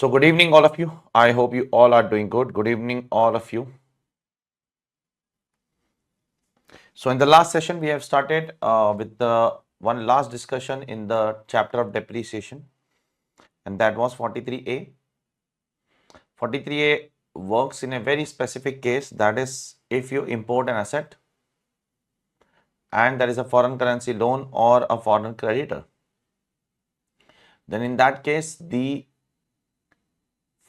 So good evening all of you. I hope you all are doing good. Good evening all of you. So in the last session we have started with the one last discussion in the chapter of depreciation, and that was 43A. 43A works in a very specific case, that is if you import an asset and there is a foreign currency loan or a foreign creditor. Then in that case the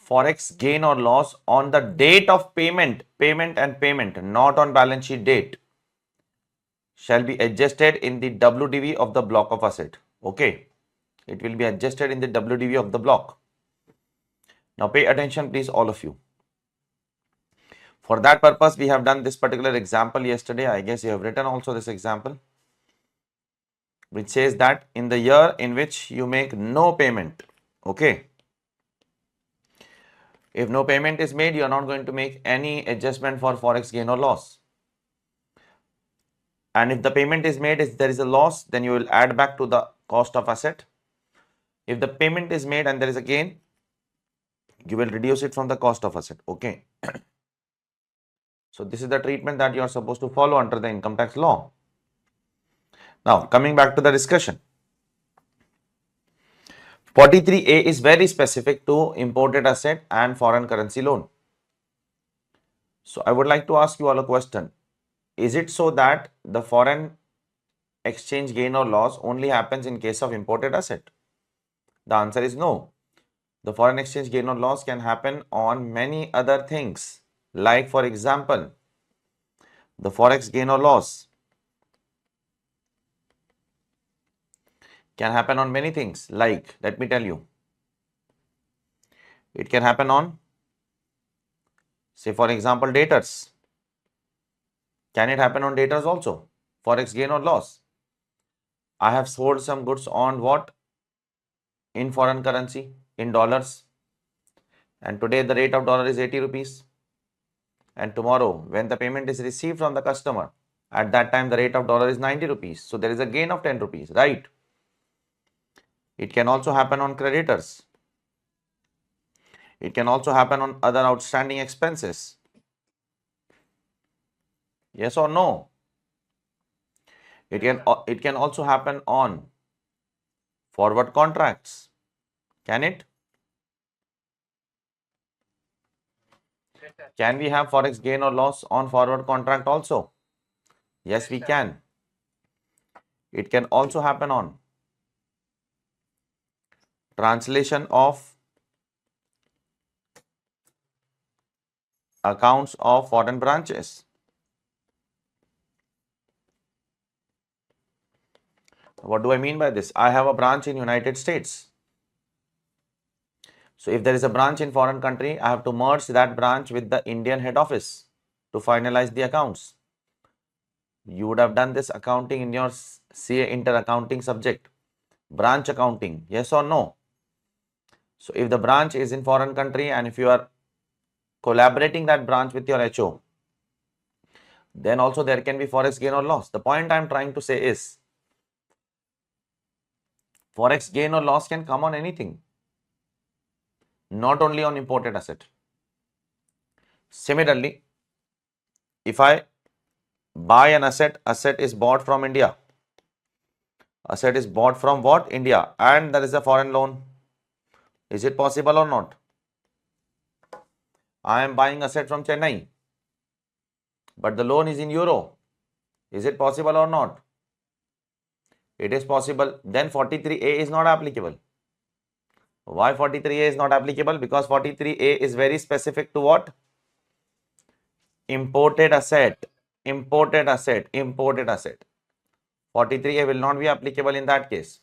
forex gain or loss on the date of payment, not on balance sheet date, shall be adjusted in the WDV of the block of asset. Okay, it will be adjusted in the WDV of the block. Now pay attention please all of you. For that purpose we have done this particular example yesterday. I guess you have written also this example, which says that in the year in which you make no payment, okay, if no payment is made, you are not going to make any adjustment for forex gain or loss. And if the payment is made, if there is a loss, then you will add back to the cost of asset. If the payment is made and there is a gain, you will reduce it from the cost of asset. Okay. So this is the treatment that you are supposed to follow under the income tax law. Now coming back to the discussion. 43A is very specific to imported asset and foreign currency loan. So I would like to ask you all a question. Is it so that the foreign exchange gain or loss only happens in case of imported asset? The answer is no. The foreign exchange gain or loss can happen on many other things. Like for example, the forex gain or loss can happen on many things. Like, let me tell you, it can happen on, say for example, debtors. Can it happen on debtors also? Forex gain or loss. I have sold some goods on what? In foreign currency, in dollars. And today the rate of dollar is 80 rupees. And tomorrow when the payment is received from the customer, at that time the rate of dollar is 90 rupees. So there is a gain of 10 rupees, right? It can also happen on creditors. It can also happen on other outstanding expenses. Yes or no? It can also happen on forward contracts. Can it? Can we have forex gain or loss on forward contract also? Yes, we can. It can also happen on translation of accounts of foreign branches. What do I mean by this? I have a branch in United States. So if there is a branch in foreign country, I have to merge that branch with the Indian head office to finalize the accounts. You would have done this accounting in your CA inter accounting subject. Branch accounting, yes or no? So if the branch is in foreign country and if you are collaborating that branch with your HO, then also there can be forex gain or loss. The point I am trying to say is, forex gain or loss can come on anything, not only on imported asset. Similarly, if I buy an asset is bought from India. Asset is bought from what? India, and there is a foreign loan. Is it possible or not? I am buying asset from Chennai, but the loan is in euro. Is it possible or not? It is possible. Then 43A is not applicable. Why 43A is not applicable? Because 43A is very specific to what? Imported asset. 43A will not be applicable in that case.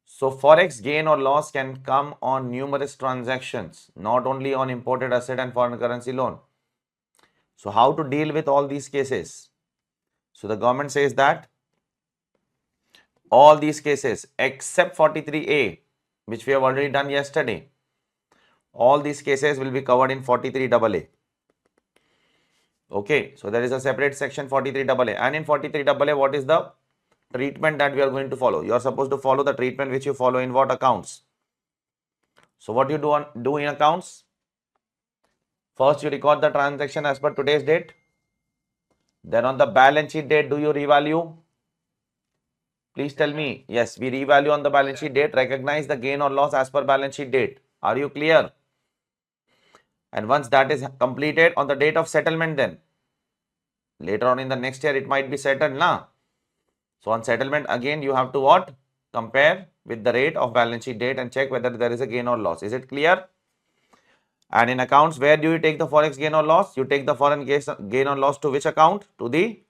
So forex gain or loss can come on numerous transactions, not only on imported asset and foreign currency loan. So how to deal with all these cases? So the government says that all these cases except 43A, which we have already done yesterday, all these cases will be covered in 43AA. Okay, so there is a separate section 43AA, and in 43AA, what is the treatment that we are going to follow? You are supposed to follow the treatment which you follow in what accounts? So what you do in accounts? First, you record the transaction as per today's date. Then on the balance sheet date, do you revalue? Please tell me. Yes, we revalue on the balance sheet date, recognize the gain or loss as per balance sheet date. Are you clear? And once that is completed, on the date of settlement, then later on in the next year, it might be settled now. So on settlement, again, you have to what? Compare with the rate of balance sheet date and check whether there is a gain or loss. Is it clear? And in accounts, where do you take the forex gain or loss? You take the foreign gain or loss to which account? To the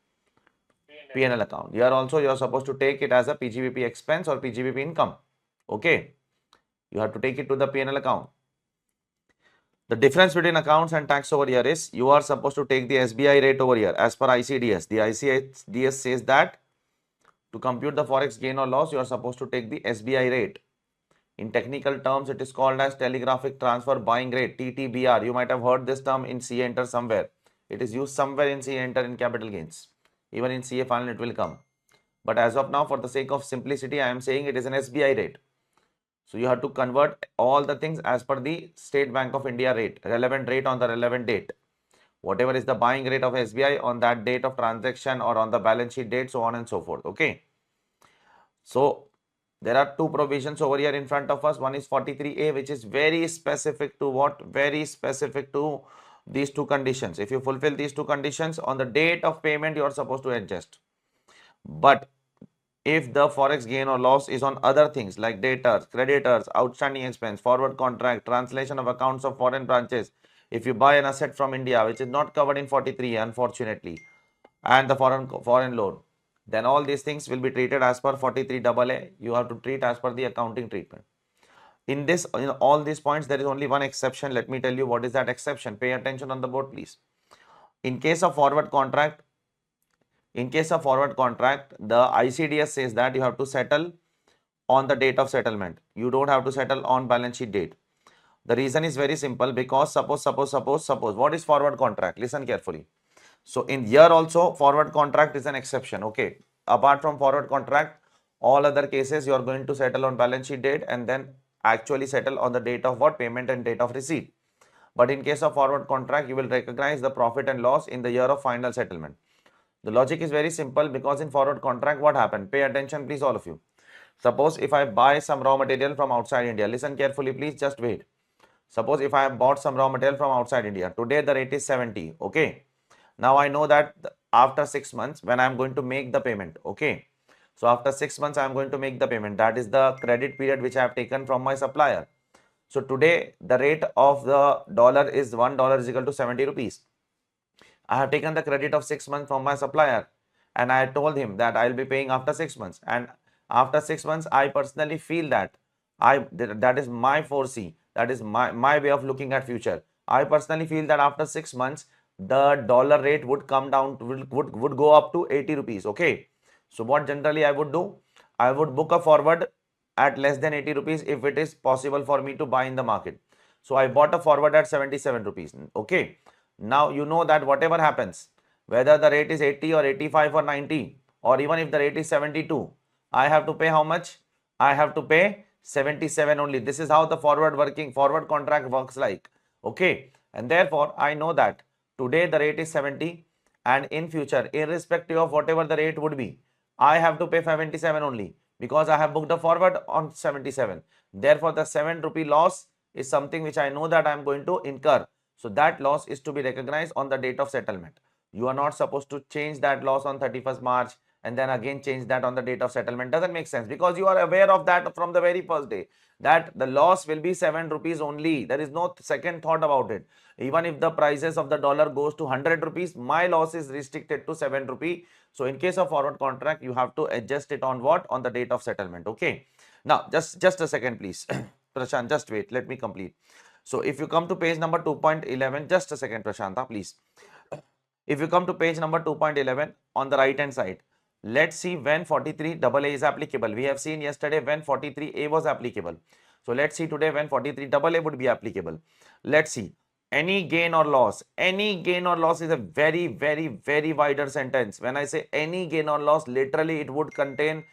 P&L account. Here also you are supposed to take it as a PGBP expense or PGBP income. Okay. You have to take it to the P&L account. The difference between accounts and tax over here is you are supposed to take the SBI rate over here as per ICDS. The ICDS says that to compute the forex gain or loss, you are supposed to take the SBI rate. In technical terms, it is called as telegraphic transfer buying rate, TTBR. You might have heard this term in CA Enter somewhere. It is used somewhere in CA Enter in capital gains. Even in CA final it will come. But as of now, for the sake of simplicity, I am saying it is an SBI rate. So you have to convert all the things as per the State Bank of India rate, relevant rate on the relevant date. Whatever is the buying rate of SBI on that date of transaction or on the balance sheet date, so on and so forth. Okay. So there are two provisions over here in front of us. One is 43A, which is very specific to what? Very specific to these two conditions. If you fulfill these two conditions, on the date of payment, you are supposed to adjust. But if the forex gain or loss is on other things like debtors, creditors, outstanding expense, forward contract, translation of accounts of foreign branches, if you buy an asset from India, which is not covered in 43, unfortunately, and the foreign loan, then all these things will be treated as per 43AA. You have to treat as per the accounting treatment. In this, in all these points, there is only one exception. Let me tell you what is that exception. Pay attention on the board, please. In case of forward contract, the ICDS says that you have to settle on the date of settlement. You don't have to settle on balance sheet date. The reason is very simple, because suppose, what is forward contract? Listen carefully. So in here also, forward contract is an exception. Okay. Apart from forward contract, all other cases you are going to settle on balance sheet date and then actually settle on the date of what? Payment and date of receipt. But in case of forward contract, you will recognize the profit and loss in the year of final settlement. The logic is very simple, because in forward contract, what happened? Pay attention, please, all of you. Suppose if I buy some raw material from outside India, listen carefully, please, just wait. Suppose if I have bought some raw material from outside India, today the rate is 70, okay. Now I know that after 6 months, when I am going to make the payment, okay. So after 6 months, I am going to make the payment. That is the credit period which I have taken from my supplier. So today the rate of the dollar is $1 is equal to 70 rupees. I have taken the credit of 6 months from my supplier and I told him that I will be paying after 6 months. And after 6 months, I personally feel that that is my foresee, that is my way of looking at future. I personally feel that after 6 months, the dollar rate would come down, would go up to 80 rupees. Okay. So what generally I would do? I would book a forward at less than 80 rupees if it is possible for me to buy in the market. So I bought a forward at 77 rupees. Okay. Now you know that whatever happens, whether the rate is 80 or 85 or 90, or even if the rate is 72, I have to pay how much? I have to pay 77 only. This is how the forward contract works like. Okay. And therefore, I know that today the rate is 70 and in future, irrespective of whatever the rate would be, I have to pay 77 only, because I have booked a forward on 77. Therefore, the 7 rupee loss is something which I know that I am going to incur. So that loss is to be recognized on the date of settlement. You are not supposed to change that loss on 31st March and then again change that on the date of settlement. Doesn't make sense, because you are aware of that from the very first day, that the loss will be 7 rupees only. There is no second thought about it. Even if the prices of the dollar goes to 100 rupees, my loss is restricted to 7 rupee. So in case of forward contract, you have to adjust it on what? On the date of settlement. Okay. Now just a second, please. Prashant, just wait. Let me complete. So if you come to page number 2.11, just a second, Prashanta, please. If you come to page number 2.11 on the right hand side, let's see when 43AA is applicable. We have seen yesterday when 43A was applicable. So let's see today when 43AA would be applicable. Let's see. Any gain or loss. Any gain or loss is a very, very, very wider sentence. When I say any gain or loss, literally it would contain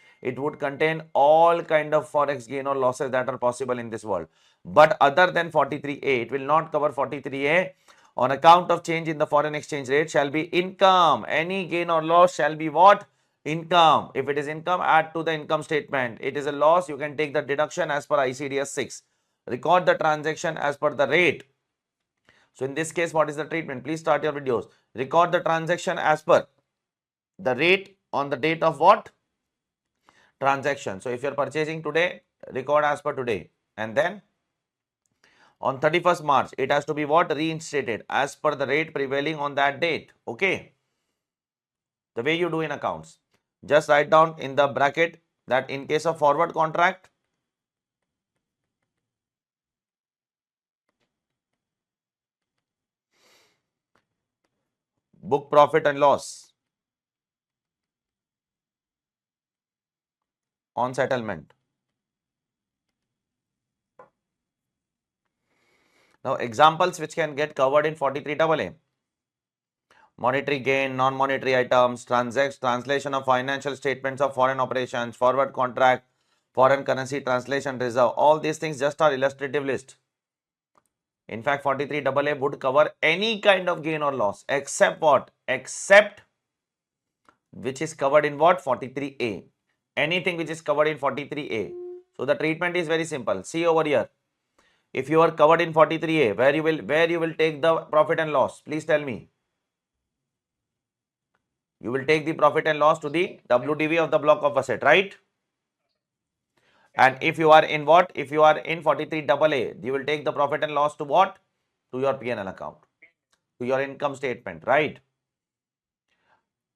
all kind of forex gain or losses that are possible in this world. But other than 43A, it will not cover 43A. On account of change in the foreign exchange rate shall be income. Any gain or loss shall be what? Income. If it is income, add to the income statement. It is a loss, you can take the deduction as per ICDS 6. Record the transaction as per the rate. So in this case, what is the treatment? Please start your videos. Record the transaction as per the rate on the date of what? Transaction. So if you are purchasing today, record as per today. And then on 31st March, it has to be what? Reinstated as per the rate prevailing on that date. Okay. The way you do in accounts. Just write down in the bracket that in case of forward contract, book profit and loss on settlement. Now examples which can get covered in 43AA. Monetary gain, non-monetary items, translation of financial statements of foreign operations, forward contract, foreign currency translation reserve. All these things just are illustrative list. In fact, 43AA would cover any kind of gain or loss except what? Except which is covered in what? 43A. Anything which is covered in 43A. So the treatment is very simple. See over here. If you are covered in 43A, where you will take the profit and loss? Please tell me. You will take the profit and loss to the WDV of the block of asset, right? And if you are in what? If you are in 43AA, you will take the profit and loss to what? To your P&L account, to your income statement, right?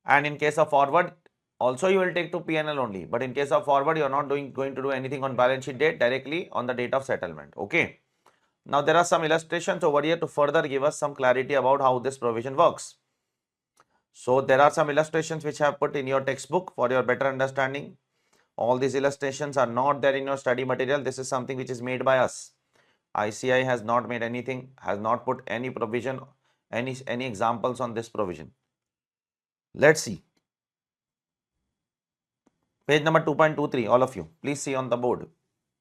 And in case of forward, also you will take to P&L only. But in case of forward, you are not going to do anything on balance sheet date, directly on the date of settlement. Okay. Now there are some illustrations over here to further give us some clarity about how this provision works. So there are some illustrations which I have put in your textbook for your better understanding. All these illustrations are not there in your study material. This is something which is made by us. ICI has not made anything, has not put any provision, any examples on this provision. Let's see. Page number 2.23, all of you, please see on the board,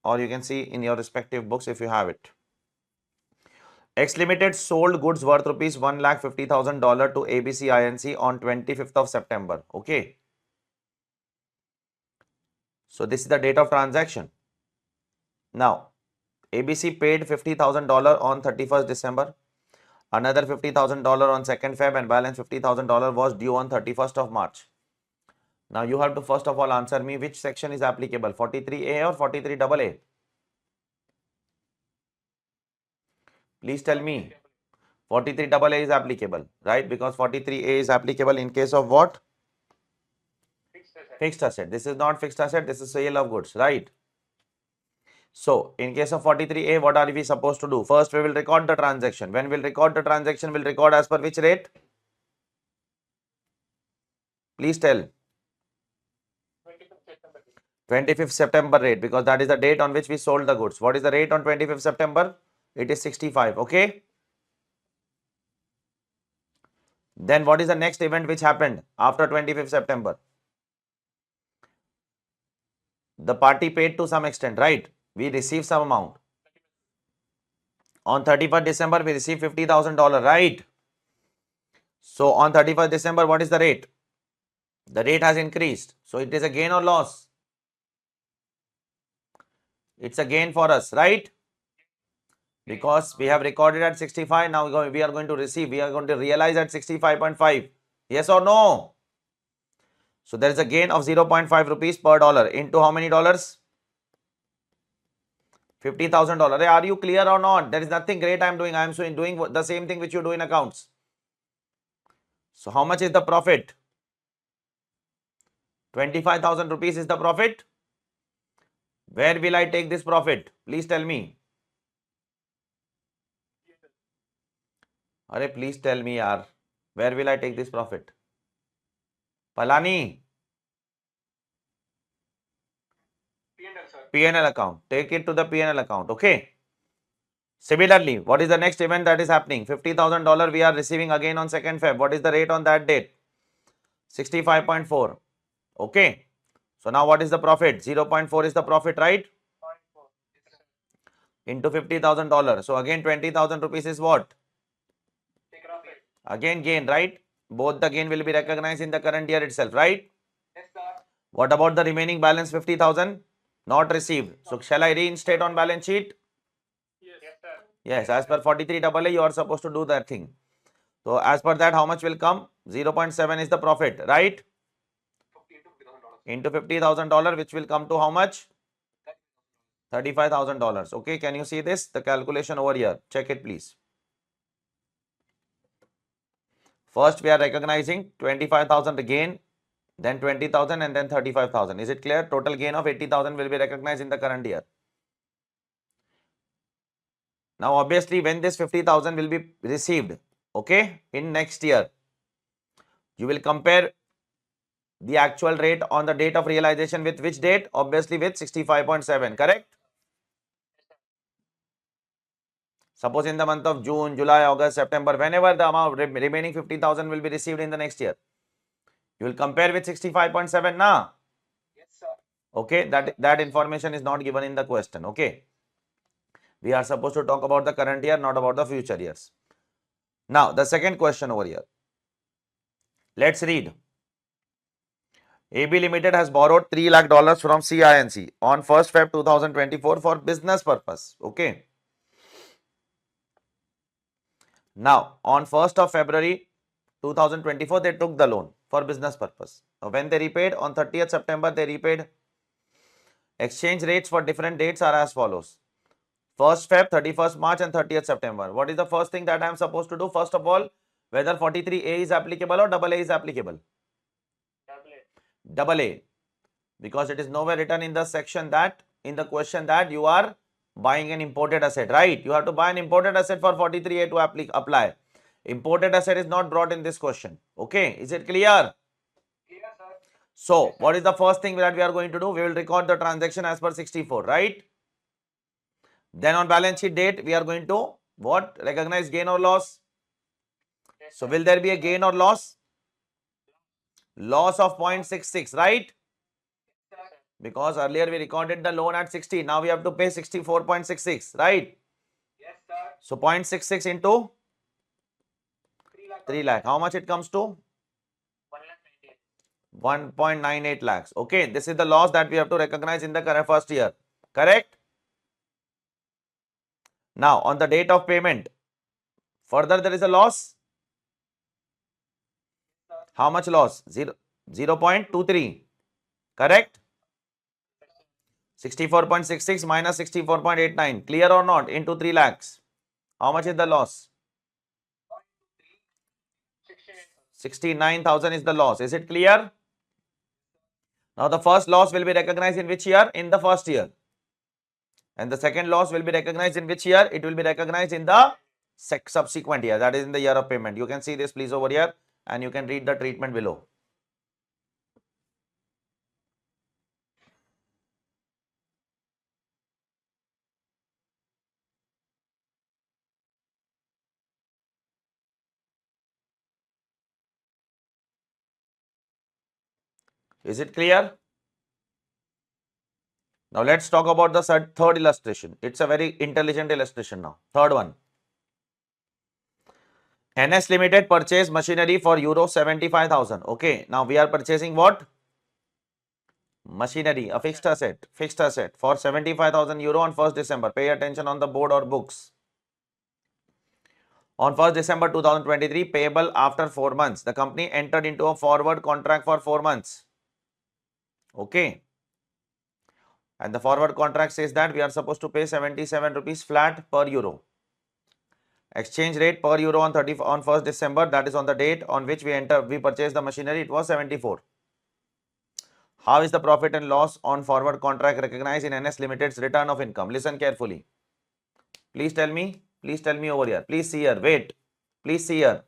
or you can see in your respective books if you have it. X Limited sold goods worth rupees $1,50,000 to ABC Inc. on 25th of September. Okay. So this is the date of transaction. Now, ABC paid $50,000 on 31st December. Another $50,000 on 2nd Feb and balance $50,000 was due on 31st of March. Now you have to first of all answer me which section is applicable, 43A or 43AA? Please tell me. 43AA is applicable, right? Because 43A is applicable in case of what? Fixed asset. This is not fixed asset, this is sale of goods, right? So in case of 43A, what are we supposed to do? First, we will record the transaction. When we'll record the transaction, we'll record as per which rate? Please tell. 25th September rate, because that is the date on which we sold the goods. What is the rate on 25th September? It is 65. Okay. Then what is the next event which happened after 25th September? The party paid to some extent, right? We received some amount. On 31st December, we received $50,000, right? So on 31st December, what is the rate? The rate has increased. So it is a gain or loss? It's a gain for us, right? Because we have recorded at 65. Now we are going to receive, we are going to realize at 65.5. Yes or no? So there is a gain of 0.5 rupees per dollar into how many dollars? $50,000. Are you clear or not? There is nothing great I am doing. I am doing the same thing which you do in accounts. So how much is the profit? 25,000 rupees is the profit. Where will I take this profit? Please tell me. Arey, please tell me, yaar. Where will I take this profit? Palani. P&L account. Take it to the P&L account. Okay. Similarly, what is the next event that is happening? $50,000 we are receiving again on 2nd Feb. What is the rate on that date? 65.4. Okay. So now what is the profit? 0.4 is the profit, right? Into $50,000. So again 20,000 rupees is what? Again gain, right? Both the gain will be recognized in the current year itself, right? What about the remaining balance 50,000? Not received. So shall I reinstate on balance sheet? Yes, as per 43AA, you are supposed to do that thing. So as per that, how much will come? 0.7 is the profit, right? Into $50,000, which will come to how much? $35,000. Okay, can you see this? The calculation over here. Check it, please. First, we are recognizing 25,000 gain, then 20,000 and then 35,000. Is it clear? Total gain of 80,000 will be recognized in the current year. Now, obviously, when this 50,000 will be received, okay, in next year, you will compare the actual rate on the date of realization with which date? Obviously, with 65.7, correct? Suppose in the month of June, July, August, September, whenever the amount remaining 50,000 will be received in the next year, you will compare with 65.7 na? Yes, sir. Okay, that information is not given in the question. Okay, we are supposed to talk about the current year, not about the future years. Now, the second question over here. Let's read. AB Limited has borrowed $3 lakh from CINC on 1st Feb 2024 for business purpose. Okay. Now, on 1st of February 2024, they took the loan for business purpose. When they repaid? On 30th September, they repaid. Exchange rates for different dates are as follows. 1st Feb, 31st March and 30th September. What is the first thing that I am supposed to do? First of all, whether 43A is applicable or AA is applicable? AA. Because it is nowhere written in the section that, in the question that you are buying an imported asset, right? You have to buy an imported asset for 43A to apply. Imported asset is not brought in this question. Okay, is it clear? Clear, sir. So, what is the first thing that we are going to do? We will record the transaction as per 64, right? Then on balance sheet date, we are going to what? Recognize gain or loss? Yes, so, will there be a gain or loss? Loss of 0.66, right? Because earlier we recorded the loan at 60. Now we have to pay 64.66, right? Yes, sir. So 0.66 into 3 lakh. How much it comes to? 1.98 lakhs. Okay, this is the loss that we have to recognize in the current first year. Correct? Now, on the date of payment, further there is a loss. How much loss? 0.23. Correct? 64.66 minus 64.89. Clear or not? Into 3 lakhs. How much is the loss? 69,000 is the loss. Is it clear? Now, the first loss will be recognized in which year? In the first year. And the second loss will be recognized in which year? It will be recognized in the subsequent year. That is in the year of payment. You can see this please over here and you can read the treatment below. Is it clear? Now, let's talk about the third illustration. It's a very intelligent illustration now. Third one. NS Limited purchased machinery for euro 75,000. Okay. Now, we are purchasing what? Machinery, a fixed asset for 75,000 euro on 1st December. Pay attention on the board or books. On 1st December 2023, payable after 4 months. The company entered into a forward contract for 4 months. Okay. And the forward contract says that we are supposed to pay 77 rupees flat per euro. Exchange rate per euro on 1st December, that is on the date on which we purchased the machinery, it was 74. How is the profit and loss on forward contract recognized in NS Limited's return of income? Listen carefully. Please tell me over here. Please see here. Wait. Please see here.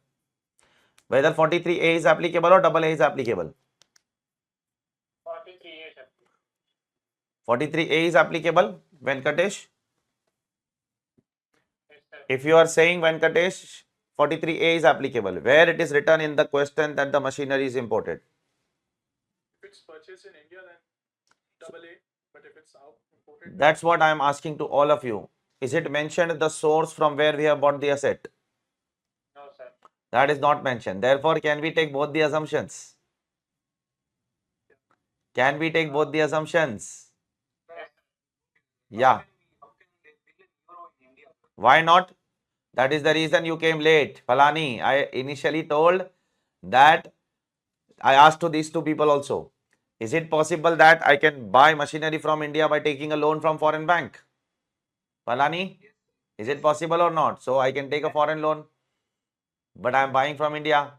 Whether 43A is applicable or AA is applicable. 43A is applicable. Venkatesh. If you are saying Venkatesh, 43A is applicable, where it is written in the question that the machinery is imported. If it's purchased in India, then double A. But if it's out imported, That's what I am asking to all of you. Is it mentioned the source from where we have bought the asset? no, sir. That is not mentioned. Therefore, can we take both the assumptions? Can we take both the assumptions? Yeah. Why not? That is the reason you came late. Palani, I initially told that I asked to these two people also. Is it possible that I can buy machinery from India by taking a loan from foreign bank? Palani, is it possible or not? So I can take a foreign loan, but I am buying from India.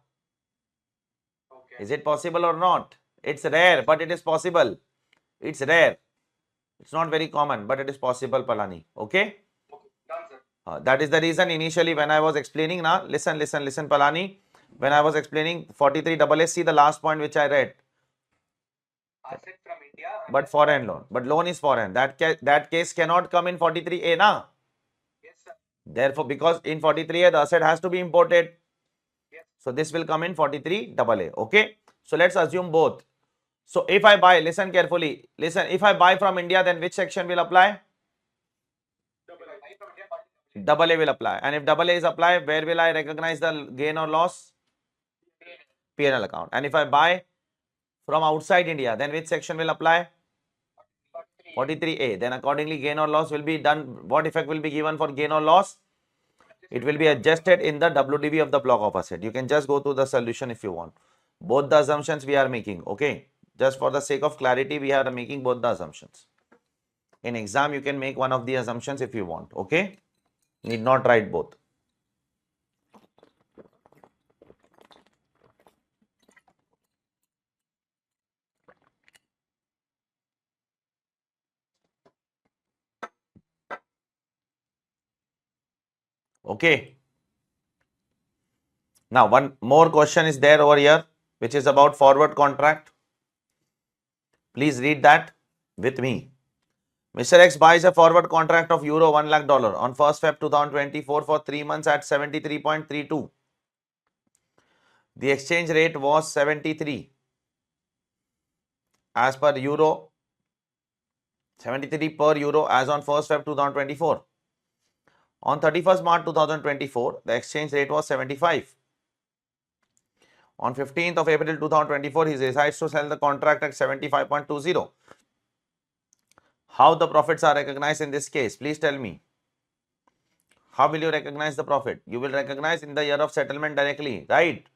Is it possible or not? It's rare, but it is possible. It's rare. It's not very common, but it is possible, Palani. Okay? That is the reason initially when I was explaining now, listen, Palani. When I was explaining 43 AA, see the last point which I read. Asset from India. But foreign loan. But loan is foreign. That case cannot come in 43A, na? Yes, sir. Therefore, because in 43A, the asset has to be imported. Yes. So this will come in 43 AA. Okay? So let's assume both. So if I buy, listen carefully. Listen, if I buy from India, then which section will apply? AA will apply. And if AA is applied, where will I recognize the gain or loss? P&L account. And if I buy from outside India, then which section will apply? 43A. Then accordingly, gain or loss will be done. What effect will be given for gain or loss? It will be adjusted in the WDV of the block of asset. You can just go to the solution if you want. Both the assumptions we are making. Okay. Just for the sake of clarity, we are making both the assumptions. In exam, you can make one of the assumptions if you want. Okay. Need not write both. Okay. Now, one more question is there over here, which is about forward contract. Please read that with me. Mr. X buys a forward contract of euro 1 lakh dollar on 1st Feb 2024 for 3 months at 73.32. The exchange rate was 73 as per euro, 73 per euro as on 1st Feb 2024. On 31st March 2024, the exchange rate was 75. On 15th of April 2024, he decides to sell the contract at 75.20. How the profits are recognized in this case? Please tell me. How will you recognize the profit? You will recognize in the year of settlement directly, right?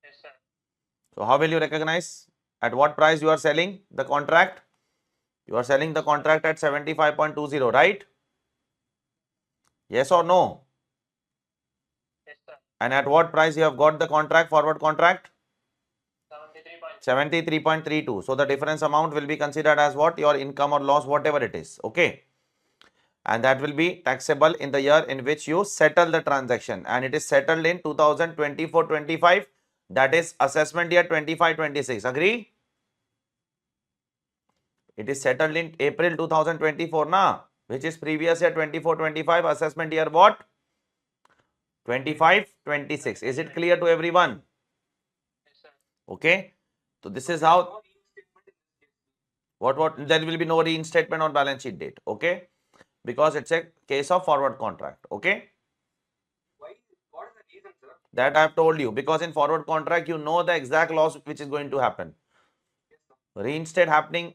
Yes, sir. So how will you recognize? At what price you are selling the contract? You are selling the contract at 75.20, right? Yes or no? Yes, sir. And at what price you have got the contract, forward contract? 73. 73.32. So the difference amount will be considered as what? Your income or loss, whatever it is. Okay. And that will be taxable in the year in which you settle the transaction. And it is settled in 2024-25. That is assessment year 25-26. Agree? It is settled in April 2024, na? Which is previous year 24-25. Assessment year what? 25-26. Is it clear to everyone? Yes, sir. Okay. So this is how. What? There will be no reinstatement on balance sheet date. Okay. Because it's a case of forward contract. Okay. Why? What is the reason, sir? That I have told you. Because in forward contract, you know the exact loss which is going to happen. Yes, sir. Reinstate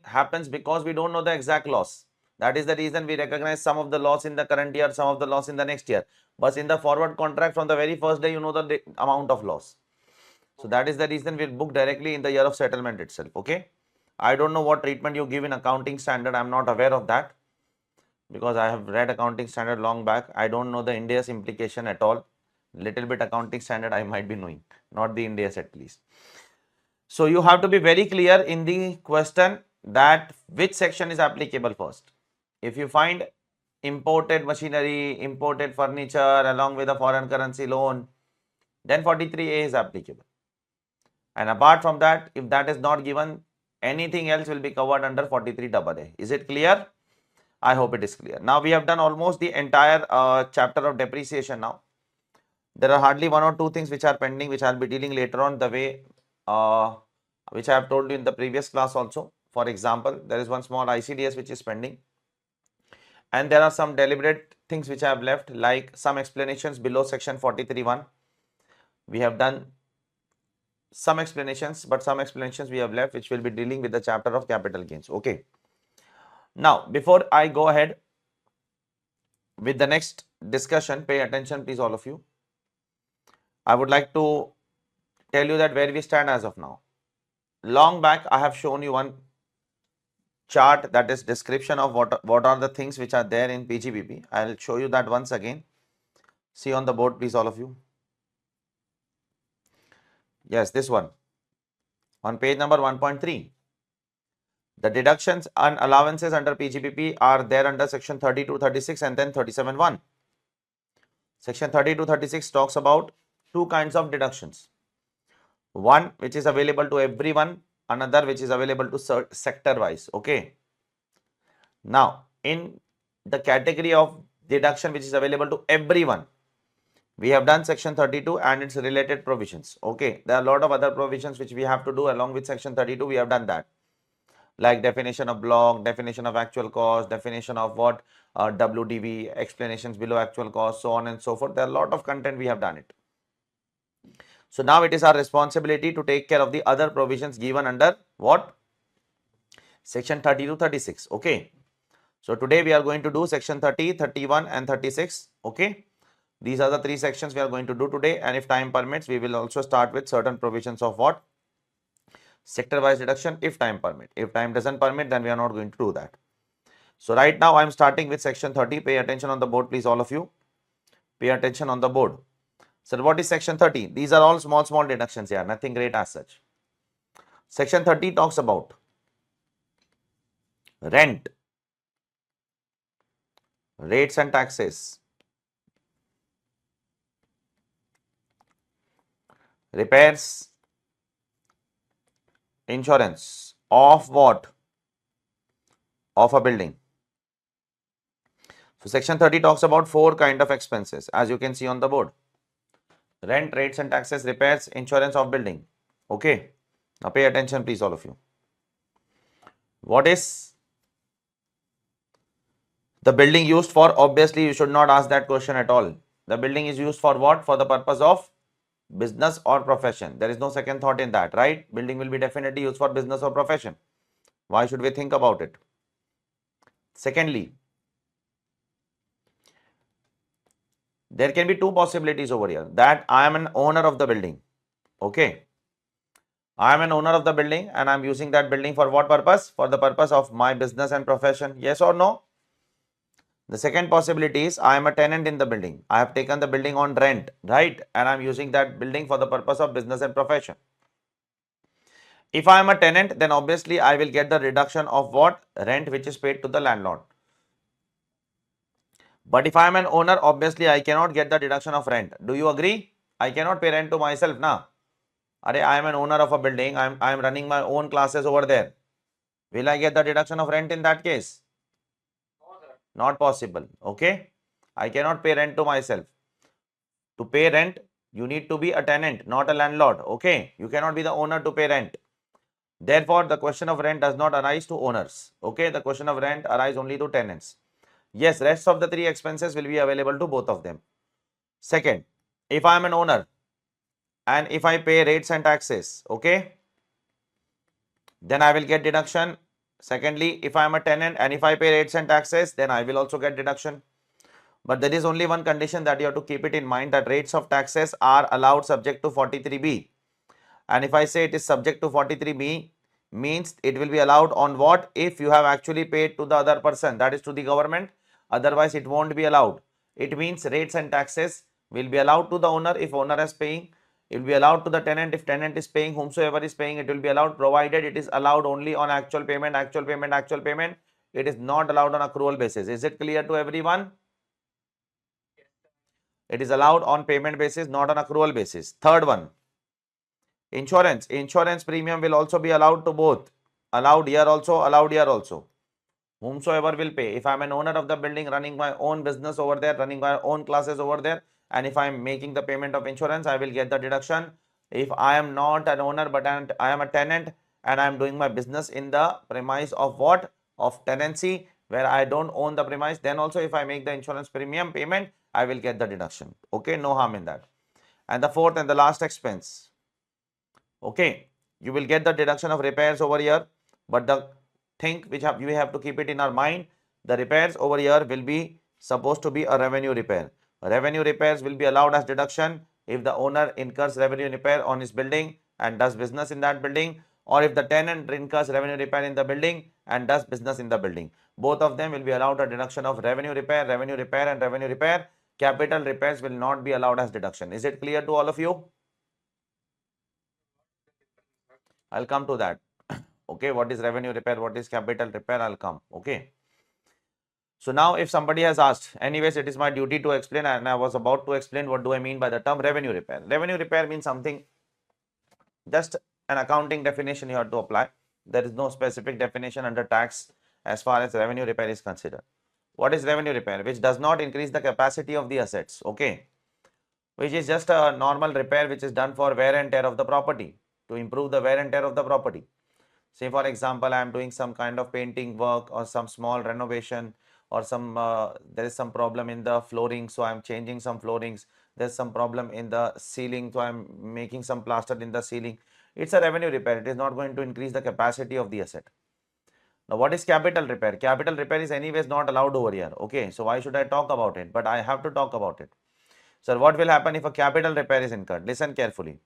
happens because we don't know the exact loss. That is the reason we recognize some of the loss in the current year, some of the loss in the next year. But in the forward contract, from the very first day, you know the amount of loss. So that is the reason we'll book directly in the year of settlement itself. Okay. I don't know what treatment you give in accounting standard. I'm not aware of that because I have read accounting standard long back. I don't know the Ind AS implication at all. Little bit accounting standard I might be knowing, not the Ind AS at least. So you have to be very clear in the question that which section is applicable first. If you find imported machinery, imported furniture along with a foreign currency loan, then 43A is applicable. And apart from that, if that is not given, anything else will be covered under 43AA. Is it clear? I hope it is clear. Now we have done almost the entire chapter of depreciation now. There are hardly one or two things which are pending, which I'll be dealing later on the way which I have told you in the previous class also. For example, there is one small ICDS which is pending, and there are some deliberate things which I have left, like some explanations below section 43.1. We have done some explanations, but some explanations we have left, which will be dealing with the chapter of capital gains. Okay. Now, before I go ahead with the next discussion, pay attention, please, all of you. I would like to tell you that where we stand as of now. Long back, I have shown you one chart, that is description of what are the things which are there in PGBP. I'll show you that once again. See on the board, please, all of you. Yes, this one on page number 1.3. The deductions and allowances under PGBP are there under section 30-36 and then 37.1. Section 30-36 talks about two kinds of deductions. One which is available to everyone, another which is available to sector wise. Okay. Now, in the category of deduction which is available to everyone, we have done section 32 and its related provisions. Okay. There are a lot of other provisions which we have to do along with section 32. We have done that, like definition of block, definition of actual cost, definition of what WDV, explanations below actual cost, so on and so forth. There are a lot of content we have done it. So now it is our responsibility to take care of the other provisions given under what? Section 30-36. Okay. So today we are going to do section 30, 31 and 36. Okay. These are the three sections we are going to do today, and if time permits, we will also start with certain provisions of what? Sector wise deduction, if time permit. If time doesn't permit, then we are not going to do that. So right now I am starting with section 30. Pay attention on the board, please, all of you. Pay attention on the board. So what is section 30? These are all small deductions here, nothing great as such. Section 30 talks about rent, rates and taxes, repairs, insurance of what? Of a building. So section 30 talks about four kind of expenses, as you can see on the board: rent, rates and taxes, repairs, insurance of building. Okay. Now pay attention, please, all of you. What is the building used for? Obviously, you should not ask that question at all. The building is used for what? For the purpose of business or profession. There is no second thought in that, right? Building will be definitely used for business or profession. Why should we think about it? Secondly, there can be two possibilities over here, that I am an owner of the building. Okay. I am an owner of the building and I am using that building for what purpose? For the purpose of my business and profession. Yes or no? The second possibility is I am a tenant in the building. I have taken the building on rent, right? And I am using that building for the purpose of business and profession. If I am a tenant, then obviously I will get the reduction of what? Rent which is paid to the landlord. But if I am an owner, obviously I cannot get the deduction of rent. Do you agree? I cannot pay rent to myself now. I am an owner of a building. I am running my own classes over there. Will I get the deduction of rent in that case? No, sir. Not possible. Okay. I cannot pay rent to myself. To pay rent, you need to be a tenant, not a landlord. Okay. You cannot be the owner to pay rent. Therefore, the question of rent does not arise to owners. Okay. The question of rent arises only to tenants. Yes, rest of the three expenses will be available to both of them. Second, if I am an owner and if I pay rates and taxes, okay, then I will get deduction. Secondly, if I am a tenant and if I pay rates and taxes, then I will also get deduction. But there is only one condition that you have to keep it in mind, that rates of taxes are allowed subject to 43B. And if I say it is subject to 43B, means it will be allowed on what? If you have actually paid to the other person, that is to the government. Otherwise, it won't be allowed. It means rates and taxes will be allowed to the owner if owner is paying. It will be allowed to the tenant if tenant is paying. Whomsoever is paying, it will be allowed, provided it is allowed only on actual payment, actual payment, actual payment. It is not allowed on accrual basis. Is it clear to everyone? Yes, sir. It is allowed on payment basis, not on accrual basis. Third one, insurance. Insurance premium will also be allowed to both. Allowed here also, allowed here also. Whomsoever will pay. If I'm an owner of the building, running my own business over there, running my own classes over there, and if I'm making the payment of insurance, I will get the deduction. If I am not an owner but I am a tenant and I am doing my business in the premise of what? Of tenancy, where I don't own the premise, then also if I make the insurance premium payment, I will get the deduction. Okay, no harm in that. And the fourth and the last expense. Okay, you will get the deduction of repairs over here, but the thing which we have to keep it in our mind, the repairs over here will be supposed to be a revenue repair. Revenue repairs will be allowed as deduction if the owner incurs revenue repair on his building and does business in that building, or if the tenant incurs revenue repair in the building and does business in the building. Both of them will be allowed a deduction of revenue repair and revenue repair. Capital repairs will not be allowed as deduction. Is it clear to all of you? I'll come to that. Okay, what is revenue repair? What is capital repair? I'll come. Okay. So now if somebody has asked, anyways, it is my duty to explain, and I was about to explain what do I mean by the term revenue repair. Revenue repair means something, just an accounting definition you have to apply. There is no specific definition under tax as far as revenue repair is considered. What is revenue repair? Which does not increase the capacity of the assets. Okay. Which is just a normal repair which is done for wear and tear of the property, to improve the wear and tear of the property. Say for example, I am doing some kind of painting work or some small renovation, or some there is some problem in the flooring, so I am changing some floorings. There's some problem in the ceiling, so I am making some plaster in the ceiling. It's a revenue repair. It is not going to increase the capacity of the asset. Now, what is capital repair? Capital repair is anyways not allowed over here. Okay, so why should I talk about it? But I have to talk about it. Sir, what will happen if a capital repair is incurred? Listen carefully.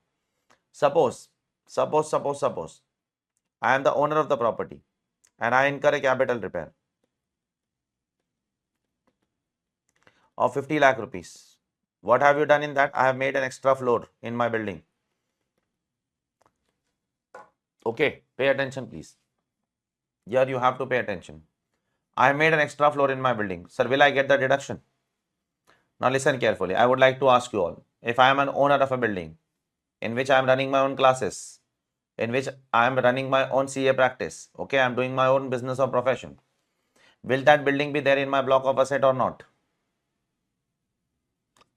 Suppose I am the owner of the property and I incur a capital repair of 50 lakh rupees. What have you done in that? I have made an extra floor in my building. Okay, pay attention please. Here you have to pay attention. I have made an extra floor in my building. Sir, will I get the deduction? Now listen carefully. I would like to ask you all, if I am an owner of a building in which I am running my own classes, in which I am running my own CA practice, okay, I am doing my own business or profession, will that building be there in my block of asset or not?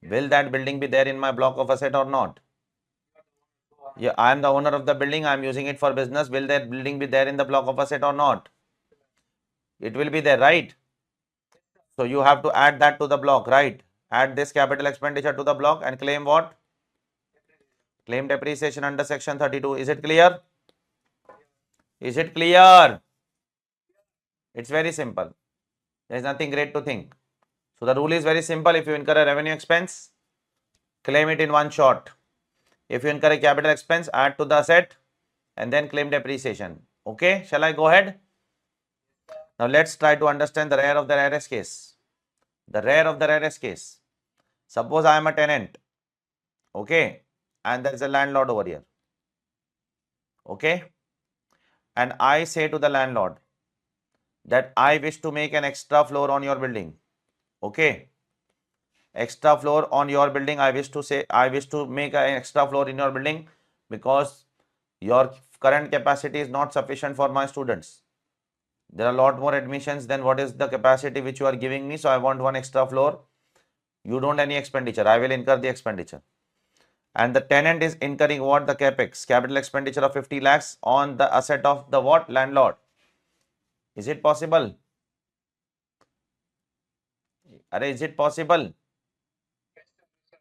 Will that building be there in my block of asset or not? Yeah, I am the owner of the building, I am using it for business. Will that building be there in the block of asset or not? It will be there, right? So you have to add that to the block, right? Add this capital expenditure to the block and claim what? Claim depreciation under section 32. Is it clear? Is it clear? It's very simple. There is nothing great to think. So the rule is very simple. If you incur a revenue expense, claim it in one shot. If you incur a capital expense, add to the asset and then claim depreciation. Okay, shall I go ahead? Now let's try to understand the rare of the rarest case. The rare of the rarest case. Suppose I am a tenant, okay, and there is a landlord over here, okay, and I say to the landlord that I wish to make an extra floor on your building, okay, extra floor on your building. I wish to make an extra floor in your building because your current capacity is not sufficient for my students. There are a lot more admissions than what is the capacity which you are giving me, so I want one extra floor. You don't any expenditure, I will incur the expenditure. And the tenant is incurring what? The capex, capital expenditure of 50 lakhs on the asset of the what? Landlord. Is it possible? Is it possible?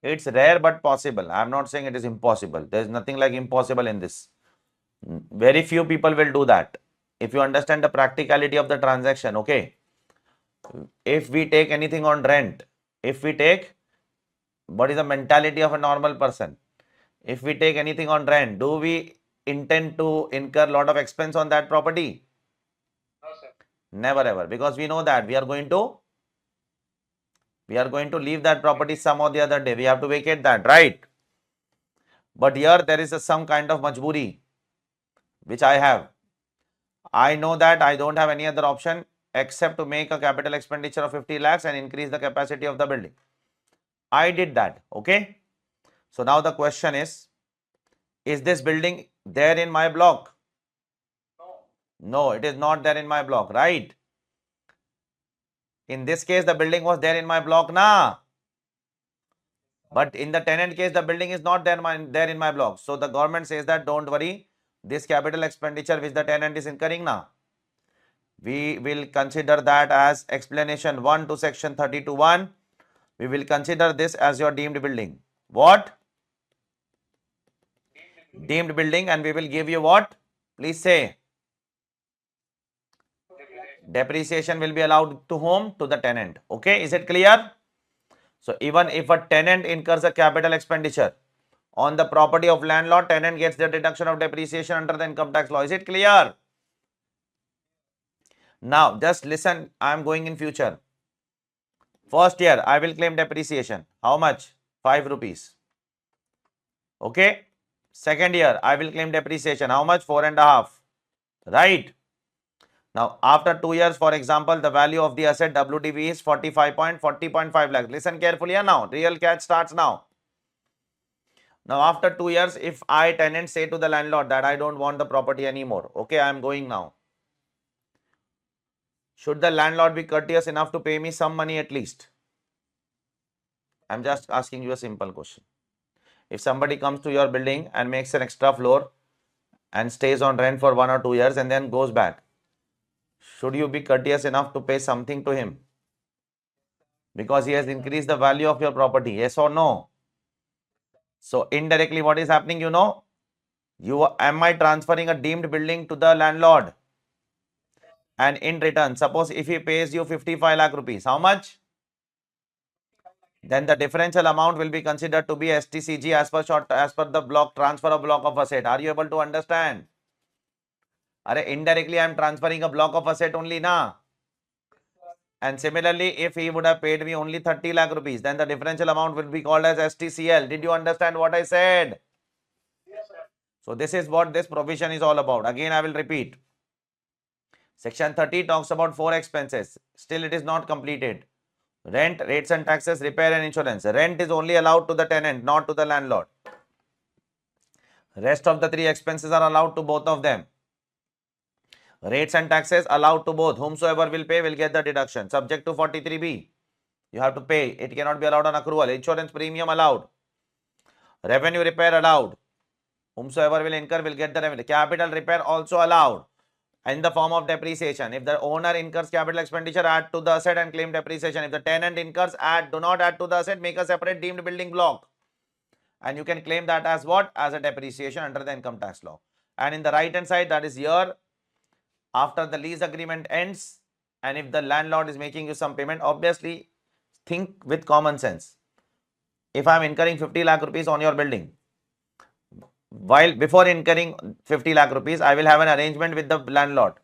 It's rare but possible. I am not saying it is impossible. There is nothing like impossible in this. Very few people will do that. If you understand the practicality of the transaction, okay. If we take anything on rent, what is the mentality of a normal person? If we take anything on rent, do we intend to incur a lot of expense on that property? No, sir. Never ever, because we know that we are going to leave that property some or the other day. We have to vacate that, right? But here there is some kind of majburi which I have. I know that I don't have any other option except to make a capital expenditure of 50 lakhs and increase the capacity of the building. I did that, okay? So now the question is this building there in my block? No. No, it is not there in my block, right? In this case, the building was there in my block, na. But in the tenant case, the building is not there in my block. So the government says that don't worry, this capital expenditure which the tenant is incurring now, we will consider that as explanation 1 to section 32(1). We will consider this as your deemed building. What? Deemed building, and we will give you what? Please say. Depreciation will be allowed to whom? To the tenant. Okay, is it clear? So even if a tenant incurs a capital expenditure on the property of landlord, tenant gets the deduction of depreciation under the income tax law. Is it clear? Now just listen, I am going in future. First year I will claim depreciation. How much? 5 rupees. Okay. Second year I will claim depreciation. How much? 4.5. Right. Now after 2 years, for example, the value of the asset WDV is 40.5 lakhs. Listen carefully here now. Real catch starts now. Now after 2 years, if I tenant say to the landlord that I don't want the property anymore, okay, I am going now. Should the landlord be courteous enough to pay me some money at least? I'm just asking you a simple question. If somebody comes to your building and makes an extra floor and stays on rent for 1 or 2 years and then goes back, should you be courteous enough to pay something to him? Because he has increased the value of your property, yes or no? So indirectly what is happening, you know? Am I transferring a deemed building to the landlord? And in return, suppose if he pays you 55 lakh rupees, how much? Then the differential amount will be considered to be STCG as per the block transfer of block of asset. Are you able to understand? Indirectly I am transferring a block of asset only na. And similarly, if he would have paid me only 30 lakh rupees, then the differential amount will be called as STCL. Did you understand what I said? Yes, sir. So this is what this provision is all about. Again, I will repeat. Section 30 talks about 4 expenses. Still it is not completed. Rent, rates and taxes, repair and insurance. Rent is only allowed to the tenant, not to the landlord. Rest of the 3 expenses are allowed to both of them. Rates and taxes allowed to both. Whomsoever will pay will get the deduction. Subject to 43B. You have to pay. It cannot be allowed on accrual. Insurance premium allowed. Revenue repair allowed. Whomsoever will incur will get the revenue. Capital repair also allowed in the form of depreciation. If the owner incurs capital expenditure, add to the asset and claim depreciation. If the tenant incurs, do not add to the asset, make a separate deemed building block. And you can claim that as what? As a depreciation under the income tax law. And in the right hand side, that is year after the lease agreement ends, and if the landlord is making you some payment, obviously think with common sense. If I am incurring 50 lakh rupees on your building, while before incurring 50 lakh rupees, I will have an arrangement with the landlord.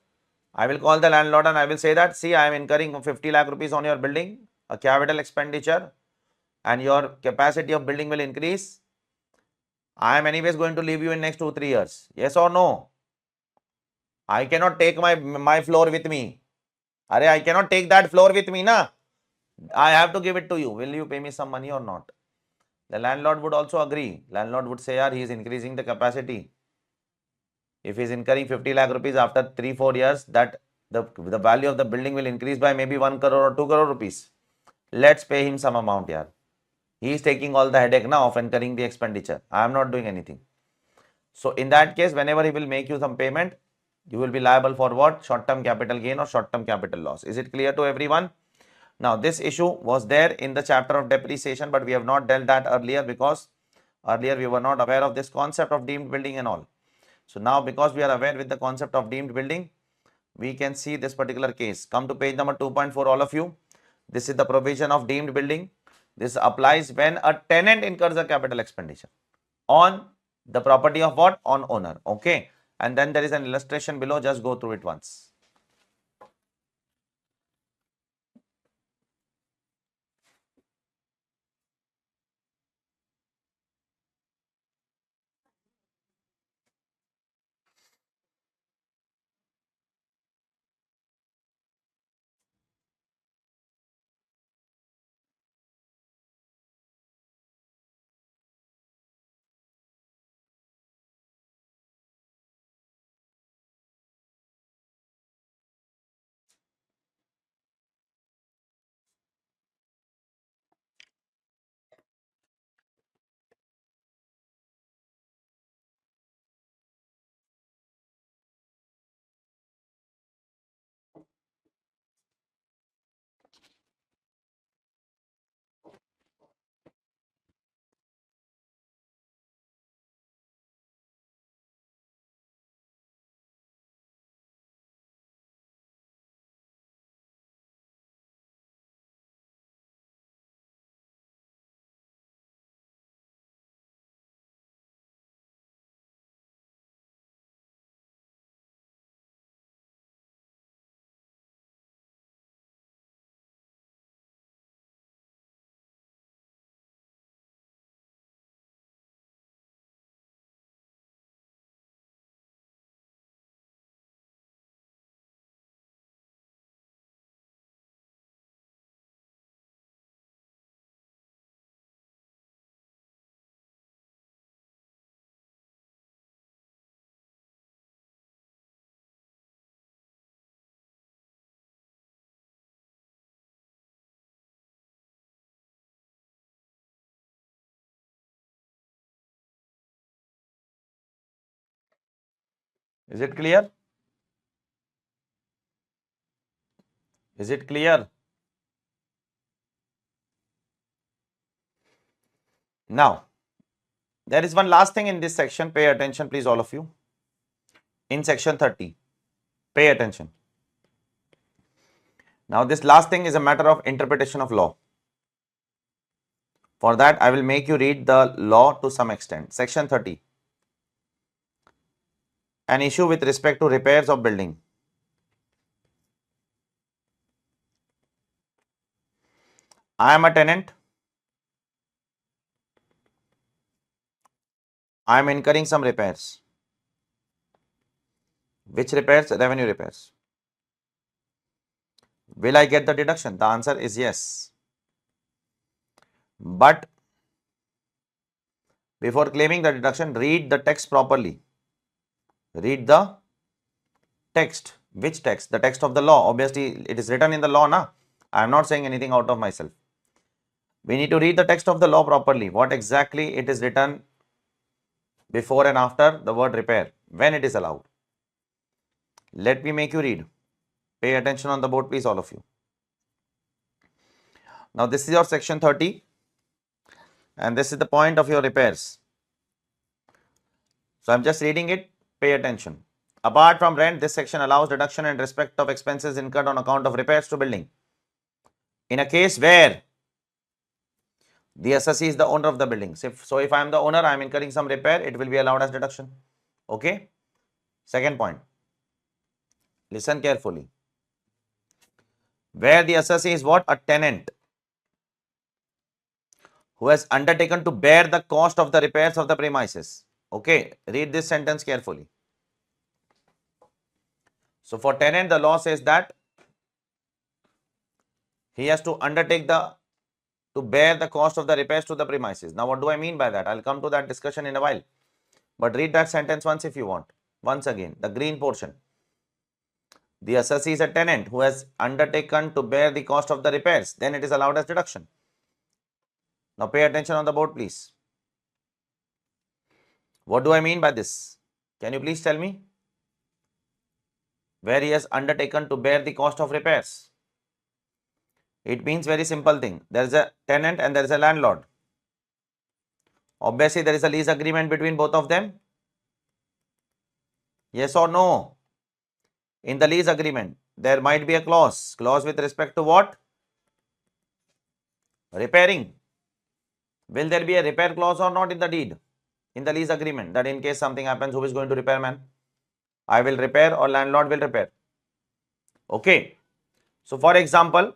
I will call the landlord and I will say that, see, I am incurring 50 lakh rupees on your building, a capital expenditure, and your capacity of building will increase. I am anyways going to leave you in next 2-3 years. Yes or no? I cannot take my floor with me. I cannot take that floor with me, na. I have to give it to you. Will you pay me some money or not? The landlord would also agree. Landlord would say, yaar, he is increasing the capacity. If he is incurring 50 lakh rupees after 3-4 years, that the value of the building will increase by maybe 1 crore or 2 crore rupees. Let's pay him some amount, yaar. He is taking all the headache now of incurring the expenditure. I am not doing anything. So in that case, whenever he will make you some payment, you will be liable for what? Short-term capital gain or short-term capital loss. Is it clear to everyone? Now this issue was there in the chapter of depreciation, but we have not dealt that earlier because earlier we were not aware of this concept of deemed building and all. So now because we are aware with the concept of deemed building, we can see this particular case. Come to page number 2.4, all of you. This is the provision of deemed building. This applies when a tenant incurs a capital expenditure on the property of what? On owner. Okay. And then there is an illustration below. Just go through it once. Is it clear? Is it clear? Now, there is one last thing in this section. Pay attention, please, all of you. In section 30, pay attention. Now, this last thing is a matter of interpretation of law. For that, I will make you read the law to some extent. Section 30. An issue with respect to repairs of building. I am a tenant. I am incurring some repairs. Which repairs? Revenue repairs. Will I get the deduction? The answer is yes. But before claiming the deduction, read the text properly. Read the text. Which text? The text of the law. Obviously, it is written in the law, na? I am not saying anything out of myself. We need to read the text of the law properly. What exactly it is written before and after the word repair, when it is allowed. Let me make you read. Pay attention on the board, please, all of you. Now, this is your section 30 and this is the point of your repairs. So, I am just reading it. Pay attention. Apart from rent, this section allows deduction in respect of expenses incurred on account of repairs to building. In a case where the assessee is the owner of the building. So, if I am the owner, I am incurring some repair, it will be allowed as deduction. Okay. Second point. Listen carefully. Where the assessee is what? A tenant who has undertaken to bear the cost of the repairs of the premises. Okay. Read this sentence carefully. So, for tenant, the law says that he has to undertake to bear the cost of the repairs to the premises. Now, what do I mean by that? I'll come to that discussion in a while. But read that sentence once if you want. Once again, the green portion. The assessee is a tenant who has undertaken to bear the cost of the repairs. Then it is allowed as deduction. Now, pay attention on the board, please. What do I mean by this? Can you please tell me? Where he has undertaken to bear the cost of repairs. It means very simple thing. There is a tenant and there is a landlord. Obviously, there is a lease agreement between both of them. Yes or no? In the lease agreement, there might be a clause. Clause with respect to what? Repairing. Will there be a repair clause or not in the deed? In the lease agreement, that in case something happens, who is going to repair, man? I will repair or landlord will repair. Okay. So, for example,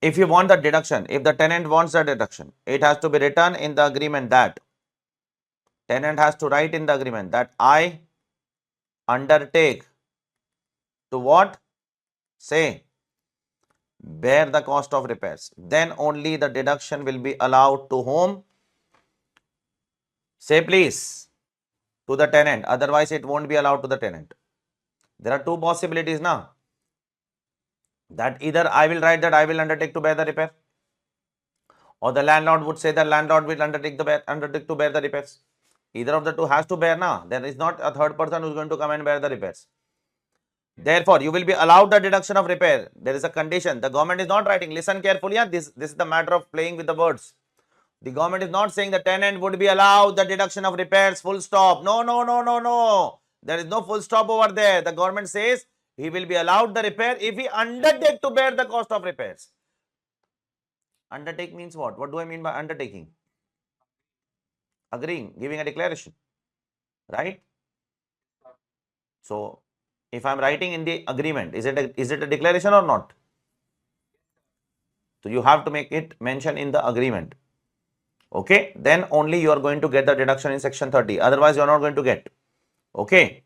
if you want the deduction, if the tenant wants the deduction, it has to be written in the agreement that tenant has to write in the agreement that I undertake to what? Say, bear the cost of repairs. Then only the deduction will be allowed to whom? Say please, to the tenant. Otherwise, it won't be allowed to the tenant. There are two possibilities now. That either I will write that I will undertake to bear the repair, or the landlord would say the landlord will undertake to bear the repairs. Either of the two has to bear now. There is not a third person who is going to come and bear the repairs. Therefore, you will be allowed the deduction of repair. There is a condition. The government is not writing. Listen carefully. This is the matter of playing with the words. The government is not saying the tenant would be allowed the deduction of repairs, full stop. No, no, no, no, no. There is no full stop over there. The government says he will be allowed the repair if he undertake to bear the cost of repairs. Undertake means what? What do I mean by undertaking? Agreeing, giving a declaration, right? So, if I am writing in the agreement, is it a declaration or not? So, you have to make it mention in the agreement. Okay, then only you are going to get the deduction in section 30. Otherwise, you are not going to get. Okay.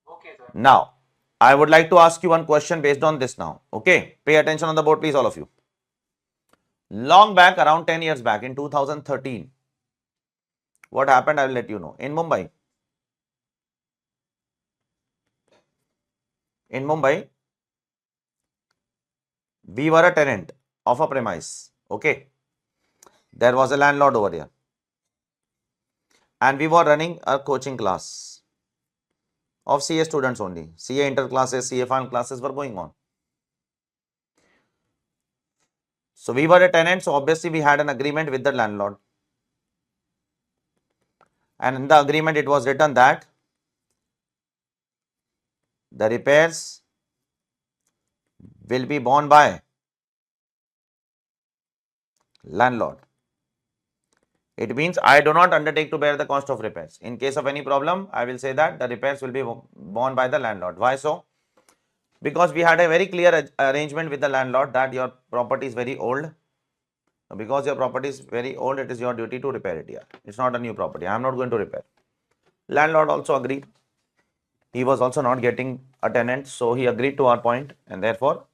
Okay, sir. Now, I would like to ask you one question based on this now. Okay, pay attention on the board, please, all of you. Long back, around 10 years back, in 2013, what happened, I will let you know. In Mumbai, we were a tenant of a premise. Okay, there was a landlord over here, and we were running a coaching class. of CA students only. CA inter classes, CA final classes were going on. So we were a tenant, so obviously we had an agreement with the landlord. And in the agreement, it was written that the repairs will be borne by landlord. It means I do not undertake to bear the cost of repairs. In case of any problem, I will say that the repairs will be borne by the landlord. Why so? Because we had a very clear arrangement with the landlord that your property is very old. Because your property is very old, it is your duty to repair it here. It's not a new property. I am not going to repair. Landlord also agreed. He was also not getting a tenant, so he agreed to our point, and therefore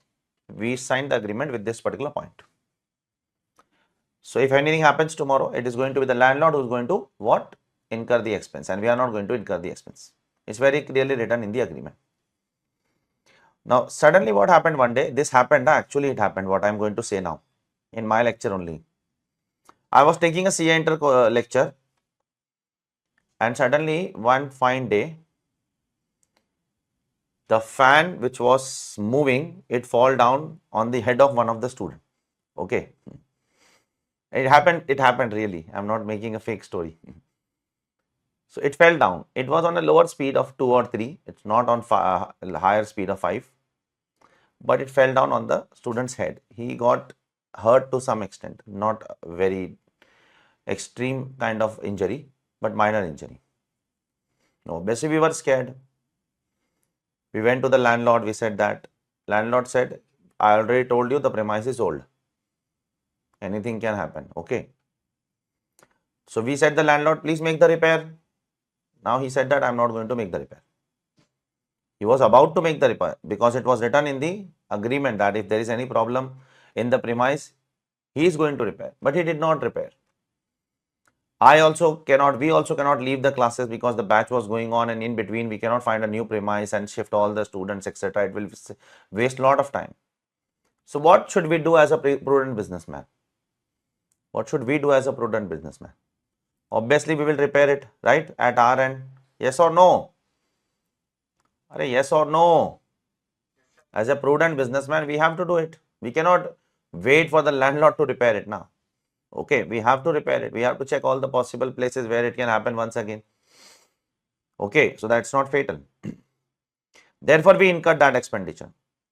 we signed the agreement with this particular point. So if anything happens tomorrow, it is going to be the landlord who is going to what? Incur the expense, and we are not going to incur the expense. It's very clearly written in the agreement. Now, suddenly what happened one day? This happened, actually it happened, what I am going to say now, in my lecture only. I was taking a CA inter lecture, and suddenly one fine day, the fan which was moving, it fall down on the head of one of the student. Okay. It happened really. I'm not making a fake story. So it fell down. It was on a lower speed of 2 or 3. It's not on higher speed of 5. But it fell down on the student's head. He got hurt to some extent, not a very extreme kind of injury, but minor injury. No, basically we were scared. We went to the landlord. We said that. Landlord said, I already told you the premise is old. Anything can happen. Okay. So we said the landlord, please make the repair. Now he said that I'm not going to make the repair. He was about to make the repair because it was written in the agreement that if there is any problem in the premise, he is going to repair, but he did not repair. We also cannot leave the classes because the batch was going on, and in between we cannot find a new premise and shift all the students, etc. It will waste a lot of time. So what should we do as a prudent businessman? What should we do as a prudent businessman? Obviously, we will repair it, right? At our end. Yes or no? Yes or no? As a prudent businessman, we have to do it. We cannot wait for the landlord to repair it now. Okay, we have to repair it. We have to check all the possible places where it can happen once again. Okay, so that's not fatal. Therefore, we incurred that expenditure.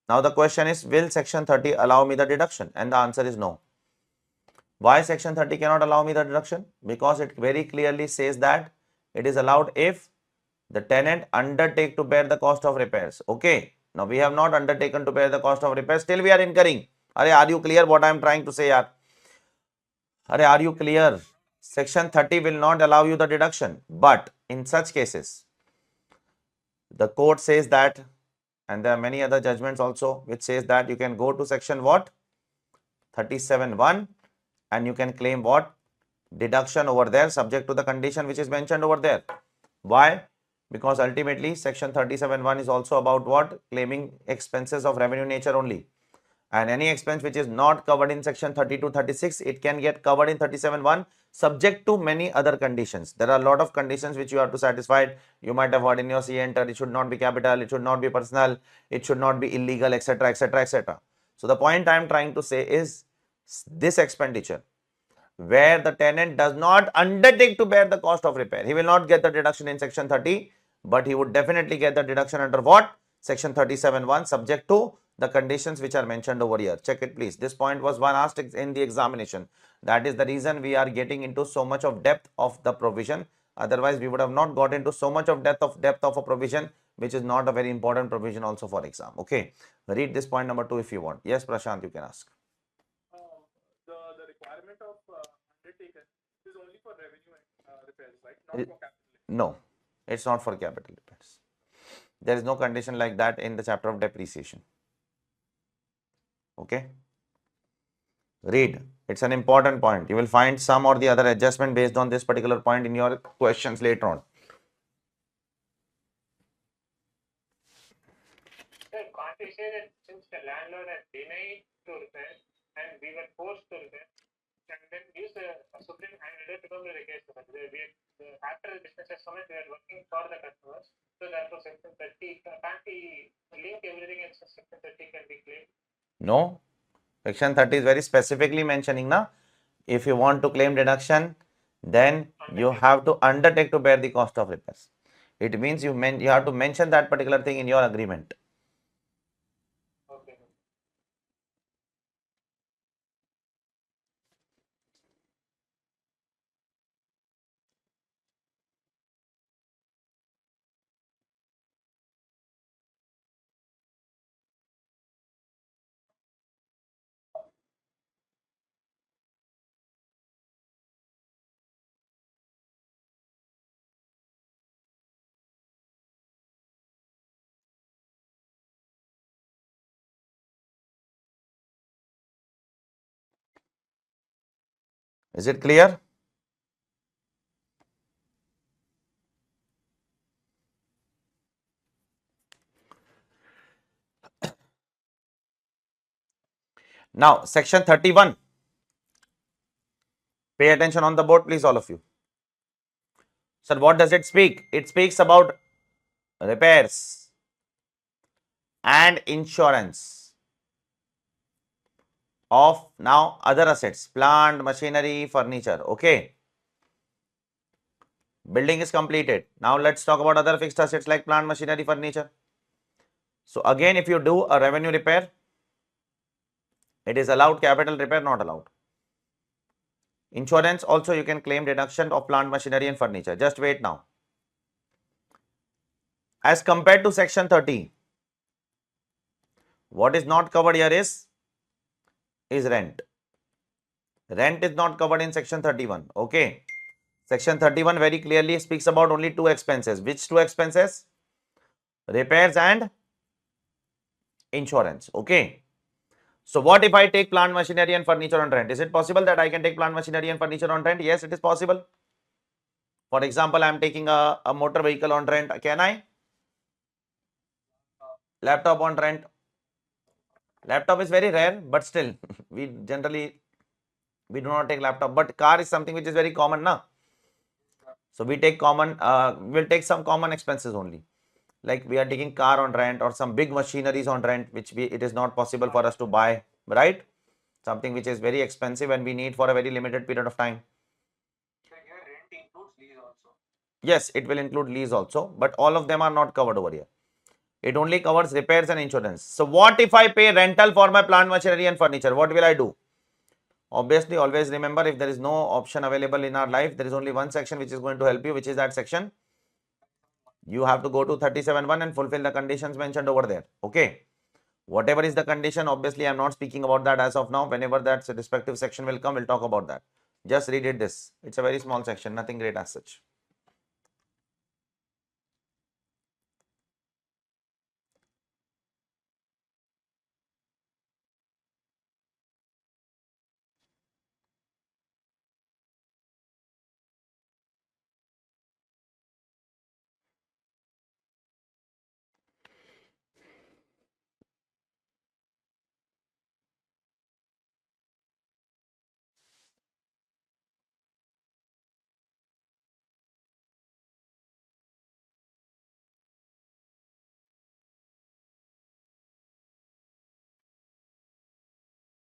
Now, the question is, will section 30 allow me the deduction? And the answer is no. Why section 30 cannot allow me the deduction? Because it very clearly says that it is allowed if the tenant undertake to bear the cost of repairs. Okay. Now we have not undertaken to bear the cost of repairs. Still we are incurring. Are you clear what I am trying to say? Are you clear? Section 30 will not allow you the deduction. But in such cases, the court says that, and there are many other judgments also which says that you can go to section what? 37(1) and you can claim what? Deduction over there subject to the condition which is mentioned over there. Why? Because ultimately section 37(1) is also about what? Claiming expenses of revenue nature only. And any expense which is not covered in section 30 to 36, it can get covered in 37(1) subject to many other conditions. There are a lot of conditions which you have to satisfy. You might have heard in your CA enter, it should not be capital, it should not be personal, it should not be illegal, etc., etc., etc. So the point I am trying to say is this expenditure where the tenant does not undertake to bear the cost of repair, he will not get the deduction in section 30, but he would definitely get the deduction under what? Section 37(1) subject to the conditions which are mentioned over here. Check it please. This point was one asked in the examination. That is the reason we are getting into so much of depth of the provision. Otherwise, we would have not got into so much of depth of a provision, which is not a very important provision also for exam. Okay. Read this point number 2 if you want. Yes, Prashant, you can ask. The requirement of undertaken is only for revenue repairs, right? Not for capital. No, it's not for capital repairs. There is no condition like that in the chapter of depreciation. Okay. Read. It's an important point. You will find some or the other adjustment based on this particular point in your questions later on. Sir, can't we say that since the landlord has denied to repair and we were forced to repair, and then use the supreme and let it become the case? After the business has come in, we are working for the customers. So therefore, section 30 can't be link everything in section 30 can be claimed. No, section 30 is very specifically mentioning na, if you want to claim deduction, then you have to undertake to bear the cost of repairs. It means you have to mention that particular thing in your agreement. Okay. Is it clear? Now, section 31. Pay attention on the board, please, all of you. Sir, what does it speak? It speaks about repairs and insurance of now other assets, plant, machinery, furniture. Okay. Building is completed. Now let's talk about other fixed assets like plant, machinery, furniture. So again, if you do a revenue repair, it is allowed. Capital repair not allowed. Insurance also you can claim deduction of plant, machinery and furniture. Just wait now. As compared to section 30, what is not covered here is rent. Rent is not covered in section 31. Okay. Section 31 very clearly speaks about only two expenses. Which two expenses? Repairs and insurance. Okay. So what if I take plant, machinery and furniture on rent? Is it possible that I can take plant, machinery and furniture on rent? Yes, it is possible. For example, I am taking a motor vehicle on rent. Can I? Laptop on rent. Laptop is very rare, but still, we generally we do not take laptop. But car is something which is very common, na? So we take common. We'll take some common expenses only. Like we are taking car on rent or some big machineries on rent, which it is not possible for us to buy, right? Something which is very expensive and we need for a very limited period of time. Rent includes lease also. Yes, it will include lease also, but all of them are not covered over here. It only covers repairs and insurance. So what if I pay rental for my plant, machinery and furniture? What will I do? Obviously, always remember, if there is no option available in our life, there is only one section which is going to help you, which is that section. You have to go to 37.1 and fulfill the conditions mentioned over there. Okay. Whatever is the condition, obviously, I am not speaking about that as of now. Whenever that respective section will come, we'll talk about that. Just read it this. It's a very small section, nothing great as such.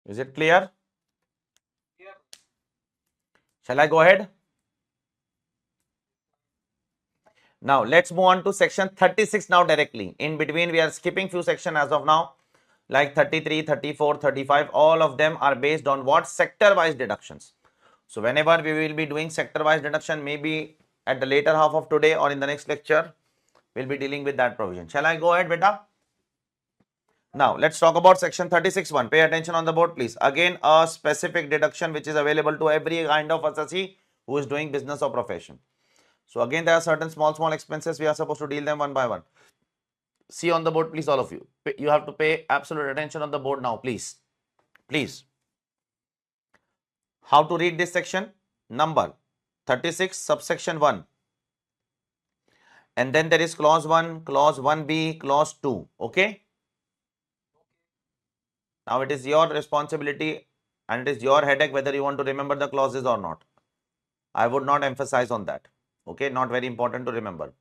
Is it clear? Yeah. Shall I go ahead? Now, let's move on to section 36 now directly. In between, we are skipping few sections as of now, like 33, 34, 35. All of them are based on what? Sector-wise deductions. So, whenever we will be doing sector-wise deduction, maybe at the later half of today or in the next lecture, we'll be dealing with that provision. Shall I go ahead, beta? Now, let's talk about section 36.1. Pay attention on the board, please. Again, a specific deduction which is available to every kind of assessee who is doing business or profession. So again, there are certain small expenses. We are supposed to deal them one by one. See on the board, please, all of you. You have to pay absolute attention on the board now, please. Please. How to read this section? Number 36, subsection 1. And then there is clause 1, clause 1b, clause 2. Okay? Now it is your responsibility and it is your headache whether you want to remember the clauses or not. I would not emphasize on that. Okay? Not very important to remember.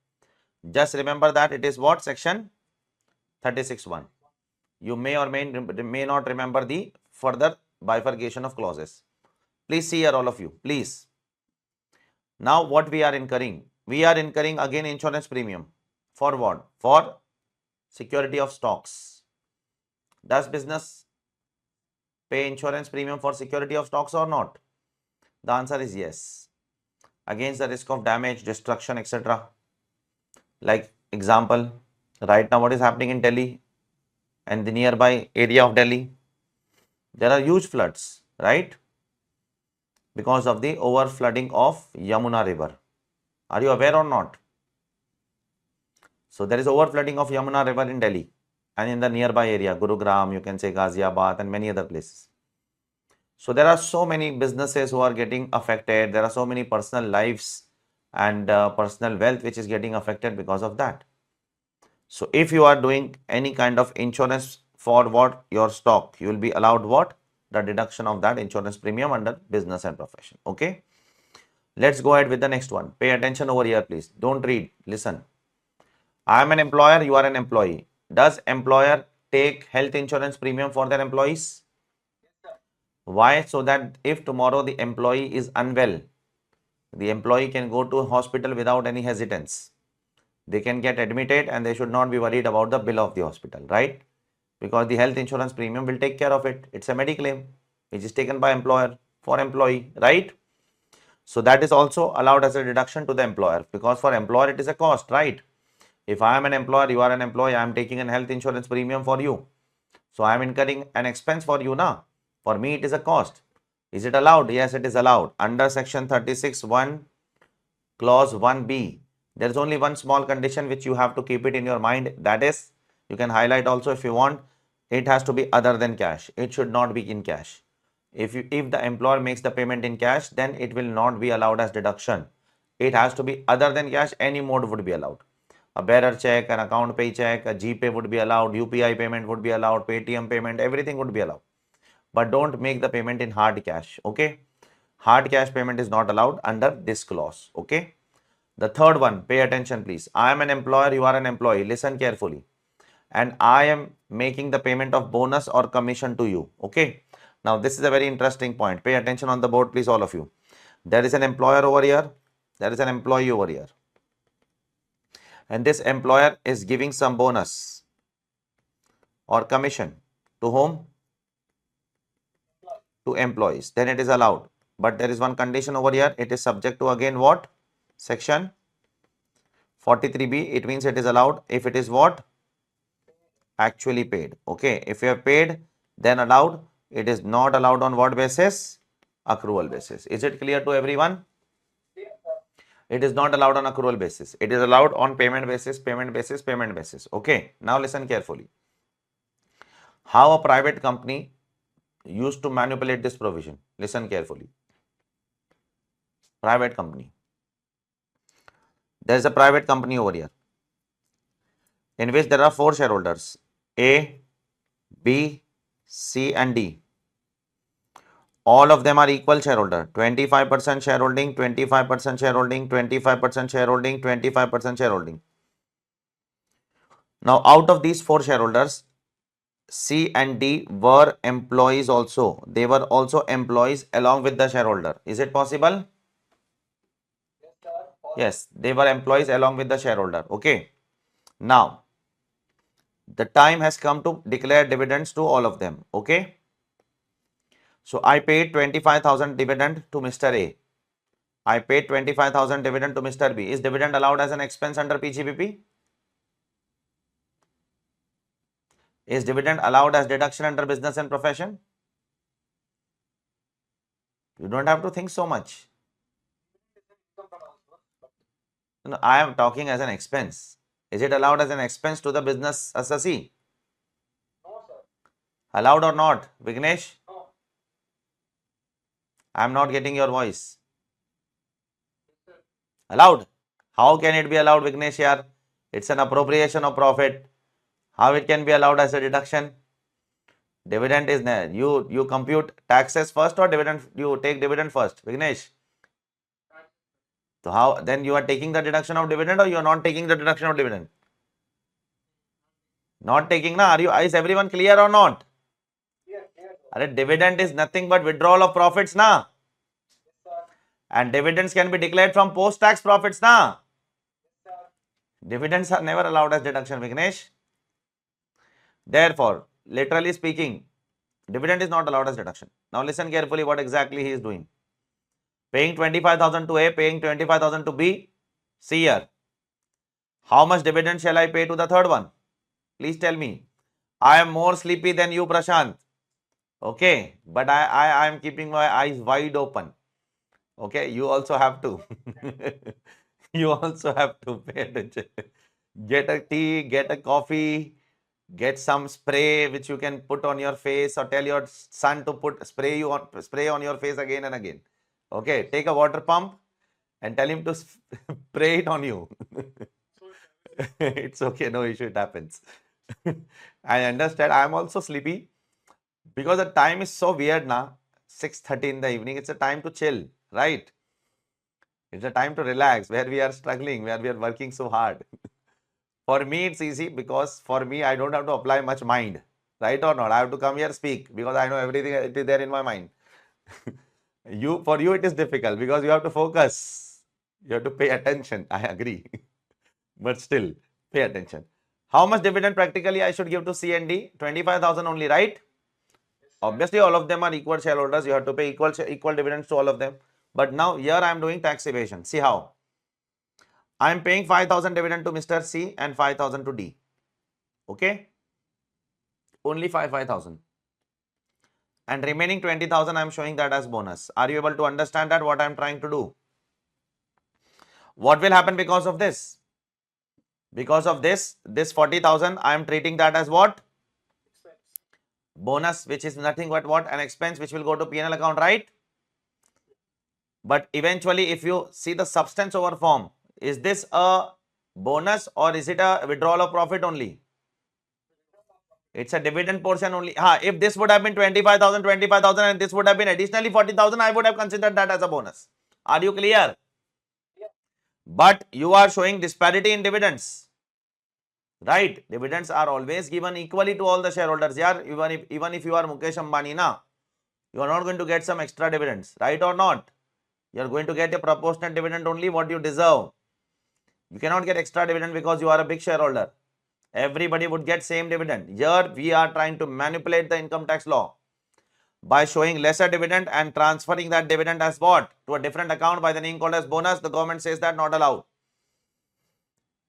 Just remember that it is what? Section 36(1). You may or may not remember the further bifurcation of clauses. Please see here, all of you, please. Now what we are incurring? We are incurring again insurance premium. For what? For security of stocks. Does business pay insurance premium for security of stocks or not? The answer is yes. Against the risk of damage, destruction, etc. Like example, right now what is happening in Delhi and the nearby area of Delhi? There are huge floods, right? Because of the over flooding of Yamuna river. Are you aware or not? So there is over flooding of Yamuna river in Delhi and in the nearby area, Gurugram, you can say Ghaziabad and many other places. So there are so many businesses who are getting affected. There are so many personal lives and personal wealth which is getting affected because of that. So if you are doing any kind of insurance for what? Your stock, you will be allowed what? The deduction of that insurance premium under business and profession. Okay. Let's go ahead with the next one. Pay attention over here, please. Don't read. Listen. I am an employer. You are an employee. Does employer take health insurance premium for their employees? Why? So that if tomorrow the employee is unwell, the employee can go to a hospital without any hesitance. They can get admitted and they should not be worried about the bill of the hospital, right? Because the health insurance premium will take care of it. It's a mediclaim which is taken by employer for employee, right? So that is also allowed as a deduction to the employer, because for employer it is a cost, right? If I am an employer, you are an employee, I am taking a health insurance premium for you. So I am incurring an expense for you now. For me it is a cost. Is it allowed? Yes, it is allowed. Under section 36(1) clause 1b, there is only one small condition which you have to keep it in your mind. That is, you can highlight also if you want, it has to be other than cash. It should not be in cash. If the employer makes the payment in cash, then it will not be allowed as deduction. It has to be other than cash. Any mode would be allowed. A bearer check, an account pay check, a GPay would be allowed, UPI payment would be allowed, Paytm payment, everything would be allowed. But don't make the payment in hard cash. Okay. Hard cash payment is not allowed under this clause. Okay. The third one, pay attention please. I am an employer, you are an employee. Listen carefully. And I am making the payment of bonus or commission to you. Okay. Now this is a very interesting point. Pay attention on the board, please, all of you. There is an employer over here. There is an employee over here. And this employer is giving some bonus or commission to whom? To employees. Then it is allowed. But there is one condition over here. It is subject to again what? Section 43b. It means it is allowed if it is what? Actually paid. Okay. If you have paid, then allowed. It is not allowed on what basis? Accrual basis. Is it clear to everyone? It is not allowed on accrual basis. It is allowed on payment basis, payment basis, payment basis. Okay. Now listen carefully. How a private company used to manipulate this provision. Listen carefully. Private company. There is a private company over here in which there are 4 shareholders: A, B, C and D. All of them are equal shareholder. 25% shareholding, 25% shareholding, 25% shareholding, 25% shareholding. Now out of these 4 shareholders, C and D were employees also. They were also employees along with the shareholder. Is it possible? Yes, they were employees along with the shareholder. Okay. Now, the time has come to declare dividends to all of them. Okay. So, I paid 25,000 dividend to Mr. A. I paid 25,000 dividend to Mr. B. Is dividend allowed as an expense under PGBP? Is dividend allowed as deduction under business and profession? You don't have to think so much. No, I am talking as an expense. Is it allowed as an expense to the business assessee? No, sir. Allowed or not? Vignesh? No. I am not getting your voice. Allowed? How can it be allowed, Vignesh here? It's an appropriation of profit. How it can be allowed as a deduction? Dividend is there. You compute taxes first or dividend? You take dividend first, Vignesh? So how then you are taking the deduction of dividend or you are not taking the deduction of dividend? Not taking, na? Is everyone clear or not? Dividend is nothing but withdrawal of profits, na? And dividends can be declared from post-tax profits, na? Dividends are never allowed as deduction, Vignesh. Therefore, literally speaking, dividend is not allowed as deduction. Now listen carefully what exactly he is doing. Paying 25,000 to A, paying 25,000 to B. See here. How much dividend shall I pay to the third one? Please tell me. I am more sleepy than you, Prashant. Okay, but I am keeping my eyes wide open. Okay, you also have to. You also have to pay attention. Get a tea, get a coffee, get some spray which you can put on your face, or tell your son to spray on your face again and again. Okay, take a water pump and tell him to spray it on you. It's okay, no issue, it happens. I understand. I am also sleepy because the time is so weird now. 6:30 in the evening. It's a time to chill, right? It's a time to relax where we are struggling, where we are working so hard. For me, it's easy because for me, I don't have to apply much mind, right or not? I have to come here speak because I know everything it is there in my mind. For you, it is difficult because you have to focus. You have to pay attention. I agree. But still, pay attention. How much dividend practically I should give to C and D? 25,000 only, right? Obviously, all of them are equal shareholders. You have to pay equal dividends to all of them. But now here I am doing tax evasion. See how? I am paying 5,000 dividend to Mr. C and 5,000 to D. Okay? Only 5,000. And remaining 20,000 I am showing that as bonus. Are you able to understand that what I am trying to do? What will happen because of this? Because of this 40,000 I am treating that as what? Bonus, which is nothing but what? An expense which will go to P&L account, right? But eventually, if you see the substance over form, is this a bonus or is it a withdrawal of profit only? It's a dividend portion only. If this would have been 25,000 and this would have been additionally 40,000, I would have considered that as a bonus. Are you clear? But you are showing disparity in dividends. Right? Dividends are always given equally to all the shareholders. Yeah, even if you are Mukesh Ambani, na, you are not going to get some extra dividends, right or not? You are going to get a proportionate dividend only what you deserve. You cannot get extra dividend because you are a big shareholder. Everybody would get same dividend. Here we are trying to manipulate the income tax law by showing lesser dividend and transferring that dividend as what? To a different account by the name called as bonus. The government says that not allowed.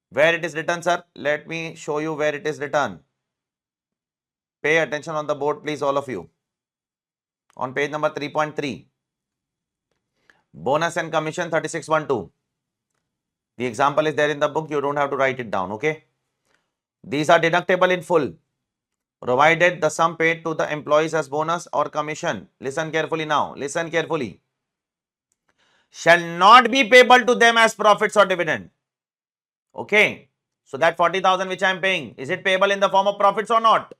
Where it is written, sir? Let me show you where it is written. Pay attention on the board, please, all of you. On page number 3.3. Bonus and commission 3612. The example is there in the book. You don't have to write it down, okay? These are deductible in full, provided the sum paid to the employees as bonus or commission. Listen carefully now. Listen carefully. Shall not be payable to them as profits or dividend. Okay. So that 40,000 which I am paying, is it payable in the form of profits or not?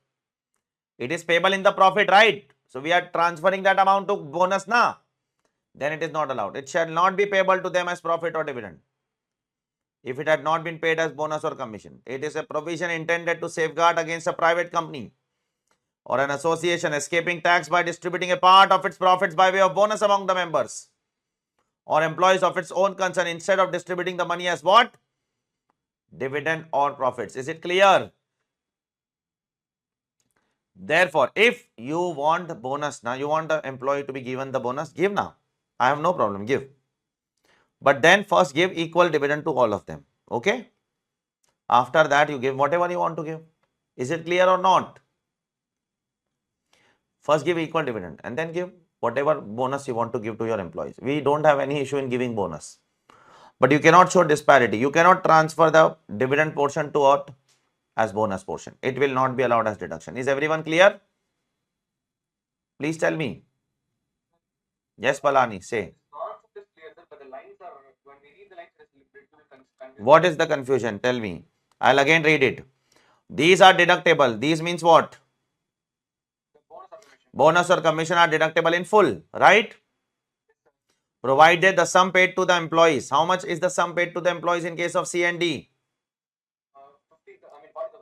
It is payable in the profit, right? So we are transferring that amount to bonus, na? Then it is not allowed. It shall not be payable to them as profit or dividend if it had not been paid as bonus or commission. It is a provision intended to safeguard against a private company or an association escaping tax by distributing a part of its profits by way of bonus among the members or employees of its own concern instead of distributing the money as what? Dividend or profits. Is it clear? Therefore, if you want the bonus, now you want the employee to be given the bonus, give now. I have no problem, give. But then first give equal dividend to all of them. Okay? After that, you give whatever you want to give. Is it clear or not? First give equal dividend and then give whatever bonus you want to give to your employees. We don't have any issue in giving bonus. But you cannot show disparity. You cannot transfer the dividend portion to what? As bonus portion. It will not be allowed as deduction. Is everyone clear? Please tell me. Yes, Palani, say. What is the confusion? Tell me. I'll again read it. These are deductible. These means what? Bonus or commission are deductible in full, right? Provided the sum paid to the employees. How much is the sum paid to the employees in case of C and D?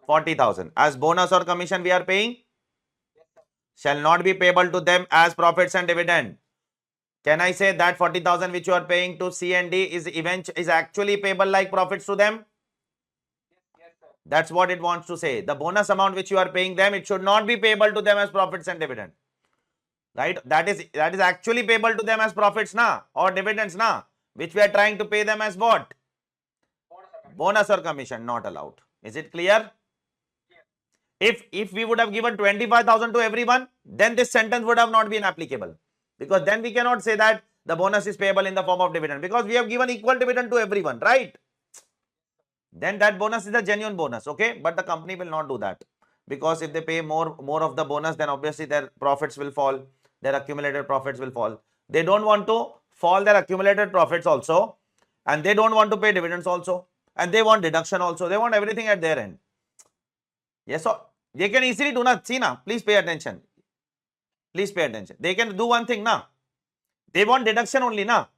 40,000. As bonus or commission we are paying? Shall not be payable to them as profits and dividend. Can I say that 40,000 which you are paying to C and D is actually payable like profits to them? That's what it wants to say. The bonus amount which you are paying them, it should not be payable to them as profits and dividend. Right? That is actually payable to them as profits na or dividends na, which we are trying to pay them as what? Bonus or commission, not allowed. Is it clear? If we would have given 25,000 to everyone, then this sentence would have not been applicable, because then we cannot say that the bonus is payable in the form of dividend, because we have given equal dividend to everyone, right? Then that bonus is a genuine bonus, okay? But the company will not do that, because if they pay more of the bonus, then obviously their profits will fall, their accumulated profits will fall. They don't want to fall their accumulated profits also, and they don't want to pay dividends also, and they want deduction also. They want everything at their end. Yes, so they can easily do not. See now, please pay attention. Please pay attention. They can do one thing now. They want deduction only now.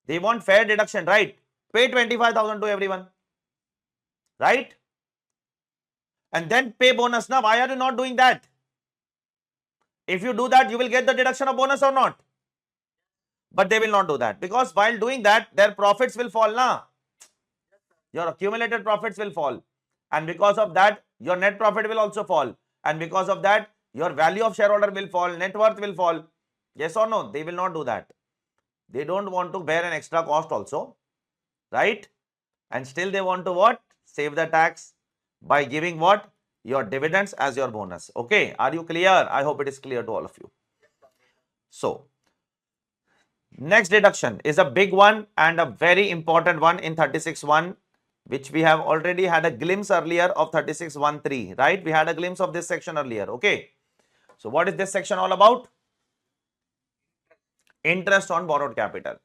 They want fair deduction, right? Pay 25,000 to everyone, right? And then pay bonus. Now, why are you not doing that? If you do that, you will get the deduction of bonus or not? But they will not do that, because while doing that, their profits will fall now. Your accumulated profits will fall. And because of that, your net profit will also fall. And because of that, your value of shareholder will fall, net worth will fall. Yes or no? They will not do that. They don't want to bear an extra cost also, right? And still they want to what? Save the tax by giving what? Your dividends as your bonus. Okay, are you clear? I hope it is clear to all of you. So, next deduction is a big one and a very important one in 36.1, which we have already had a glimpse earlier of 36.1.3, right? We had a glimpse of this section earlier, okay? So, what is this section all about? Interest on borrowed capital.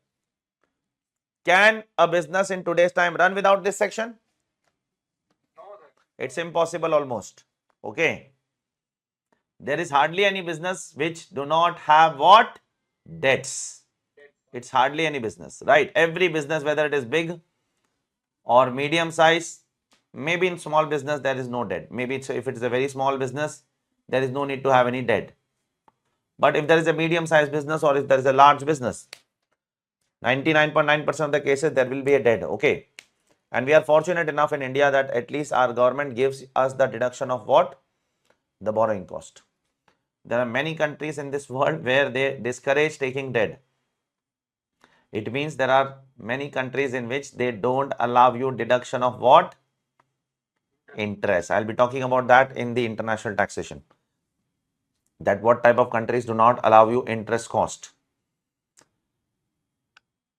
Can a business in today's time run without this section? It's impossible almost, okay? There is hardly any business which do not have what? Debts. It's hardly any business, right? Every business, whether it is big or medium size, maybe in small business there is no debt. Maybe if it is a very small business, there is no need to have any debt. But if there is a medium sized business or if there is a large business, 99.9% of the cases there will be a debt, okay? And we are fortunate enough in India that at least our government gives us the deduction of what? The borrowing cost. There are many countries in this world where they discourage taking debt. It means there are many countries in which they don't allow you deduction of what? Interest. I'll be talking about that in the international taxation. That what type of countries do not allow you interest cost.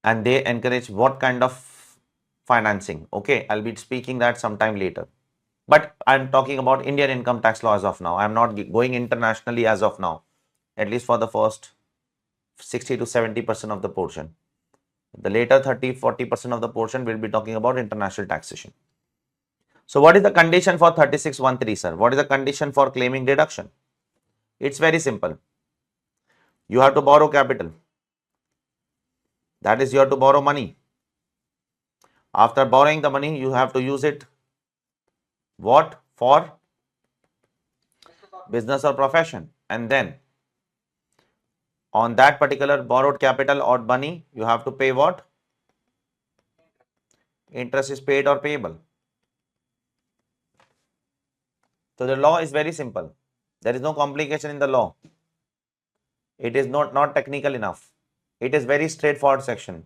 And they encourage what kind of financing. Okay, I'll be speaking that sometime later. But I'm talking about Indian income tax law as of now. I'm not going internationally as of now, at least for the first 60 to 70% of the portion. The later 30-40% of the portion will be talking about international taxation. So what is the condition for 36.1.3, sir? What is the condition for claiming deduction? It's very simple. You have to borrow capital. That is, you have to borrow money. After borrowing the money, you have to use it what? For business or profession. And then on that particular borrowed capital or money, you have to pay what? Interest is paid or payable. So the law is very simple. There is no complication in the law. It is not technical enough. It is very straightforward section.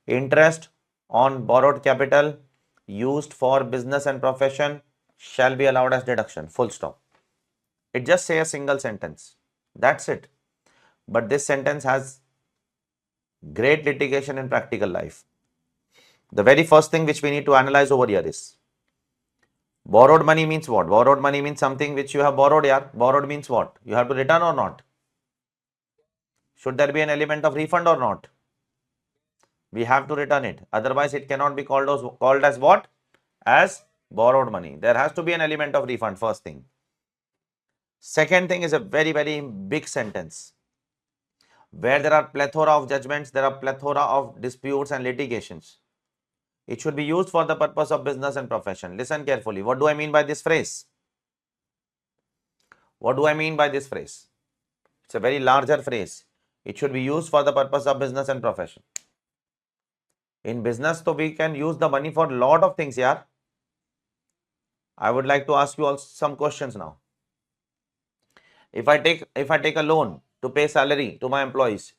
Interest on borrowed capital used for business and profession shall be allowed as deduction. Full stop. It just says a single sentence. That's it. But this sentence has great litigation in practical life. The very first thing which we need to analyze over here is borrowed money means what? Borrowed money means something which you have borrowed here. Borrowed means what? You have to return or not? Should there be an element of refund or not? We have to return it. Otherwise, it cannot be called as what? As borrowed money. There has to be an element of refund, first thing. Second thing is a very, very big sentence. Where there are plethora of judgments, there are plethora of disputes and litigations. It should be used for the purpose of business and profession. Listen carefully. What do I mean by this phrase? What do I mean by this phrase? It's a very larger phrase. It should be used for the purpose of business and profession. In business, so we can use the money for a lot of things, yeah. I would like to ask you all some questions now. If I take a loan to pay salary to my employees,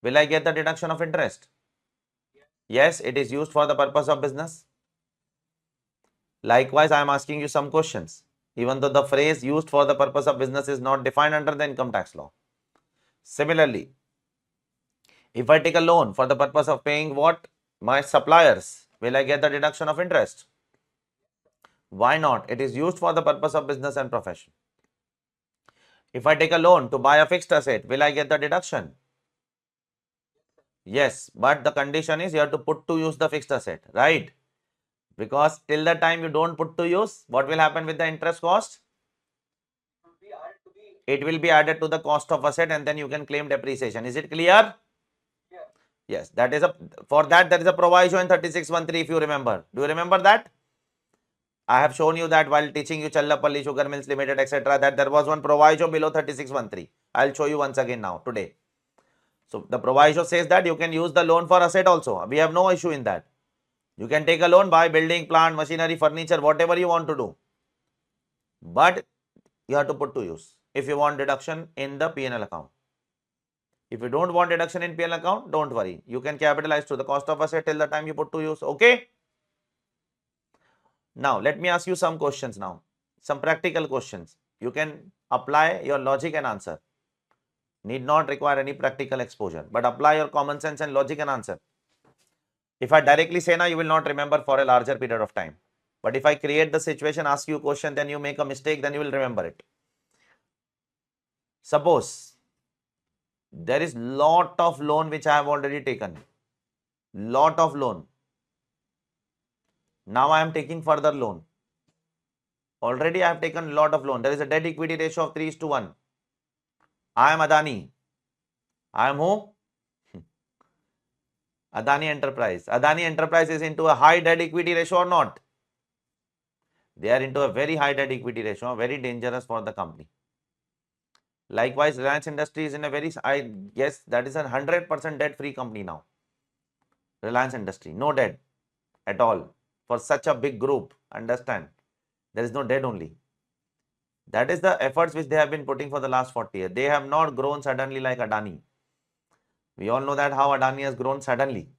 will I get the deduction of interest? Yes, it is used for the purpose of business. Likewise, I am asking you some questions, even though the phrase used for the purpose of business is not defined under the income tax law. Similarly, if I take a loan for the purpose of paying what? My suppliers, will I get the deduction of interest? Why not? It is used for the purpose of business and profession. If I take a loan to buy a fixed asset, will I get the deduction? Yes, but the condition is you have to put to use the fixed asset, right? Because till the time you don't put to use, what will happen with the interest cost? It will be added to the cost of asset and then you can claim depreciation. Is it clear? Yes, that is for that there is a proviso in 3613 if you remember. Do you remember that? I have shown you that while teaching you Challapalli Sugar Mills Limited, etc. that there was one proviso below 3613. I'll show you once again now today. So the proviso says that you can use the loan for asset also. We have no issue in that. You can take a loan, buy building, plant, machinery, furniture, whatever you want to do. But you have to put to use if you want deduction in the P&L account. If you don't want deduction in P&L account, don't worry. You can capitalize to the cost of asset till the time you put to use. Okay. Now, let me ask you some questions now. Some practical questions. You can apply your logic and answer. Need not require any practical exposure, but apply your common sense and logic and answer. If I directly say now, you will not remember for a larger period of time. But if I create the situation, ask you a question, then you make a mistake, then you will remember it. Suppose there is lot of loan which I have already taken. Lot of loan. Now I am taking further loan. Already I have taken lot of loan. There is a debt equity ratio of 3:1. I am Adani. I am who? Adani Enterprise. Adani Enterprise is into a high debt equity ratio or not? They are into a very high debt equity ratio, very dangerous for the company. Likewise, Reliance Industry is in a very, I guess that is a 100% debt free company now. Reliance Industry, no debt at all. For such a big group, understand, there is no debt only. That is the efforts which they have been putting for the last 40 years. They have not grown suddenly like Adani. We all know that how Adani has grown suddenly.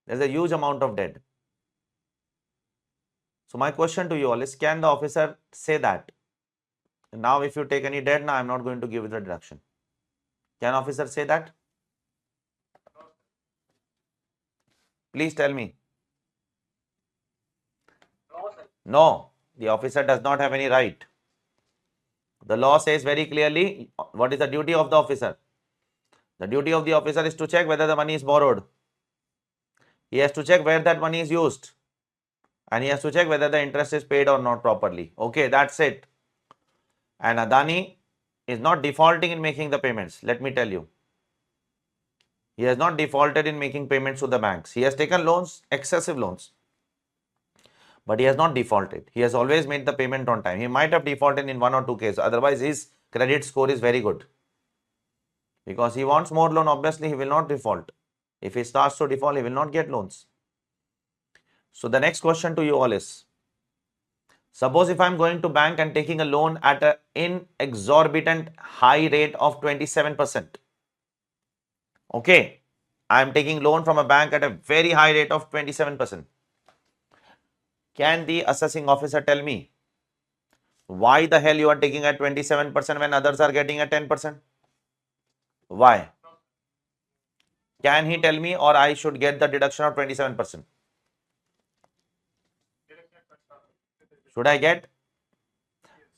There is a huge amount of debt. So my question to you all is, can the officer say that? Now if you take any debt, now I am not going to give you the deduction. Can officer say that? Please tell me. No, the officer does not have any right. The law says very clearly what is the duty of the officer. The duty of the officer is to check whether the money is borrowed. He has to check where that money is used. And he has to check whether the interest is paid or not properly. Okay, that's it. And Adani is not defaulting in making the payments. Let me tell you. He has not defaulted in making payments to the banks. He has taken loans, excessive loans. But he has not defaulted. He has always made the payment on time. He might have defaulted in 1 or 2 cases. Otherwise, his credit score is very good. Because he wants more loan, obviously, he will not default. If he starts to default, he will not get loans. So the next question to you all is, suppose if I am going to bank and taking a loan at an inexorbitant high rate of 27%. Okay, I am taking loan from a bank at a very high rate of 27%. Can the assessing officer tell me why the hell you are taking at 27% when others are getting at 10%? Why? Can he tell me, or I should get the deduction of 27%? Should I get?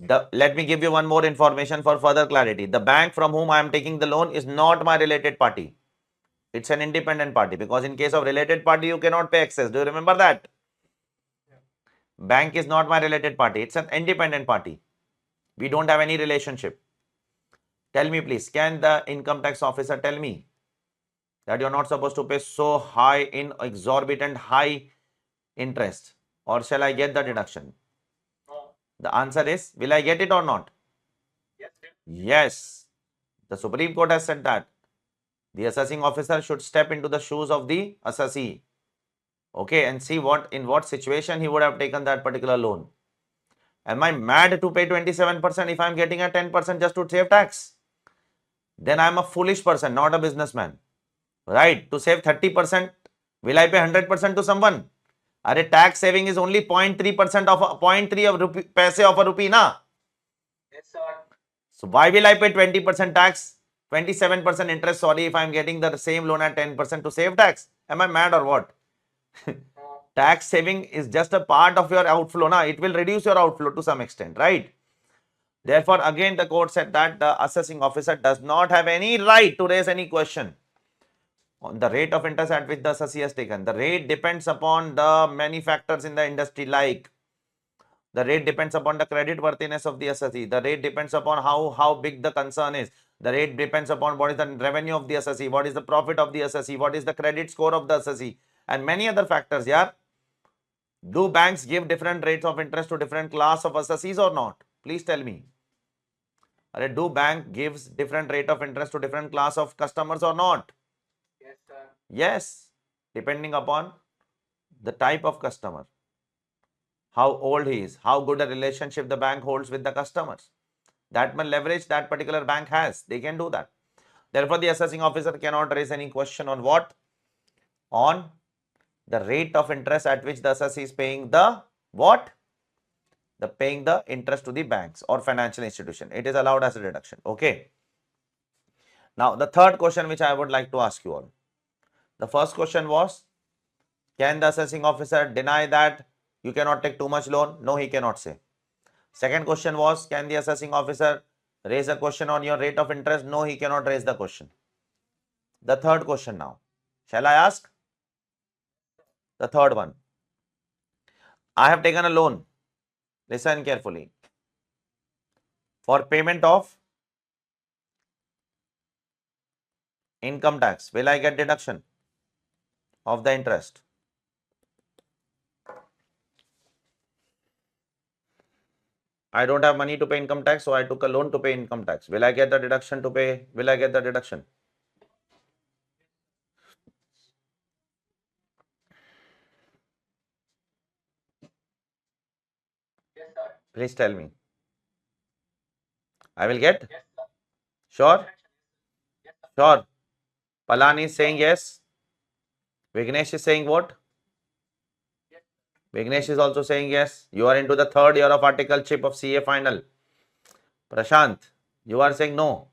Let me give you one more information for further clarity. The bank from whom I am taking the loan is not my related party. It's an independent party, because in case of related party, you cannot pay excess. Do you remember that? Bank is not my related party. It's an independent party. We don't have any relationship. Tell me please, can the income tax officer tell me that you're not supposed to pay so high in exorbitant high interest, or shall I get the deduction? The answer is, will I get it or not? Yes. The Supreme Court has said that the assessing officer should step into the shoes of the assessee. Okay, and see in what situation he would have taken that particular loan. Am I mad to pay 27% if I'm getting a 10% just to save tax? Then I'm a foolish person, not a businessman. Right? To save 30%, will I pay 100% to someone? Are tax saving is only 0.3% of 0.3 of rupee, paise of a rupee, na? Yes, sir. So why will I pay 20% tax, 27% interest, sorry, if I'm getting the same loan at 10% to save tax? Am I mad or what? Tax saving is just a part of your outflow, na? It will reduce your outflow to some extent, right? Therefore, again, the court said that the assessing officer does not have any right to raise any question on the rate of interest at which the assessee has taken. The rate depends upon the many factors in the industry, like the rate depends upon the credit worthiness of the assessee. The rate depends upon how big the concern is. The rate depends upon what is the revenue of the assessee, what is the profit of the assessee, what is the credit score of the assessee, and many other factors. Yeah. Do banks give different rates of interest to different class of assessees or not? Please tell me. Do bank gives different rate of interest to different class of customers or not? Yes, sir. Yes, depending upon the type of customer, how old he is, how good a relationship the bank holds with the customers. That much leverage that particular bank has, they can do that. Therefore, the assessing officer cannot raise any question on what? On the rate of interest at which the assessee is paying the what? The paying the interest to the banks or financial institution. It is allowed as a deduction. Okay. Now, the third question which I would like to ask you all. The first question was, can the assessing officer deny that you cannot take too much loan? No, he cannot say. Second question was, can the assessing officer raise a question on your rate of interest? No, he cannot raise the question. The third question now. Shall I ask? The third one. I have taken a loan. Listen carefully. For payment of income tax, will I get deduction of the interest? I don't have money to pay income tax, so I took a loan to pay income tax. Will I get the deduction to pay? Will I get the deduction? Yes, sir. Please tell me. I will get? Yes, sir. Sure? Yes, sir. Sure. Palani is saying yes. Vignesh is saying what? Yes. Vignesh is also saying yes. You are into the third year of article chip of CA final. Prashant, you are saying no.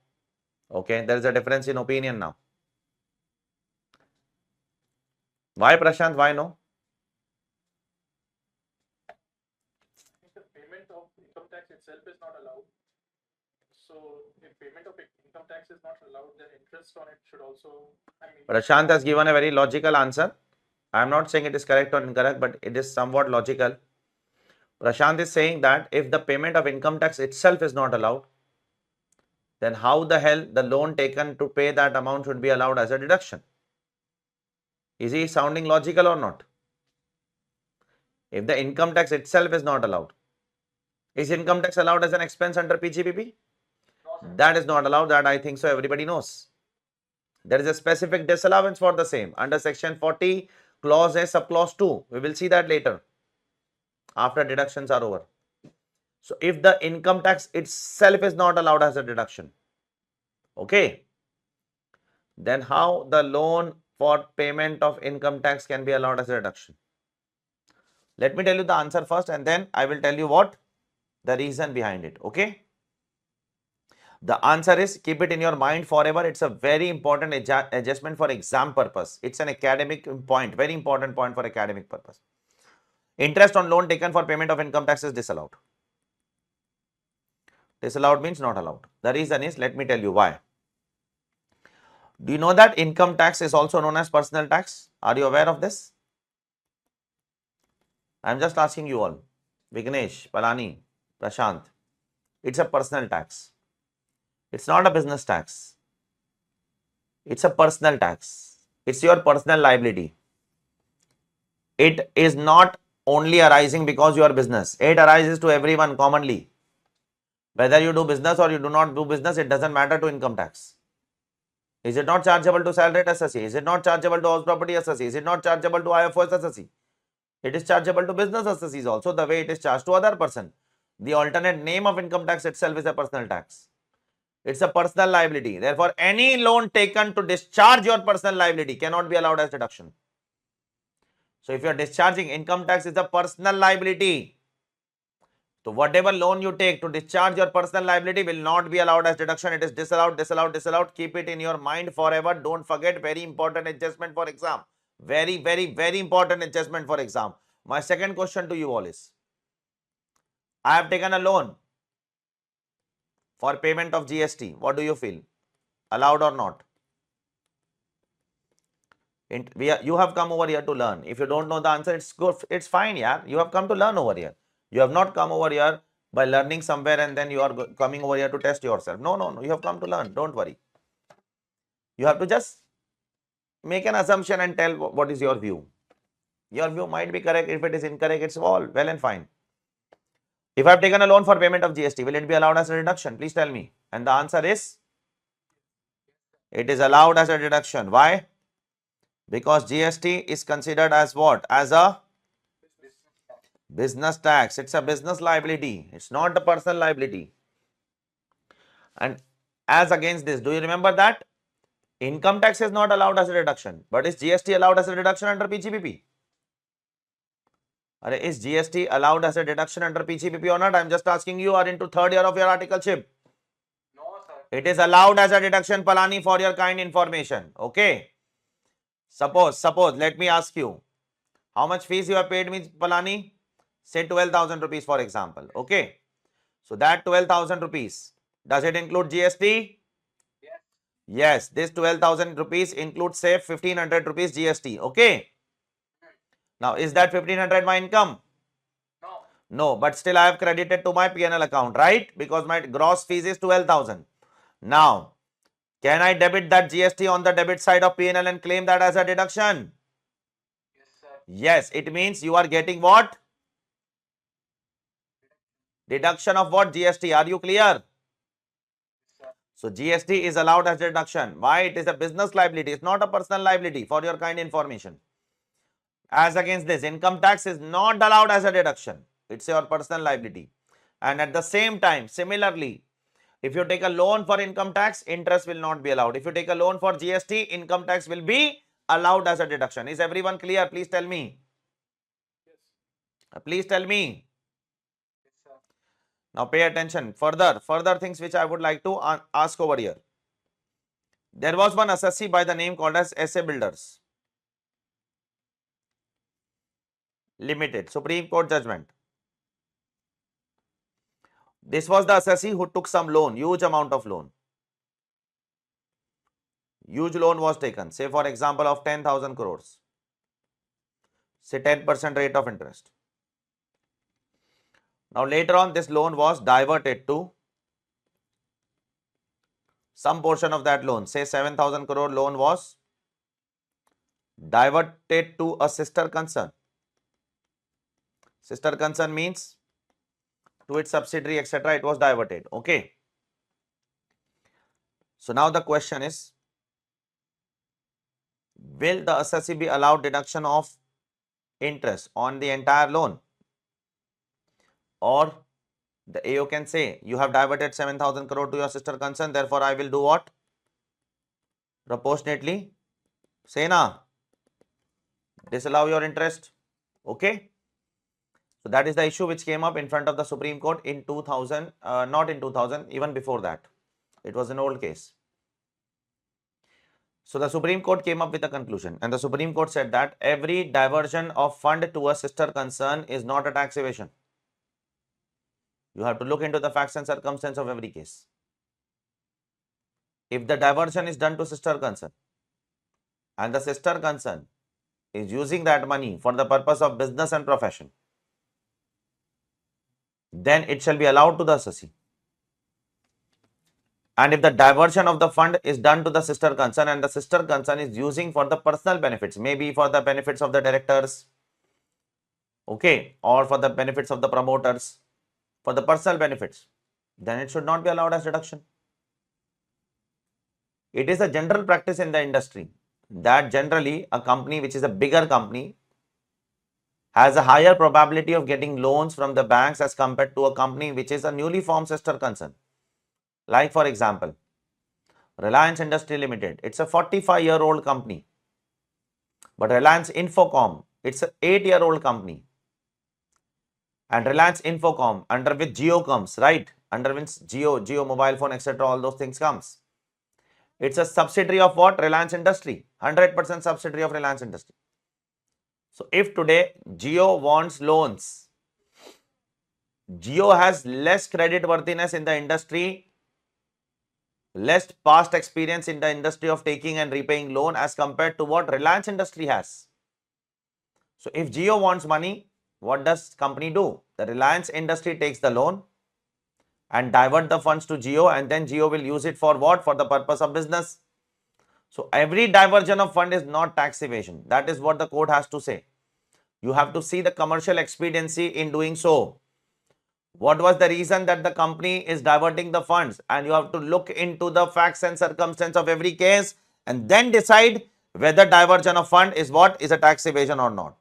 Okay, there is a difference in opinion now. Why Prashant? Why no? The payment of income tax itself is not allowed. So if payment of income tax is not allowed, then interest on it should also. Prashant has given a very logical answer. I am not saying it is correct or incorrect, but it is somewhat logical. Prashant is saying that if the payment of income tax itself is not allowed, then how the hell the loan taken to pay that amount should be allowed as a deduction? Is he sounding logical or not? If the income tax itself is not allowed, is income tax allowed as an expense under PGBP? No, That is not allowed. That I think so everybody knows. There is a specific disallowance for the same under section 40 clause A subclause 2. We will see that later after deductions are over. So if the income tax itself is not allowed as a deduction, okay, then how the loan for payment of income tax can be allowed as a deduction? Let me tell you the answer first, and then I will tell you what the reason behind it. Okay. The answer is, keep it in your mind forever. It's a very important adjustment for exam purpose. It's an academic point, very important point for academic purpose. Interest on loan taken for payment of income tax is disallowed. Disallowed means not allowed. The reason is, let me tell you why. Do you know that income tax is also known as personal tax? Are you aware of this? I am just asking you all. Vignesh, Palani, Prashant. It's a personal tax. It's not a business tax. It's a personal tax. It's your personal liability. It is not only arising because you are business. It arises to everyone commonly. Whether you do business or you do not do business, it doesn't matter to income tax. Is it not chargeable to salaried assessee? Is it not chargeable to house property assessee? Is it not chargeable to IFOS assessee? It is chargeable to business assessees also, the way it is charged to other person. The alternate name of income tax itself is a personal tax. It's a personal liability. Therefore, any loan taken to discharge your personal liability cannot be allowed as deduction. So, if you are discharging income tax, is a personal liability. So, whatever loan you take to discharge your personal liability will not be allowed as deduction. It is disallowed, disallowed, disallowed. Keep it in your mind forever. Don't forget, very important adjustment for exam. Very, very, very important adjustment for exam. My second question to you all is, I have taken a loan for payment of GST. What do you feel? Allowed or not? You have come over here to learn. If you don't know the answer, it's good. It's fine, yeah. You have come to learn over here. You have not come over here by learning somewhere and then you are coming over here to test yourself. No, no, no. You have come to learn. Don't worry. You have to just make an assumption and tell what is your view. Your view might be correct. If it is incorrect, it's all well and fine. If I have taken a loan for payment of GST, will it be allowed as a deduction? Please tell me. And the answer is, it is allowed as a deduction. Why? Because GST is considered as what? As a business tax. It's a business liability. It's not a personal liability. And as against this, do you remember that income tax is not allowed as a deduction, but is GST allowed as a deduction under PGBP? Is GST allowed as a deduction under PGBP or not? I'm just asking you. Are into third year of your articleship. No, sir. It is allowed as a deduction, Palani, for your kind information. Okay. Suppose, let me ask you, how much fees you have paid me, Palani? Say 12,000 rupees, for example. Okay. So that 12,000 rupees, does it include GST? Yes. Yes, this 12,000 rupees includes, say, 1,500 rupees GST. Okay. Now, is that 1,500 my income? No. No, but still I have credited to my P&L account, right? Because my gross fees is 12,000. Now, can I debit that GST on the debit side of P&L and claim that as a deduction? Yes, sir. Yes, it means you are getting what? Deduction of what? GST. Are you clear? Yes, sir. So GST is allowed as deduction. Why? It is a business liability. It's not a personal liability, for your kind information. As against this, income tax is not allowed as a deduction. It's your personal liability. And at the same time, similarly, if you take a loan for income tax, interest will not be allowed. If you take a loan for GST, income tax will be allowed as a deduction. Is everyone clear? Please tell me. Yes. Please tell me. Yes, sir. Now pay attention. Further things which I would like to ask over here. There was one assessee by the name called as SA Builders Limited, Supreme Court judgment. This was the assessee who took some loan, huge amount of loan. Huge loan was taken, say for example of 10,000 crores. Say 10% rate of interest. Now later on this loan was diverted to some portion of that loan, say 7,000 crore loan was diverted to a sister concern. Sister concern means to its subsidiary, etc. It was diverted. Okay. So now the question is, will the assessee be allowed deduction of interest on the entire loan? Or the AO can say, you have diverted 7,000 crore to your sister concern, therefore I will do what? Proportionately, say na, disallow your interest. Okay. So that is the issue which came up in front of the Supreme Court in 2000, not in 2000, even before that. It was an old case. So the Supreme Court came up with a conclusion, and the Supreme Court said that every diversion of fund to a sister concern is not a tax evasion. You have to look into the facts and circumstance of every case. If the diversion is done to sister concern and the sister concern is using that money for the purpose of business and profession, then it shall be allowed to the assessee. and if the diversion of the fund is done to the sister concern and the sister concern is using for the personal benefits, maybe for the benefits of the directors, okay, or for the benefits of the promoters, for the personal benefits, then it should not be allowed as deduction. It is a general practice in the industry that generally a company which is a bigger company has a higher probability of getting loans from the banks as compared to a company which is a newly formed sister concern. Like for example, Reliance Industry Limited, it's a 45-year-old company, but Reliance Infocom, it's an 8-year-old company. And Reliance Infocom, under which Jio comes, right? Under which Jio mobile phone, etc., all those things comes. It's a subsidiary of what? Reliance Industry, 100% subsidiary of Reliance Industry. So if today Jio wants loans, Jio has less credit worthiness in the industry, less past experience in the industry of taking and repaying loan as compared to what Reliance Industry has. So if Jio wants money, what does company do? The Reliance Industry takes the loan and divert the funds to Jio, and then Jio will use it for what? For the purpose of business. So every diversion of fund is not tax evasion. That is what the court has to say. You have to see the commercial expediency in doing so. What was the reason that the company is diverting the funds? And you have to look into the facts and circumstance of every case and then decide whether diversion of fund is what? Is a tax evasion or not.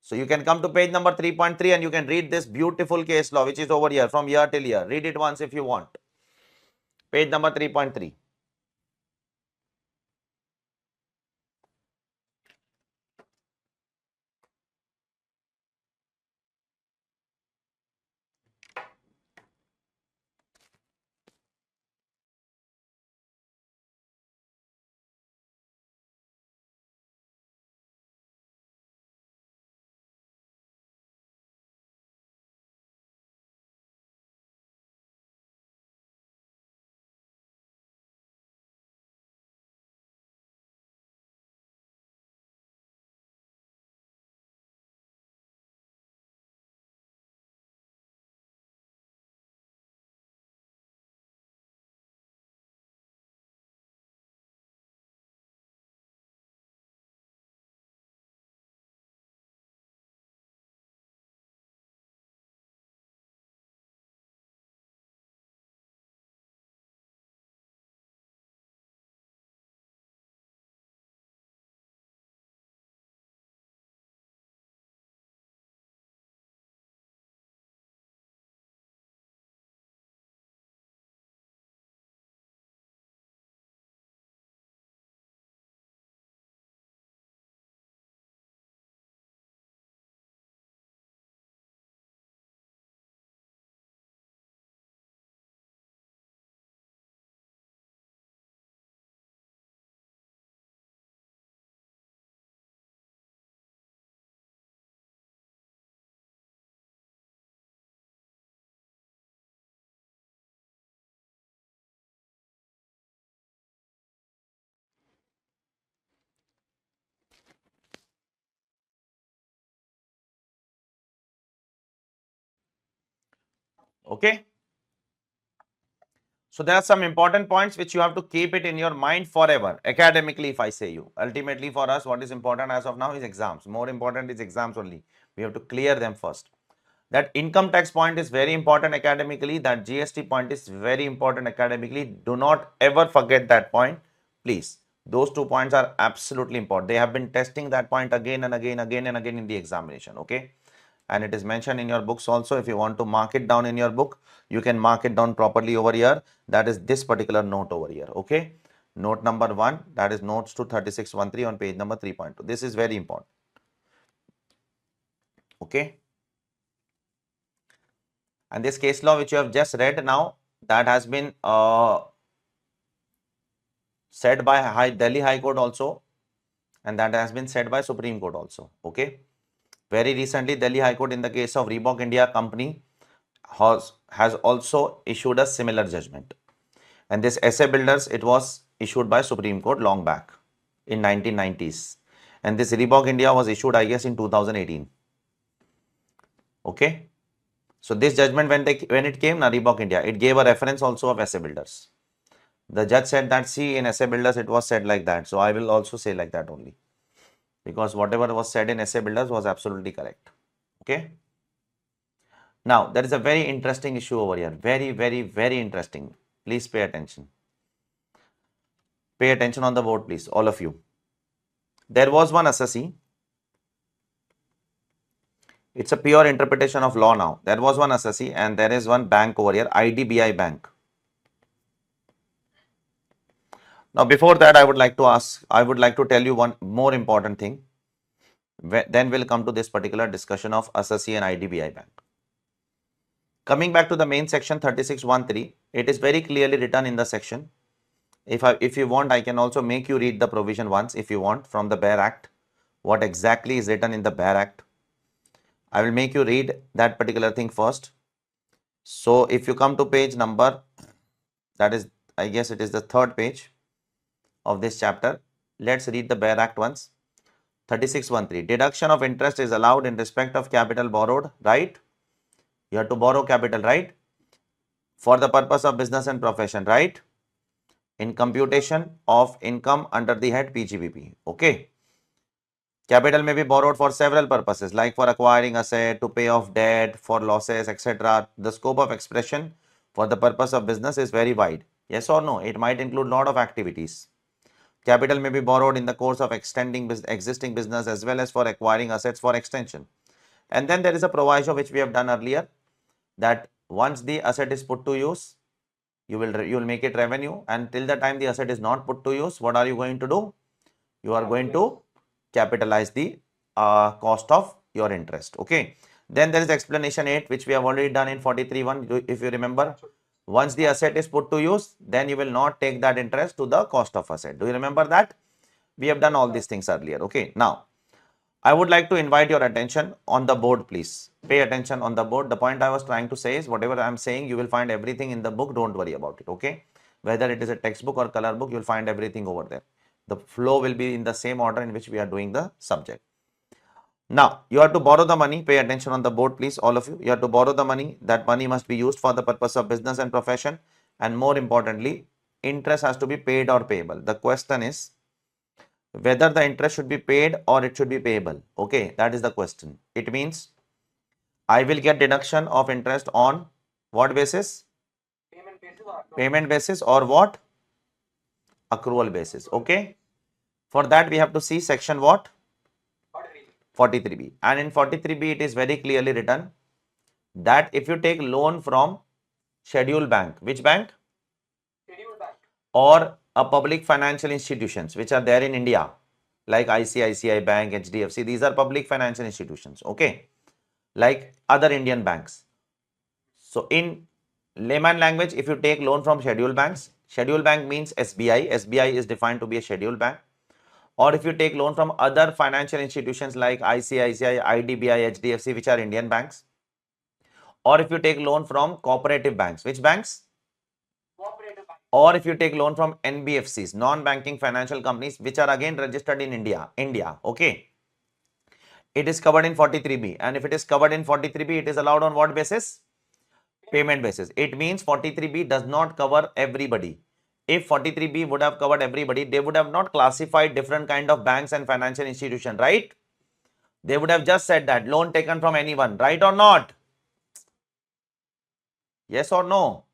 So you can come to page number 3.3 and you can read this beautiful case law which is over here from year till year. Read it once if you want. Page number 3.3. Okay. So there are some important points which you have to keep it in your mind forever. Academically, if I say you, ultimately for us, what is important as of now is exams. More important is exams only. We have to clear them first. That income tax point is very important academically. That GST point is very important academically. Do not ever forget that point, please. Those 2 points are absolutely important. They have been testing that point again and again in the examination. Okay. And it is mentioned in your books also. If you want to mark it down in your book, you can mark it down properly over here. That is this particular note over here. Okay. Note number 1, that is notes to 3613 on page number 3.2. This is very important. Okay. And this case law which you have just read now, that has been said by Delhi High Court also, and that has been said by Supreme Court also. Okay. Very recently, Delhi High Court in the case of Reebok India Company has also issued a similar judgment. And this essay builders, it was issued by Supreme Court long back in 1990s. And this Reebok India was issued, I guess, in 2018. Okay. So this judgment, when it came, Reebok India, it gave a reference also of essay builders. The judge said that, see, in essay builders, it was said like that. So I will also say like that only. Because whatever was said in essay builders was absolutely correct. Okay. Now, there is a very interesting issue over here. Very, very, very interesting. Please pay attention. Pay attention on the board, please, all of you. There was one assessee. It's a pure interpretation of law now. There was one assessee and there is one bank over here, IDBI Bank. Now, before that, I would like to tell you one more important thing. Then we'll come to this particular discussion of assessee and IDBI Bank. Coming back to the main section 3613, it is very clearly written in the section. If you want, I can also make you read the provision once if you want from the Bare Act. What exactly is written in the Bare Act? I will make you read that particular thing first. So if you come to page number, that is, I guess it is the third page of this chapter. Let's read the Bare Act once. 3613. Deduction of interest is allowed in respect of capital borrowed, right? You have to borrow capital, right? For the purpose of business and profession, right? In computation of income under the head PGBP. Okay. Capital may be borrowed for several purposes, like for acquiring asset, to pay off debt, for losses, etc. The scope of expression for the purpose of business is very wide. Yes or no? It might include lot of activities. Capital may be borrowed in the course of extending existing business as well as for acquiring assets for extension. And then there is a proviso which we have done earlier, that once the asset is put to use, you will make it revenue, and till the time the asset is not put to use, what are you going to do? You are going to capitalize the cost of your interest. Okay. Then there is explanation 8, which we have already done in 43.1. If you remember, once the asset is put to use, then you will not take that interest to the cost of asset. Do you remember that? We have done all these things earlier. Okay. Now, I would like to invite your attention on the board, please. Pay attention on the board. The point I was trying to say is, whatever I am saying, you will find everything in the book. Don't worry about it. Okay. Whether it is a textbook or color book, you will find everything over there. The flow will be in the same order in which we are doing the subject. Now, you have to borrow the money. Pay attention on the board, please, all of you. You have to borrow the money. That money must be used for the purpose of business and profession. And more importantly, interest has to be paid or payable. The question is whether the interest should be paid or it should be payable. Okay, that is the question. It means I will get deduction of interest on what basis? Payment basis or what? Accrual basis. Okay. For that, we have to see section what? 43B. And in 43B, it is very clearly written that if you take loan from scheduled bank, which bank? Or a public financial institutions which are there in India, like ICICI Bank, HDFC, these are public financial institutions. Okay. Like other Indian banks. So in layman language, if you take loan from scheduled banks, scheduled bank means SBI. SBI is defined to be a scheduled bank. Or if you take loan from other financial institutions like ICICI, IDBI, HDFC, which are Indian banks. Or if you take loan from cooperative banks, which banks? Or if you take loan from NBFCs, non-banking financial companies, which are again registered in India. Okay. It is covered in 43B. And if it is covered in 43B, it is allowed on what basis? Payment basis. It means 43B does not cover everybody. If 43B would have covered everybody, they would have not classified different kind of banks and financial institutions, right? They would have just said that loan taken from anyone, right or not? Yes or no?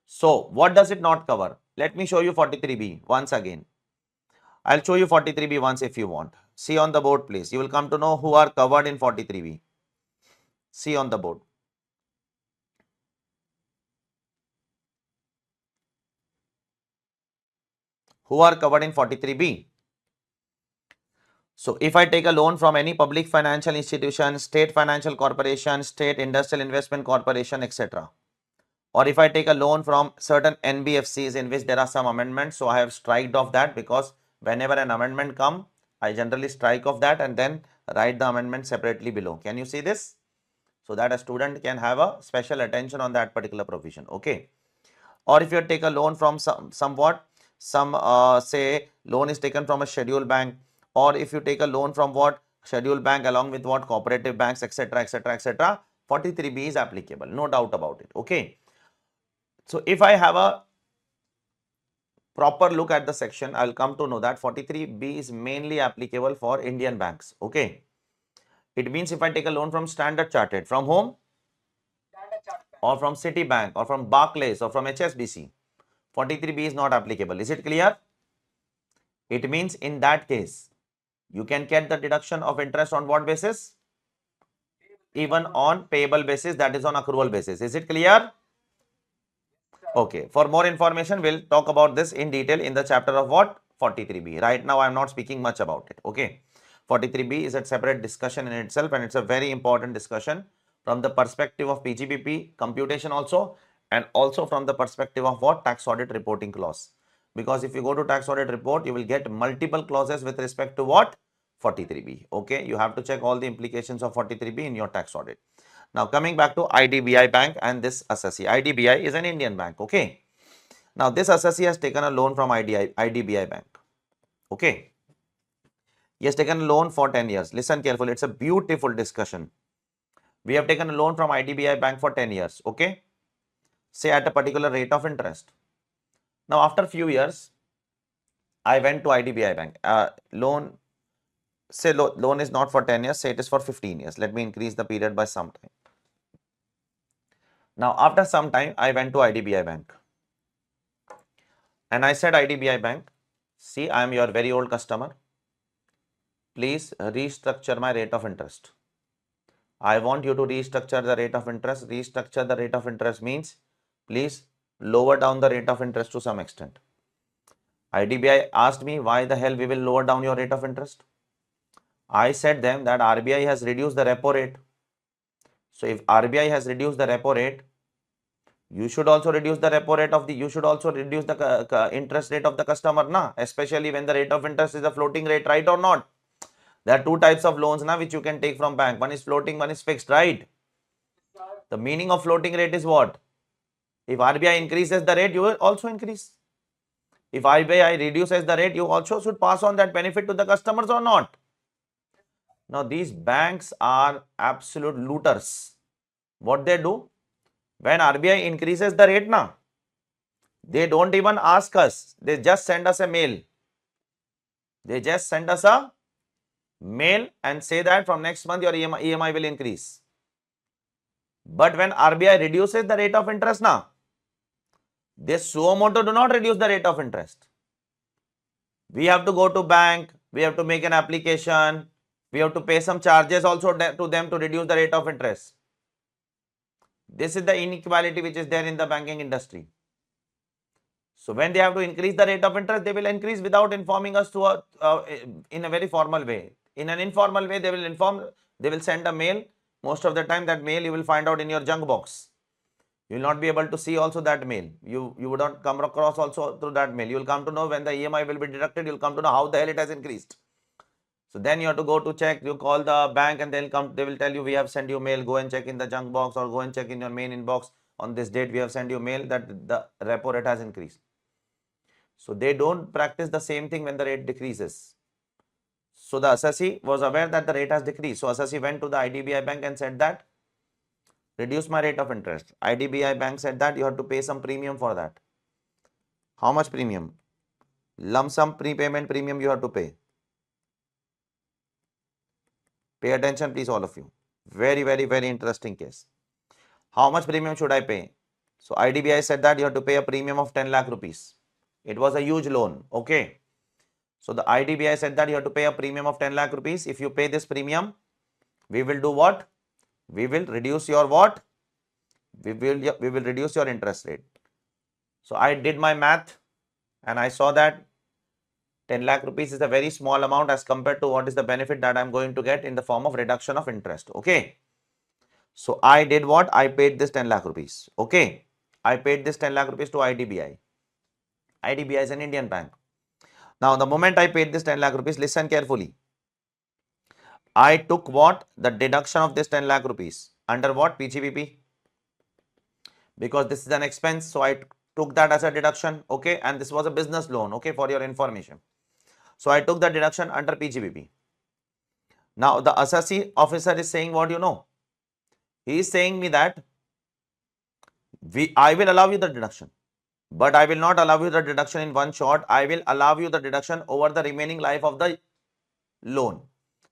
So, what does it not cover? Let me show you 43B once again. I'll show you 43B once if you want. See on the board, please. You will come to know who are covered in 43B. See on the board. Who are covered in 43B? So, if I take a loan from any public financial institution, state financial corporation, state industrial investment corporation, etc. Or if I take a loan from certain NBFCs in which there are some amendments, so I have striked off that, because whenever an amendment comes, I generally strike off that and then write the amendment separately below. Can you see this? So that a student can have a special attention on that particular provision. Okay. Or if you take a loan from say loan is taken from a scheduled bank, or if you take a loan from what? Scheduled bank along with what? Cooperative banks, etc., etc., etc. 43B is applicable, no doubt about it. Okay. So if I have a proper look at the section, I'll come to know that 43B is mainly applicable for Indian banks. Okay. It means if I take a loan from Standard Chartered, from whom? Or from Citibank, or from Barclays, or from HSBC, 43B is not applicable. Is it clear? It means in that case, you can get the deduction of interest on what basis? Even on payable basis, that is on accrual basis. Is it clear? Okay. For more information, we'll talk about this in detail in the chapter of what? 43B. Right now, I'm not speaking much about it. Okay. 43B is a separate discussion in itself, and it's a very important discussion from the perspective of PGBP computation also, and also from the perspective of what? Tax audit reporting clause. Because if you go to tax audit report, you will get multiple clauses with respect to what? 43B. Okay. You have to check all the implications of 43B in your tax audit. Now coming back to IDBI Bank and this assessee. IDBI is an Indian bank. Okay. Now this assessee has taken a loan from IDBI Bank. Okay. He has taken a loan for 10 years. Listen carefully. It's a beautiful discussion. We have taken a loan from IDBI Bank for 10 years. Okay. Say at a particular rate of interest. Now after few years, I went to IDBI Bank. Loan is not for 10 years. Say it is for 15 years. Let me increase the period by some time. Now, after some time, I went to IDBI Bank and I said, IDBI Bank, see, I am your very old customer. Please restructure my rate of interest. I want you to restructure the rate of interest. Restructure the rate of interest means please lower down the rate of interest to some extent. IDBI asked me, why the hell we will lower down your rate of interest? I said them that RBI has reduced the repo rate. So if RBI has reduced the repo rate, you should also reduce the repo rate of the, you should also reduce the interest rate of the customer, na? Especially when the rate of interest is a floating rate, right or not? There are two types of loans, na, which you can take from bank. One is floating, one is fixed, right? The meaning of floating rate is what? If RBI increases the rate, you will also increase. If RBI reduces the rate, you also should pass on that benefit to the customers or not? Now, these banks are absolute looters. What they do? When RBI increases the rate, na, they don't even ask us. They just send us a mail. They just send us a mail and say that from next month your EMI will increase. But when RBI reduces the rate of interest, na, they suo motu do not reduce the rate of interest. We have to go to bank. We have to make an application. We have to pay some charges also to them to reduce the rate of interest. This is the inequality which is there in the banking industry. So when they have to increase the rate of interest, they will increase without informing us in a very formal way. In an informal way, they will send a mail. Most of the time that mail you will find out in your junk box. You will not be able to see also that mail. You would not come across also through that mail. You will come to know when the EMI will be deducted. You will come to know how the hell it has increased. So then you have to go to check. You call the bank and they will tell you, we have sent you mail. Go and check in the junk box or go and check in your main inbox. On this date, we have sent you mail that the repo rate has increased. So they don't practice the same thing when the rate decreases. So the assessee was aware that the rate has decreased. So assessee went to the IDBI Bank and said that, reduce my rate of interest. IDBI Bank said that you have to pay some premium for that. How much premium? Lump sum prepayment premium you have to pay. Pay attention please all of you. Very, very, very interesting case. How much premium should I pay? So IDBI said that you have to pay a premium of 10 lakh rupees. It was a huge loan. Okay. So the IDBI said that you have to pay a premium of 10 lakh rupees. If you pay this premium, we will do what? We will reduce your what? We will reduce your interest rate. So I did my math and I saw that 10 lakh rupees is a very small amount as compared to what is the benefit that I'm going to get in the form of reduction of interest. Okay. So I did what? I paid this 10 lakh rupees. Okay. I paid this 10 lakh rupees to IDBI. IDBI is an Indian bank. Now, the moment I paid this 10 lakh rupees, listen carefully. I took what? The deduction of this 10 lakh rupees. Under what? PGBP. Because this is an expense. So I took that as a deduction. Okay. And this was a business loan. Okay. For your information. So I took the deduction under PGBP. Now, the assessee officer is saying what you know. He is saying me that I will allow you the deduction. but I will not allow you the deduction in one shot. I will allow you the deduction over the remaining life of the loan.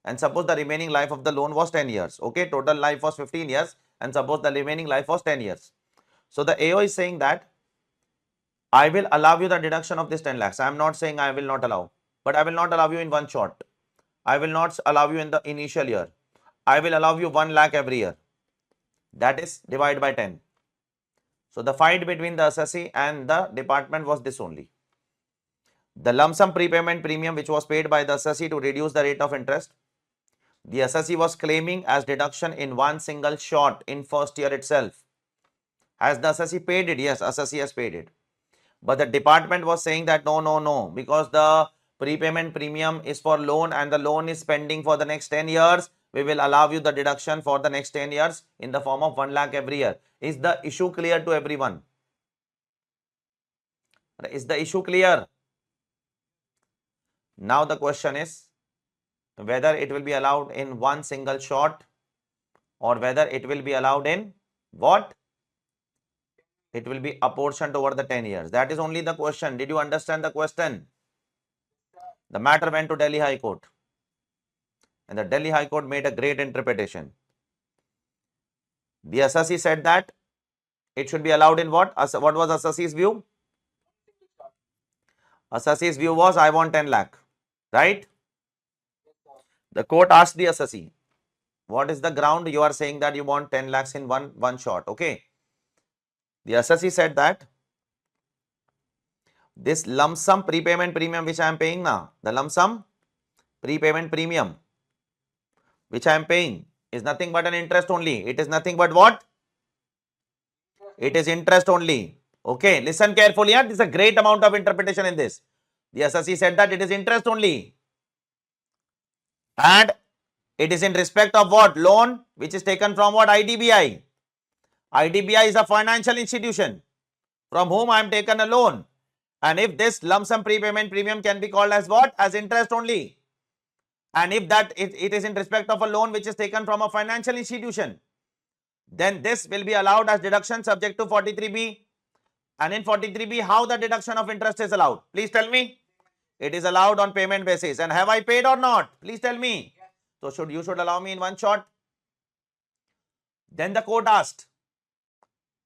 And suppose the remaining life of the loan was 10 years. Okay, total life was 15 years and suppose the remaining life was 10 years. So the AO is saying that I will allow you the deduction of this 10 lakhs. I am not saying I will not allow, but I will not allow you in one shot. I will not allow you in the initial year. I will allow you 1 lakh every year. That is divided by 10. So the fight between the assessee and the department was this only. The lump sum prepayment premium which was paid by the assessee to reduce the rate of interest, the assessee was claiming as deduction in one single shot in first year itself. Has the assessee paid it? Yes, assessee has paid it. But the department was saying that no, because the prepayment premium is for loan and the loan is pending for the next 10 years, we will allow you the deduction for the next 10 years in the form of 1 lakh every year. Is the issue clear to everyone? Is the issue clear? Now the question is whether it will be allowed in one single shot or whether it will be allowed in what? It will be apportioned over the 10 years. That is only the question. Did you understand the question? The matter went to Delhi High Court. And the Delhi High Court made a great interpretation. The assessee said that it should be allowed in what? What was assessee's view? Assessee's view was I want 10 lakh. Right? The court asked the assessee, what is the ground you are saying that you want 10 lakhs in one shot? Okay. The assessee said that this lump sum prepayment premium which I am paying now, the lump sum prepayment premium which I am paying is nothing but an interest only. It is nothing but what? It is interest only. Okay, listen carefully. There is a great amount of interpretation in this. The assessee said that it is interest only. And it is in respect of what? Loan which is taken from what? IDBI. IDBI is a financial institution from whom I am taken a loan. And if this lump sum prepayment premium can be called as what? As interest only. And if that it is in respect of a loan which is taken from a financial institution, then this will be allowed as deduction subject to 43B. And in 43B, how the deduction of interest is allowed? Please tell me. It is allowed on payment basis. And have I paid or not? Please tell me. So you should allow me in one shot. Then the court asked,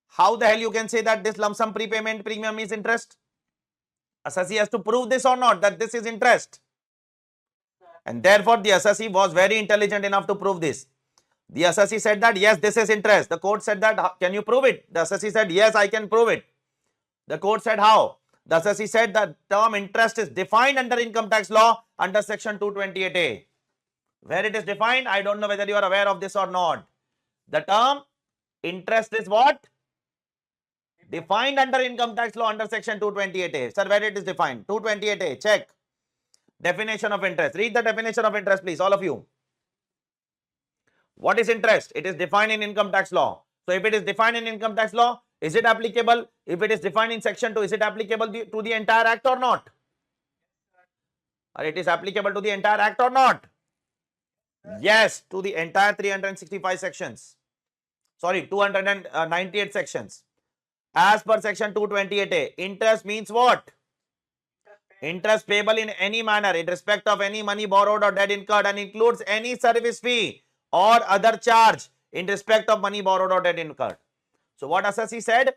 how the hell you can say that this lump sum prepayment premium is interest? Assessee has to prove this or not, that this is interest. And therefore, the assessee was very intelligent enough to prove this. The assessee said that, yes, this is interest. The court said that, can you prove it? The assessee said, yes, I can prove it. The court said, how? The assessee said that term interest is defined under income tax law under section 228A. Where it is defined, I don't know whether you are aware of this or not. The term interest is what? Defined under income tax law under section 228A. Sir, where it is defined? 228A, check. Definition of interest. Read the definition of interest, please, all of you. What is interest? It is defined in income tax law. So if it is defined in income tax law, is it applicable? If it is defined in section 2, is it applicable to the entire act or not? Or it is applicable to the entire act or not? Yes, to the entire 365 sections. Sorry, 298 sections. As per section 228A, interest means what? Interest payable in any manner in respect of any money borrowed or debt incurred and includes any service fee or other charge in respect of money borrowed or debt incurred. So what assessee said?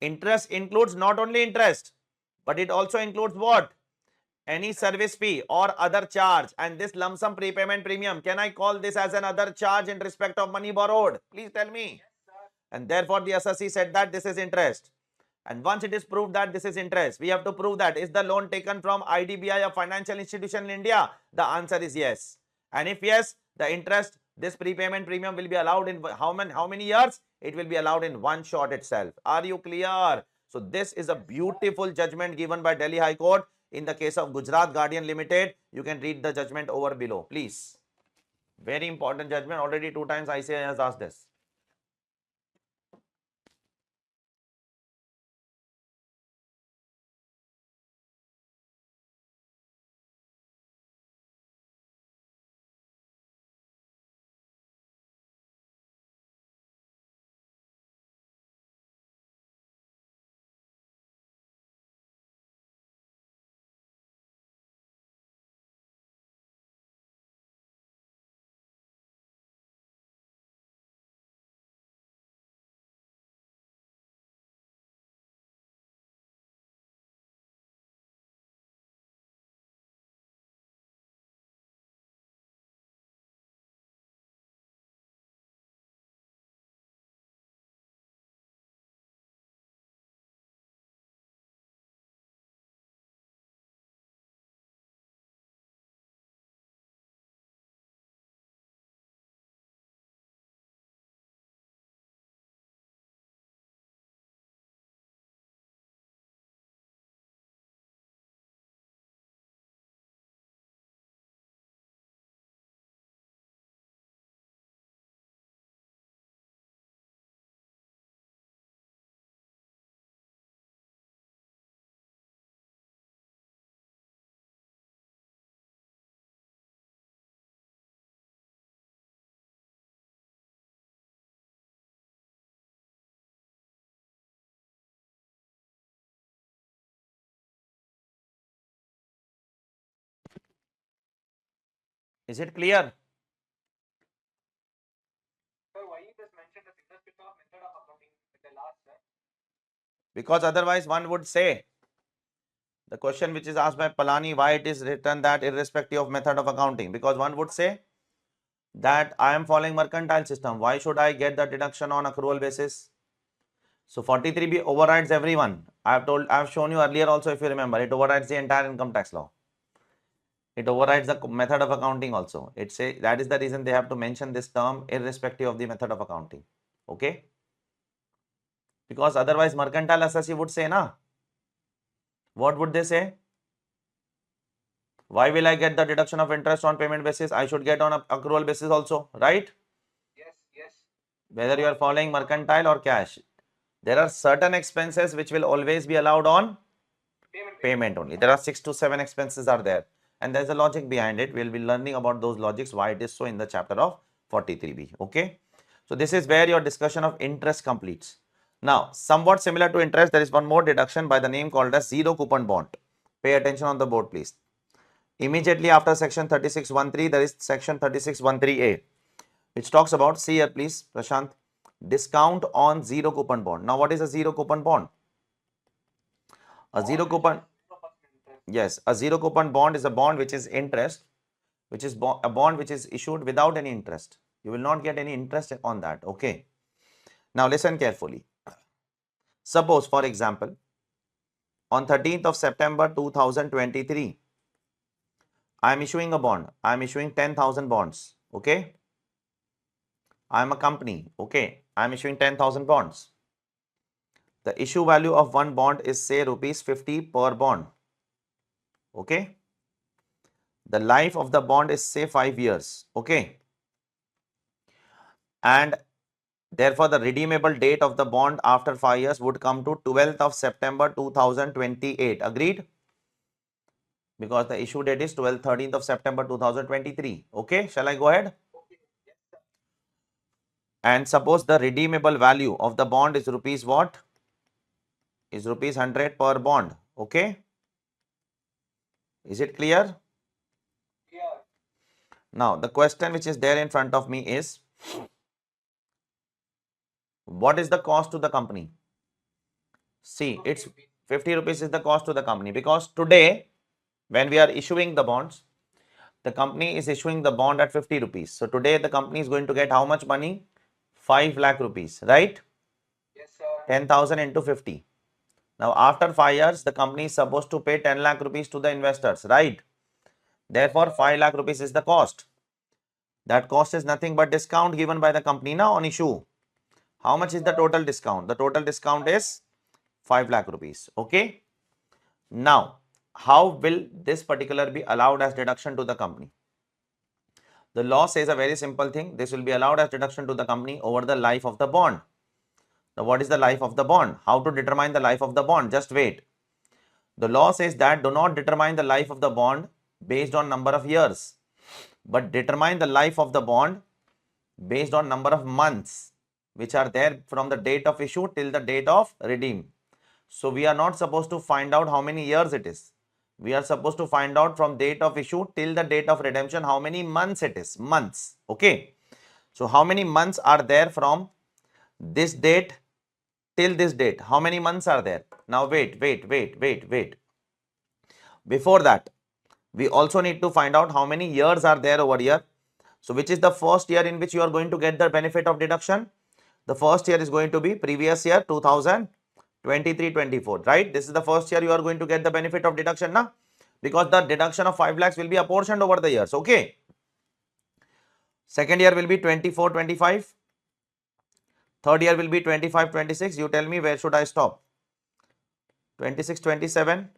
Interest includes not only interest, but it also includes what? Any service fee or other charge. And this lump sum prepayment premium, can I call this as another charge in respect of money borrowed? Please tell me. And therefore the assessee said that this is interest. And once it is proved that this is interest, we have to prove that is the loan taken from IDBI, a financial institution in India? The answer is yes. And if yes, the interest, this prepayment premium will be allowed in how many years? It will be allowed in one shot itself. Are you clear? So this is a beautiful judgment given by Delhi High Court in the case of Gujarat Guardian Limited. You can read the judgment over below, please. Very important judgment. Already 2 times ICAI has asked this. Is it clear? Sir, why you just mentioned the irrespective of method of accounting at the last, sir? Because otherwise one would say, the question which is asked by Palani, why it is written that irrespective of method of accounting? Because one would say that I am following mercantile system. Why should I get the deduction on accrual basis? So 43B overrides everyone. I have shown you earlier also, if you remember, it overrides the entire income tax law. It overrides the method of accounting also. It say that is the reason they have to mention this term irrespective of the method of accounting. Okay? Because otherwise mercantile assessee would say, na, what would they say? Why will I get the deduction of interest on payment basis? I should get on accrual basis also, right? Yes, yes. Whether you are following mercantile or cash. There are certain expenses which will always be allowed on payment only. There are 6 to 7 expenses are there. And there's a logic behind it. We'll be learning about those logics, why it is so in the chapter of 43B. Okay. So this is where your discussion of interest completes. Now, somewhat similar to interest, there is one more deduction by the name called as zero coupon bond. Pay attention on the board, please. Immediately after section 3613, there is section 3613A, which talks about, see here please, Prashant, discount on zero coupon bond. Now, what is a zero coupon bond? A zero coupon, yes, a zero coupon bond is a bond which is interest, which is a bond which is issued without any interest. You will not get any interest on that. Okay. Now, listen carefully. Suppose, for example, on 13th of September 2023, I am issuing a bond. I am issuing 10,000 bonds. Okay. I am a company. Okay. I am issuing 10,000 bonds. The issue value of one bond is say rupees 50 per bond. Okay. The life of the bond is say 5 years. Okay. And therefore, the redeemable date of the bond after 5 years would come to 12th of September 2028. Agreed? Because the issue date is 13th of September 2023. Okay. Shall I go ahead? And suppose the redeemable value of the bond is rupees what? Is rupees 100 per bond. Okay. Is it clear? Yeah. Now, the question which is there in front of me is, what is the cost to the company? See, it's 50 rupees is the cost to the company, because today, when we are issuing the bonds, the company is issuing the bond at 50 rupees. So today the company is going to get how much money? 5 lakh rupees, right? Yes, sir. 10,000 into 50. Now, after 5 years, the company is supposed to pay 10 lakh rupees to the investors, right? Therefore, 5 lakh rupees is the cost. That cost is nothing but discount given by the company now on issue. How much is the total discount? The total discount is 5 lakh rupees. Okay. Now, how will this particular be allowed as deduction to the company? The law says a very simple thing. This will be allowed as deduction to the company over the life of the bond. Now, what is the life of the bond? How to determine the life of the bond? Just wait. The law says that do not determine the life of the bond based on number of years, but determine the life of the bond based on number of months which are there from the date of issue till the date of redeem. So we are not supposed to find out how many years it is. We are supposed to find out from date of issue till the date of redemption how many months it is. Months. Okay. So how many months are there from this date till this date? How many months are there? Now wait. Before that, we also need to find out how many years are there over here. So which is the first year in which you are going to get the benefit of deduction? The first year is going to be previous year 2023-24, right? This is the first year you are going to get the benefit of deduction, na? Because the deduction of 5 lakhs will be apportioned over the years. Okay. Second year will be 24-25. Third year will be 25-26. You tell me, where should I stop? 26-27.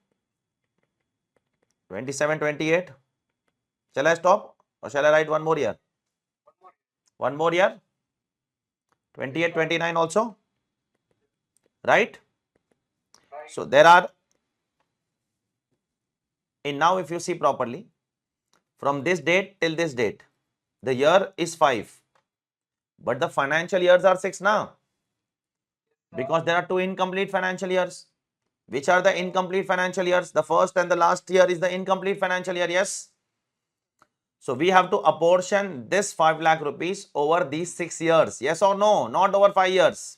27-28. Shall I stop or shall I write one more year? One more year. 28-29 also. Right? So there are, in now if you see properly, from this date till this date, the year is 5. But the financial years are 6 now. Because there are 2 incomplete financial years. Which are the incomplete financial years? The first and the last year is the incomplete financial year, yes. So we have to apportion this 5 lakh rupees over these 6 years. Yes or no? Not over 5 years.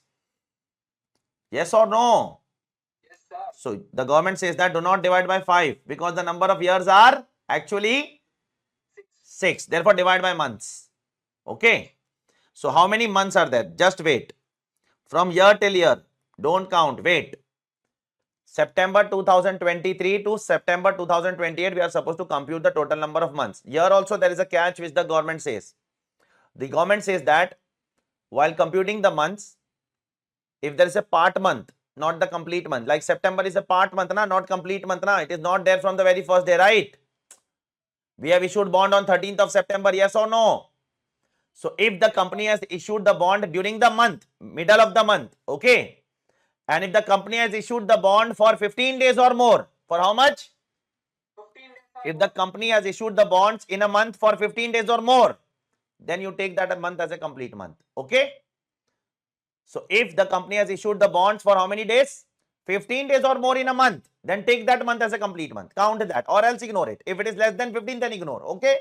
Yes or no? Yes, sir. So the government says that do not divide by 5 because the number of years are actually 6. Therefore divide by months. Okay. So how many months are there? Just wait. From year till year. Don't count. Wait. September 2023 to September 2028, we are supposed to compute the total number of months. Here also there is a catch which the government says. The government says that while computing the months, if there is a part month, not the complete month, like September is a part month, not complete month, it is not there from the very first day, right? We have issued bond on 13th of September, yes or no? So if the company has issued the bond during the month, middle of the month, okay, and if the company has issued the bond for 15 days or more, for how much? 15 days. If the company has issued the bonds in a month for 15 days or more, then you take that a month as a complete month. Okay. So if the company has issued the bonds for how many days? 15 days or more in a month, then take that month as a complete month. Count that or else ignore it. If it is less than 15, then ignore. Okay.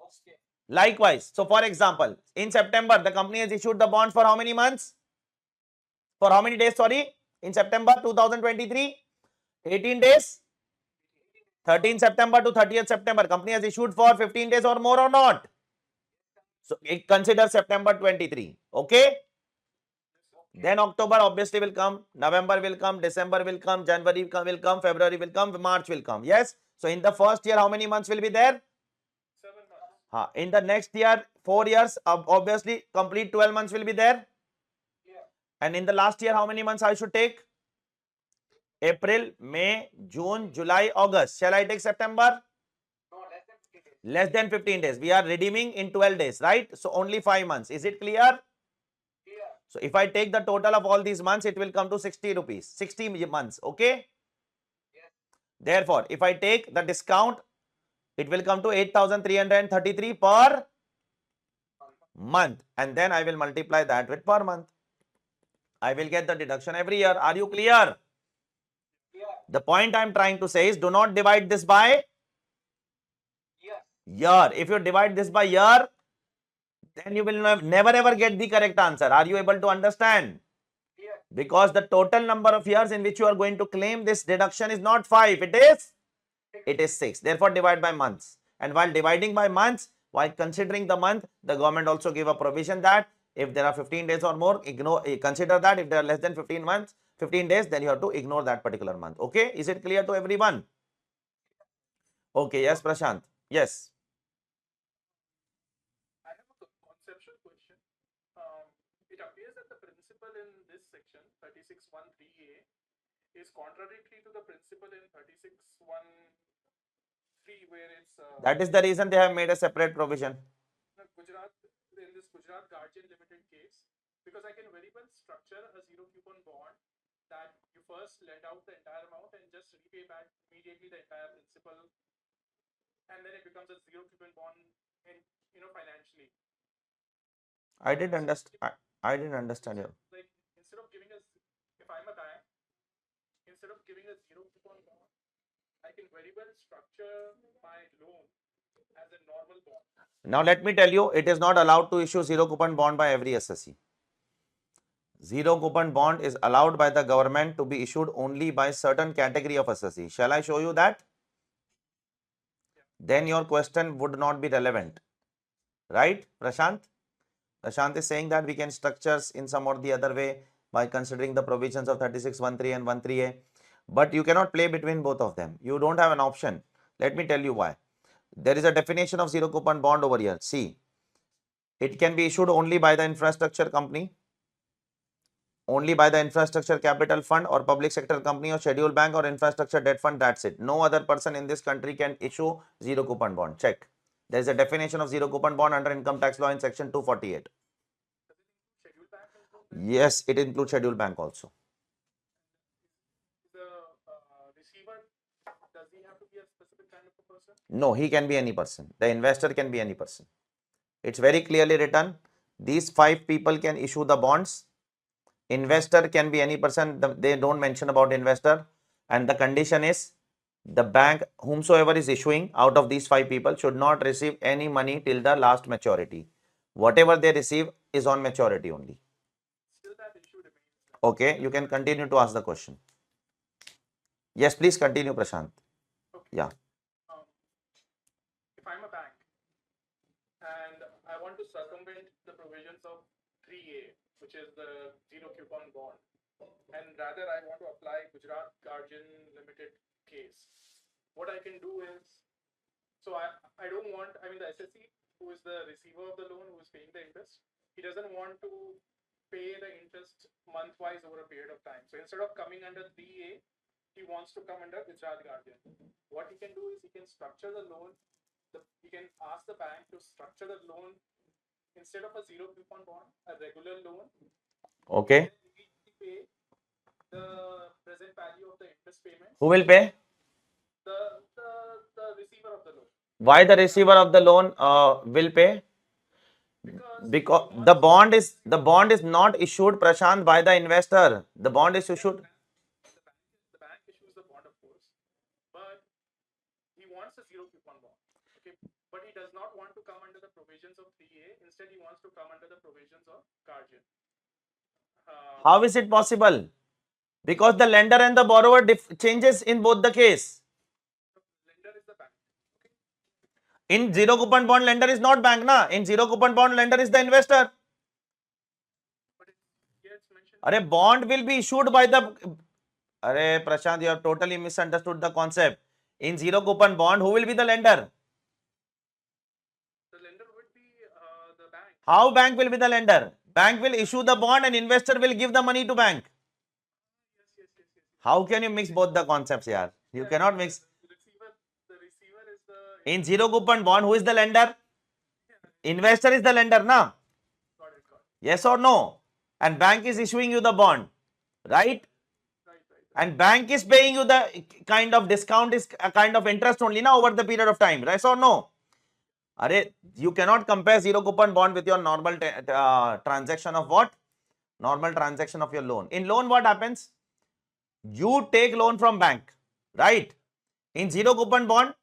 Okay. Likewise, so for example, in September, the company has issued the bonds for how many months? For how many days? Sorry, in September 2023, 18 days. 13 September to 30th September, company has issued for 15 days or more or not? So consider September 23. Okay. Then October obviously will come, November will come, December will come, January will come, February will come, March will come. Yes. So in the first year, how many months will be there? 7 months. In the next year, 4 years, obviously complete 12 months will be there. Yeah. And in the last year, how many months I should take? April, May, June, July, August. Shall I take September? No, less than 15 days. Less than 15 days. We are redeeming in 12 days, right? So only 5 months. Is it clear? Clear. So if I take the total of all these months, it will come to 60 rupees. 60 months. Okay. Yes. Therefore, if I take the discount, it will come to 8,333 per month. And then I will multiply that with per month. I will get the deduction every year. Are you clear? Clear. The point I am trying to say is do not divide this by Yes. year. If you divide this by year, then you will never ever get the correct answer. Are you able to understand? Clear. Because the total number of years in which you are going to claim this deduction is not 5, it is 6. Therefore, divide by months. And while dividing by months, while considering the month, the government also gave a provision that if there are 15 days or more, consider that. If there are less than 15 days, then you have to ignore that particular month. Okay, is it clear to everyone? Okay, yes, Prashant. Yes. I have a conceptual question. It appears that the principle in this section 36(1)(3)(a) is contradictory to the principle in 36(1)(3) where it's That is the reason they have made a separate provision. Gujarat, in this Gujarat Guardian Limited case, because I can very well structure a zero coupon bond that you first lend out the entire amount and just repay back immediately the entire principal, and then it becomes a zero coupon bond in financially. I didn't understand. I didn't understand you. Like instead of giving us, if I'm a bank, instead of giving a zero coupon bond, I can very well structure my loan as a normal bond. Now let me tell you, it is not allowed to issue zero coupon bond by every SSE. Zero coupon bond is allowed by the government to be issued only by certain category of SSE. Shall I show you that? Then your question would not be relevant. Right, Prashant? Prashant is saying that we can structure in some or the other way by considering the provisions of 36(1)(3) and 1(3)(a). But you cannot play between both of them. You don't have an option. Let me tell you why. There is a definition of zero coupon bond over here. See, it can be issued only by the infrastructure company, only by the infrastructure capital fund or public sector company or scheduled bank or infrastructure debt fund. That's it. No other person in this country can issue zero coupon bond. Check. There is a definition of zero coupon bond under income tax law in section 248. Scheduled bank as well? Yes, it includes scheduled bank also. The receiver, does he have to be a specific kind of a person? No, he can be any person. The investor can be any person. It's very clearly written. These 5 people can issue the bonds. Investor can be any person. They don't mention about investor. And the condition is the bank, whomsoever is issuing out of these 5 people, should not receive any money till the last maturity. Whatever they receive is on maturity only. Still that issue remains. Okay, you can continue to ask the question. Yes, please continue, Prashant. Okay. Yeah. If I'm a bank and I want to circumvent the provisions of 3A, which is the zero coupon bond, and rather I want to apply Gujarat Guardian Limited case, what I can do is, so I don't want, I mean, the SSE, who is the receiver of the loan, who is paying the interest, he doesn't want to pay the interest month-wise over a period of time. So instead of coming under 3A, he wants to come under Gujarat Guardian. What he can do is he can structure the loan, he can ask the bank to structure the loan instead of a zero coupon bond, a regular loan. Okay. Immediately pay the present value of the interest payments. Who will pay? The receiver of the loan. Why the receiver of the loan will pay? Because the bond is not issued, Prashant, by the investor. The bond is issued. The bank issues the bond, of course, but he wants a zero coupon bond. Okay, but he does not want to come under the provisions of 3A. Instead, he wants to come under the provisions of Guardian. How is it possible? Because the lender and the borrower changes in both the case. Lender is the bank. Okay. In zero coupon bond, lender is not bank, na. In zero coupon bond, lender is the investor. But here it's mentioned. Arey, bond will be issued by the. Arey, Prashant, you have totally misunderstood the concept. In zero coupon bond, who will be the lender? The lender would be the bank. How bank will be the lender? Bank will issue the bond and investor will give the money to bank. Yes. How can you mix both the concepts here? You cannot mix. The receiver is the. In zero coupon bond, who is the lender? Investor is the lender, na? Got it. Yes or no? And bank is issuing you the bond, right? Right. And bank is paying you the kind of discount, is a kind of interest only now over the period of time, right or no? Arey, you cannot compare zero coupon bond with your normal transaction of what? Normal transaction of your loan. In loan, what happens? You take loan from bank, right? In zero coupon bond,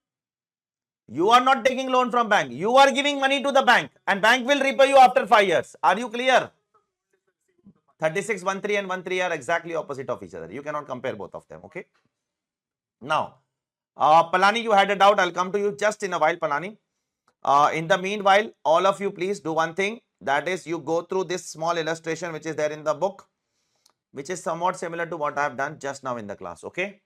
you are not taking loan from bank. You are giving money to the bank and bank will repay you after 5 years. Are you clear? 3613 and 13 are exactly opposite of each other. You cannot compare both of them. Okay. Now, Palani, you had a doubt. I'll come to you just in a while, Palani. In the meanwhile, all of you please do one thing. That is, you go through this small illustration which is there in the book, which is somewhat similar to what I have done just now in the class. Okay.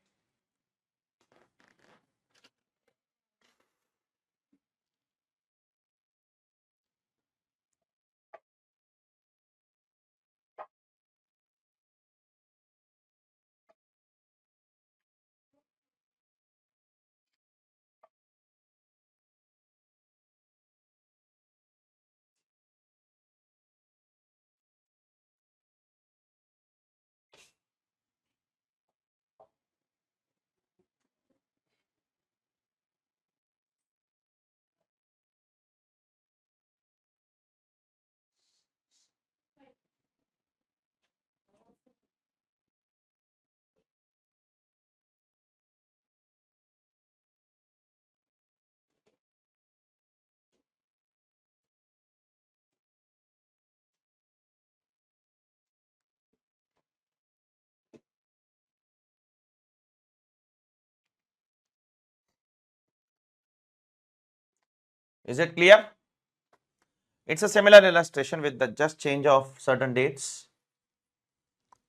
Is it clear? It's a similar illustration with the just change of certain dates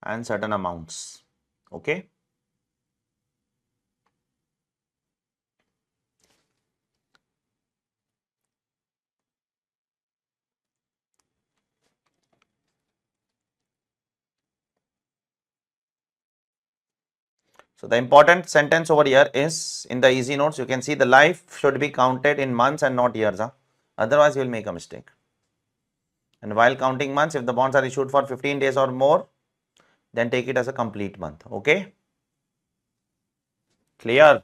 and certain amounts. Okay. So the important sentence over here is in the easy notes, you can see the life should be counted in months and not years. Otherwise, you will make a mistake. And while counting months, if the bonds are issued for 15 days or more, then take it as a complete month. Okay. Clear?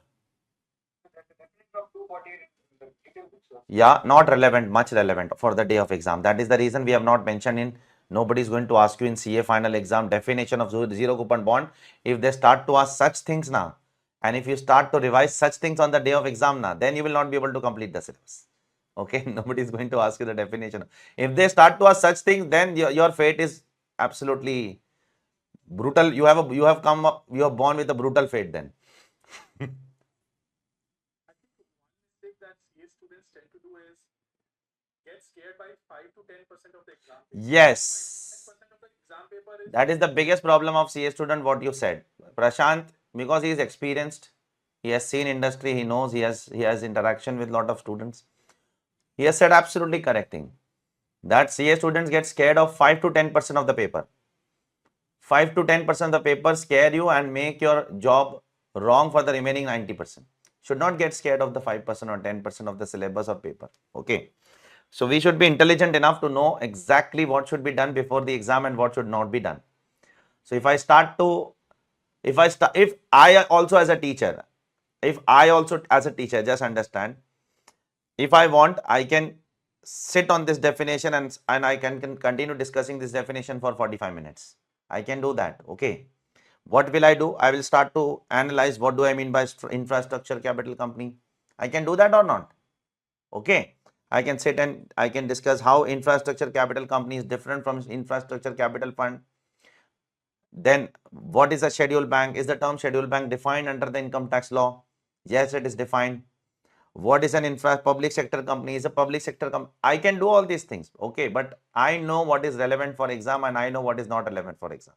Yeah, not relevant, much relevant for the day of exam. That is the reason we have not mentioned in, nobody is going to ask you in CA final exam definition of zero coupon bond. If they start to ask such things now, And if you start to revise such things on the day of exam, then you will not be able to complete the syllabus. Okay, nobody is going to ask you the definition. If they start to ask such things, then your fate is absolutely brutal. You have born with a brutal fate then. I think one mistake that CA students tend to do is get scared by 5 to 10% of the exam paper. Yes. 5 to 10% of the exam paper is That is the biggest problem of CA student, what you said. Prashant, because he is experienced, he has seen industry, he knows, he has interaction with lot of students. He has said absolutely correct thing. That CA students get scared of 5 to 10% of the paper. 5 to 10% of the paper scare you and make your job wrong for the remaining 90%. Should not get scared of the 5% or 10% of the syllabus or paper. Okay. So we should be intelligent enough to know exactly what should be done before the exam and what should not be done. So if I also as a teacher, just understand, if I want, I can sit on this definition and I can continue discussing this definition for 45 minutes. I can do that. Okay. What will I do? I will start to analyze what do I mean by infrastructure capital company. I can do that or not. Okay. I can sit and I can discuss how infrastructure capital company is different from infrastructure capital fund. Then what is a scheduled bank? Is the term scheduled bank defined under the income tax law? Yes, it is defined. What is an public sector company? Is a public sector company. I can do all these things. Okay. But I know what is relevant for exam and I know what is not relevant for exam.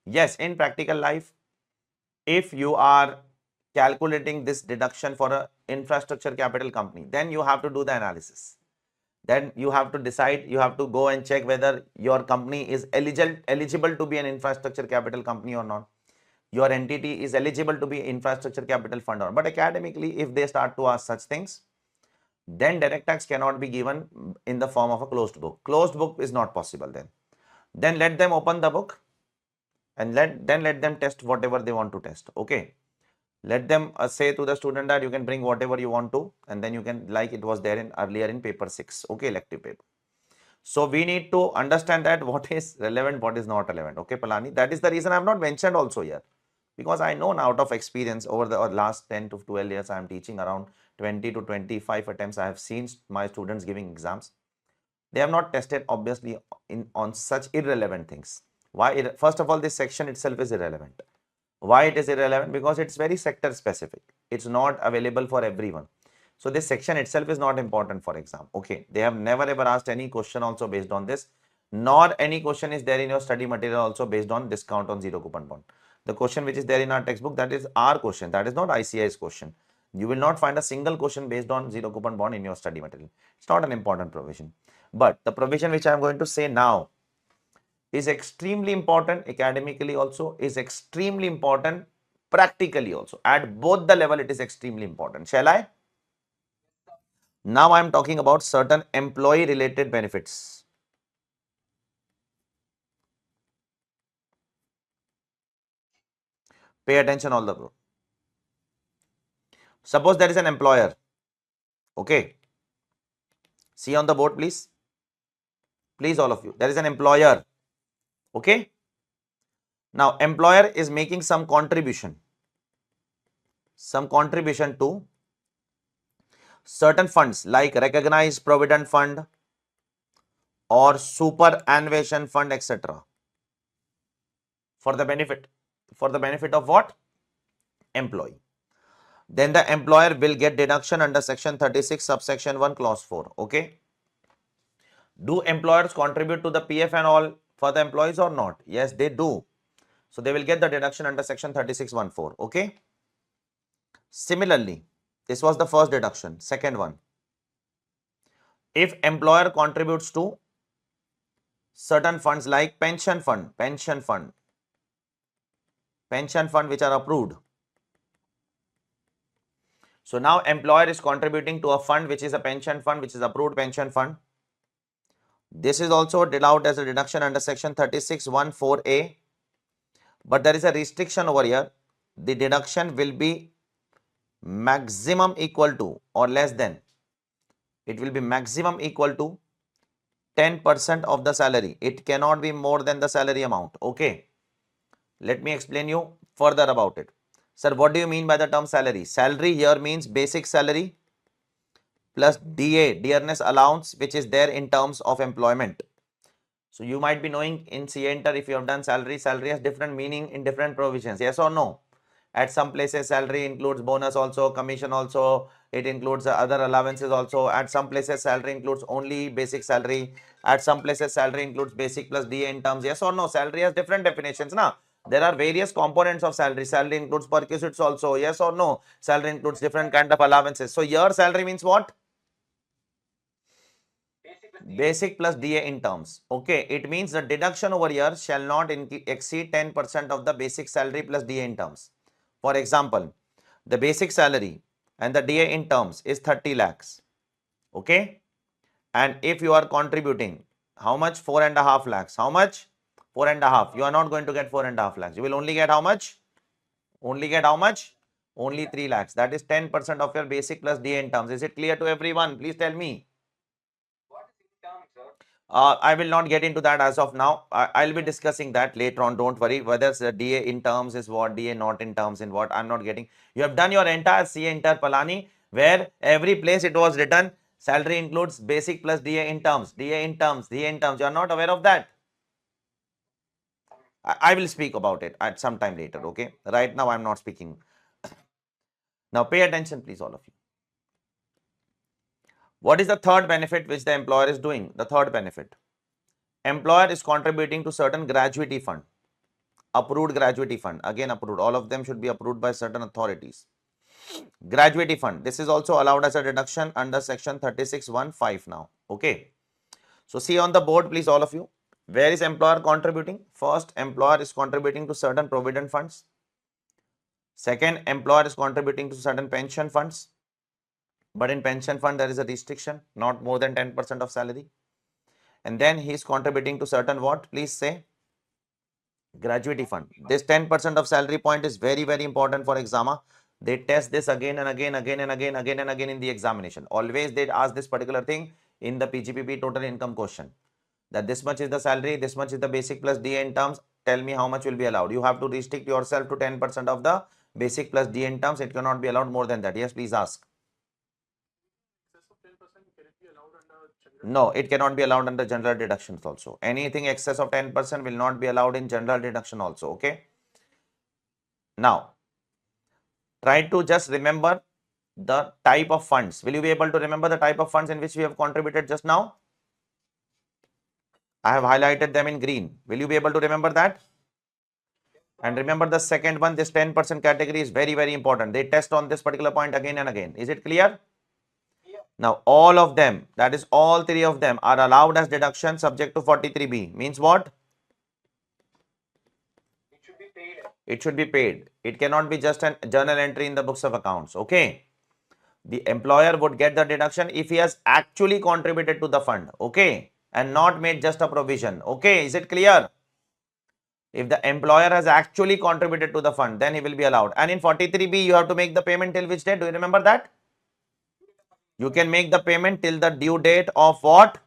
Yes, in practical life, if you are calculating this deduction for a infrastructure capital company, then you have to do the analysis. Then you have to decide, you have to go and check whether your company is eligible to be an infrastructure capital company or not. Your entity is eligible to be infrastructure capital fund or not. But academically, if they start to ask such things, then direct tax cannot be given in the form of a closed book. Closed book is not possible then. Then let them open the book and let them test whatever they want to test. Okay. Let them say to the student that you can bring whatever you want to, and then you can, like it was there in earlier in paper 6. Okay, elective paper. So we need to understand that what is relevant, what is not relevant. Okay, Palani. That is the reason I have not mentioned also here. Because I know now out of experience over the last 10 to 12 years, I am teaching around 20 to 25 attempts. I have seen my students giving exams. They have not tested obviously on such irrelevant things. Why? First of all, this section itself is irrelevant. Why it is irrelevant? Because it's very sector specific. It's not available for everyone. So this section itself is not important for exam. Okay. They have never ever asked any question also based on this, nor any question is there in your study material also based on discount on zero coupon bond. The question which is there in our textbook, that is our question. That is not ICI's question. You will not find a single question based on zero coupon bond in your study material. It's not an important provision. But the provision which I am going to say now is extremely important academically also, is extremely important practically also. At both the level, it is extremely important. Shall I? Now I am talking about certain employee related benefits. Pay attention all the group. Suppose there is an employer. Okay. See on the board, please. Please, all of you. There is an employer. Okay. Now, employer is making some contribution to certain funds like recognized provident fund or superannuation fund, etc. for the benefit of what? Employee. Then the employer will get deduction under section 36 subsection 1 clause 4. Okay. Do employers contribute to the PF and all for the employees or not? Yes, they do. So they will get the deduction under section 36(1)(4). Okay. Similarly, this was the first deduction. Second one, if employer contributes to certain funds like pension fund which are approved. So now employer is contributing to a fund which is a pension fund, which is approved pension fund. This is also allowed as a deduction under section 36(1)(4)(a). But there is a restriction over here. The deduction will be maximum equal to or less than. It will be maximum equal to 10% of the salary. It cannot be more than the salary amount. Okay. Let me explain you further about it. Sir, what do you mean by the term salary? Salary here means basic salary plus DA, dearness allowance, which is there in terms of employment. So you might be knowing in CA Inter, if you have done salary, salary has different meaning in different provisions. Yes or no? At some places, salary includes bonus also, commission also. It includes other allowances also. At some places, salary includes only basic salary. At some places, salary includes basic plus DA in terms. Yes or no? Salary has different definitions. Now, there are various components of salary. Salary includes perquisites also. Yes or no? Salary includes different kind of allowances. So, your salary means what? Basic plus DA in terms. Okay, it means the deduction over here shall not exceed 10% of the basic salary plus DA in terms. For example, the basic salary and the DA in terms is 30 lakhs. Okay, and if you are contributing how much? 4.5 lakhs. How much? 4.5. You are not going to get 4.5 lakhs. You will only get how much? Only get how much? Only 3 lakhs. That is 10% of your basic plus DA in terms. Is it clear to everyone? Please tell me. I will not get into that as of now. I'll be discussing that later on. Don't worry. Whether the DA in terms is what, DA not in terms in what, I'm not getting. You have done your entire CA Inter Palani, where every place it was written salary includes basic plus DA in terms, DA in terms, DA in terms. You are not aware of that. I will speak about it at some time later. Okay. Right now, I'm not speaking. Now, pay attention, please, all of you. What is the third benefit which the employer is doing? The third benefit. Employer is contributing to certain gratuity fund. Approved gratuity fund, again approved, all of them should be approved by certain authorities. Gratuity fund, this is also allowed as a deduction under section 36(1)(5) now. Okay, so see on the board, please, all of you, where is employer contributing? First, employer is contributing to certain provident funds. Second, employer is contributing to certain pension funds, but in pension fund there is a restriction, not more than 10% of salary. And then he is contributing to certain what? Please say. Gratuity fund. This 10% of salary point is very, very important for examiner. They test this again and again in the examination. Always they ask this particular thing in the PGPP total income question, that this much is the salary, this much is the basic plus DA in terms. Tell me how much will be allowed. You have to restrict yourself to 10% of the basic plus DA in terms. It cannot be allowed more than that. Yes, please ask. Excess of 10%, can it be allowed under general? No, it cannot be allowed under general deductions also. Anything excess of 10% will not be allowed in general deduction also. Okay. Now, try to just remember the type of funds. Will you be able to remember the type of funds in which we have contributed just now? I have highlighted them in green. Will you be able to remember that? And remember the second one, this 10% category is very, very important. They test on this particular point again and again. Is it clear? Now, all of them, that is all three of them, are allowed as deduction subject to 43B. Means what? It should be paid. It cannot be just a journal entry in the books of accounts. Okay. The employer would get the deduction if he has actually contributed to the fund. Okay. And not made just a provision. Okay. Is it clear? If the employer has actually contributed to the fund, then he will be allowed. And in 43B, you have to make the payment till which date? Do you remember that? You can make the payment till the due date of what?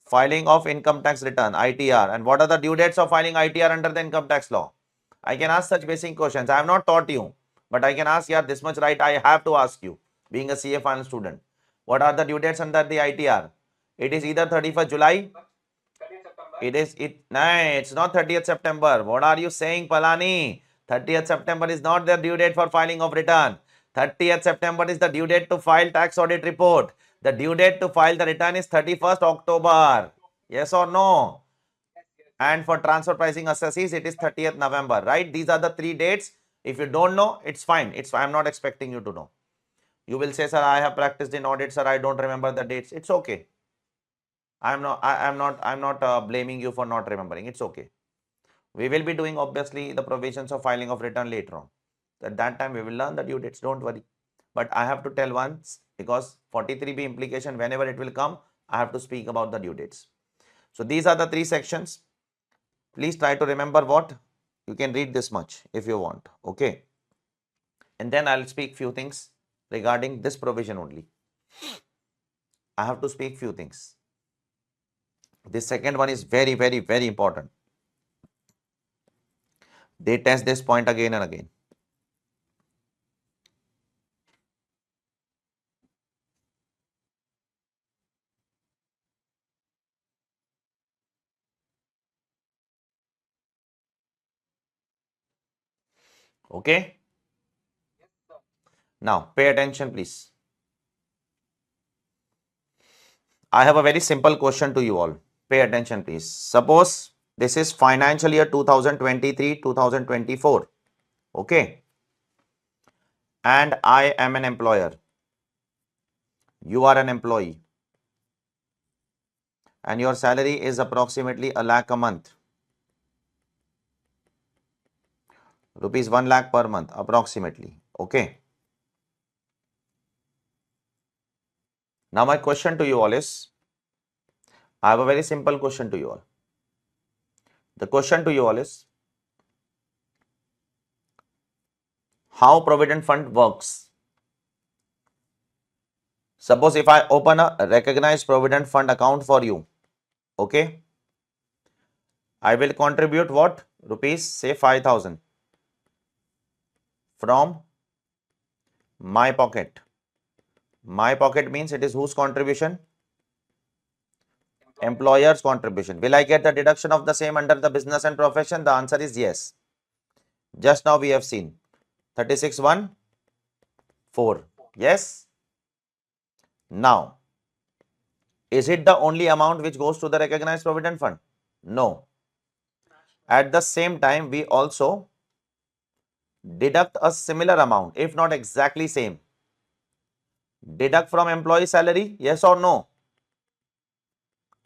Filing of income tax return, ITR. And what are the due dates of filing ITR under the income tax law? I can ask such basic questions. I have not taught you, but I can ask, yeah, this much right I have to ask you, being a CA final student. What are the due dates under the ITR? It is either 31st July. It's not 30th September. What are you saying, Palani? 30th September is not the due date for filing of return. 30th September is the due date to file tax audit report. The due date to file the return is 31st October. Yes or no? And for transfer pricing assessees, it is 30th November, right? These are the three dates. If you don't know, it's fine. I'm not expecting you to know. You will say, sir, I have practiced in audit, sir, I don't remember the dates. It's okay. I'm not blaming you for not remembering. It's okay. We will be doing obviously the provisions of filing of return later on. At that time, we will learn the due dates. Don't worry. But I have to tell once, because 43B implication, whenever it will come, I have to speak about the due dates. So these are the three sections. Please try to remember what? You can read this much if you want. Okay. And then I'll speak few things regarding this provision only. I have to speak few things. This second one is very, very, very important. They test this point again and again. Okay? Now, pay attention, please. I have a very simple question to you all. Pay attention, please. Suppose this is financial year 2023-2024. Okay? And I am an employer. You are an employee. And your salary is approximately a lakh a month. Rupees 1 lakh per month, approximately. Okay? Now, my question to you all is, I have a very simple question to you all. The question to you all is, how Provident Fund works? Suppose if I open a recognized Provident Fund account for you, okay, I will contribute what? Rupees, say 5,000 from my pocket. My pocket means it is whose contribution? Employer's contribution. Will I get the deduction of the same under the business and profession? The answer is yes. Just now we have seen 36,114. Yes. Now, is it the only amount which goes to the recognized provident fund? No. At the same time, we also deduct a similar amount, if not exactly same. Deduct from employee salary, yes or no?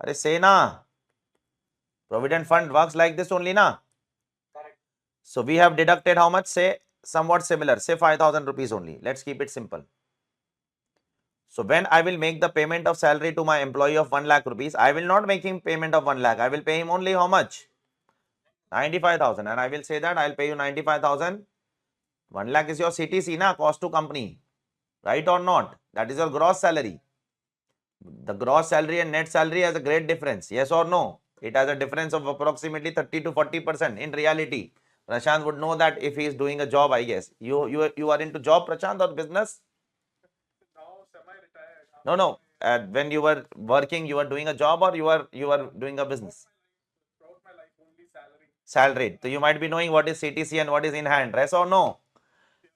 Are say na. Provident fund works like this only na. So we have deducted how much? Say somewhat similar, say 5,000 rupees only. Let's keep it simple. So when I will make the payment of salary to my employee of 1 lakh rupees, I will not make him payment of 1 lakh. I will pay him only how much? 95,000. And I will say that I'll pay you 95,000. 1 lakh is your CTC, na, cost to company. Right or not? That is your gross salary. The gross salary and net salary has a great difference. Yes or no? It has a difference of approximately 30 to 40% in reality. Prashant would know that if he is doing a job, I guess. You are into job, Prashant, or business? Now semi-retired. No. When you were working, you were doing a job or you were doing a business? Throughout my life, only salary. Salaried. So you might be knowing what is CTC and what is in hand. Yes or no?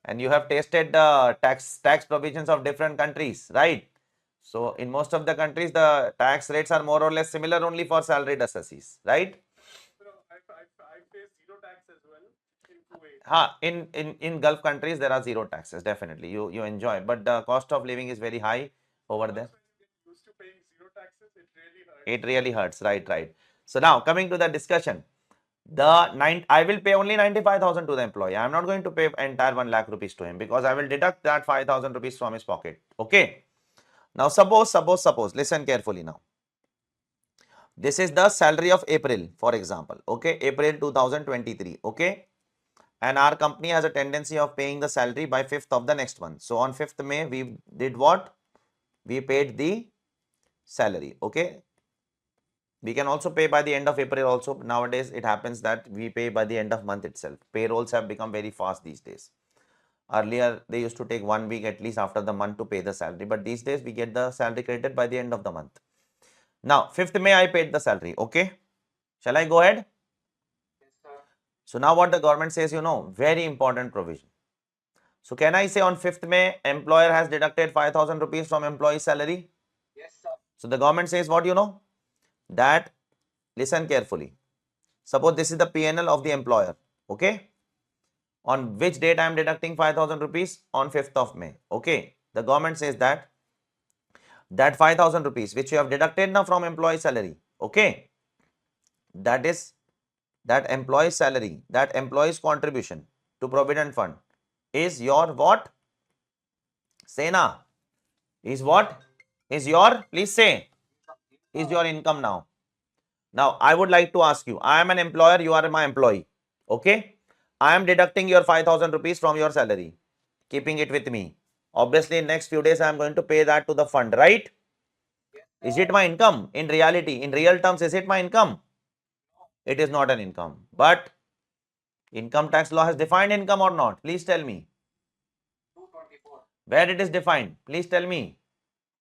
And you have tasted the tax provisions of different countries, right? So in most of the countries, the tax rates are more or less similar only for salaried assessees, right? I face zero tax as well in Kuwait. In Gulf countries, there are zero taxes, definitely. You enjoy, but the cost of living is very high over there. Once when you get used to paying zero taxes, it really hurts. It really hurts, right. So now coming to the discussion, I will pay only 95,000 to the employee. I am not going to pay entire 1 lakh rupees to him because I will deduct that 5,000 rupees from his pocket. Okay. Now suppose, listen carefully now. This is the salary of April, for example. Okay, April 2023. Okay. And our company has a tendency of paying the salary by 5th of the next month. So on 5th May, we did what? We paid the salary. Okay. We can also pay by the end of April also. Nowadays, it happens that we pay by the end of month itself. Payrolls have become very fast these days. Earlier, they used to take 1 week at least after the month to pay the salary. But these days, we get the salary credited by the end of the month. Now, 5th May, I paid the salary. Okay. Shall I go ahead? Yes, sir. So now what the government says, very important provision. So can I say on 5th May, employer has deducted 5,000 rupees from employee salary? Yes, sir. So the government says what that, listen carefully. Suppose this is the PNL of the employer. Okay. On which date I am deducting 5,000 rupees? On 5th of May. Okay. The government says that 5,000 rupees which you have deducted now from employee salary. Okay. That is that employee salary, that employee's contribution to provident fund is your what? Say na. Is what? Is your, please say, is your income now. Now, I would like to ask you, I am an employer, you are my employee. Okay. I am deducting your 5,000 rupees from your salary, keeping it with me. Obviously, in next few days, I am going to pay that to the fund, right? Is it my income? In reality, in real terms, is it my income? It is not an income. But income tax law has defined income or not? Please tell me. 224. Where it is defined? Please tell me.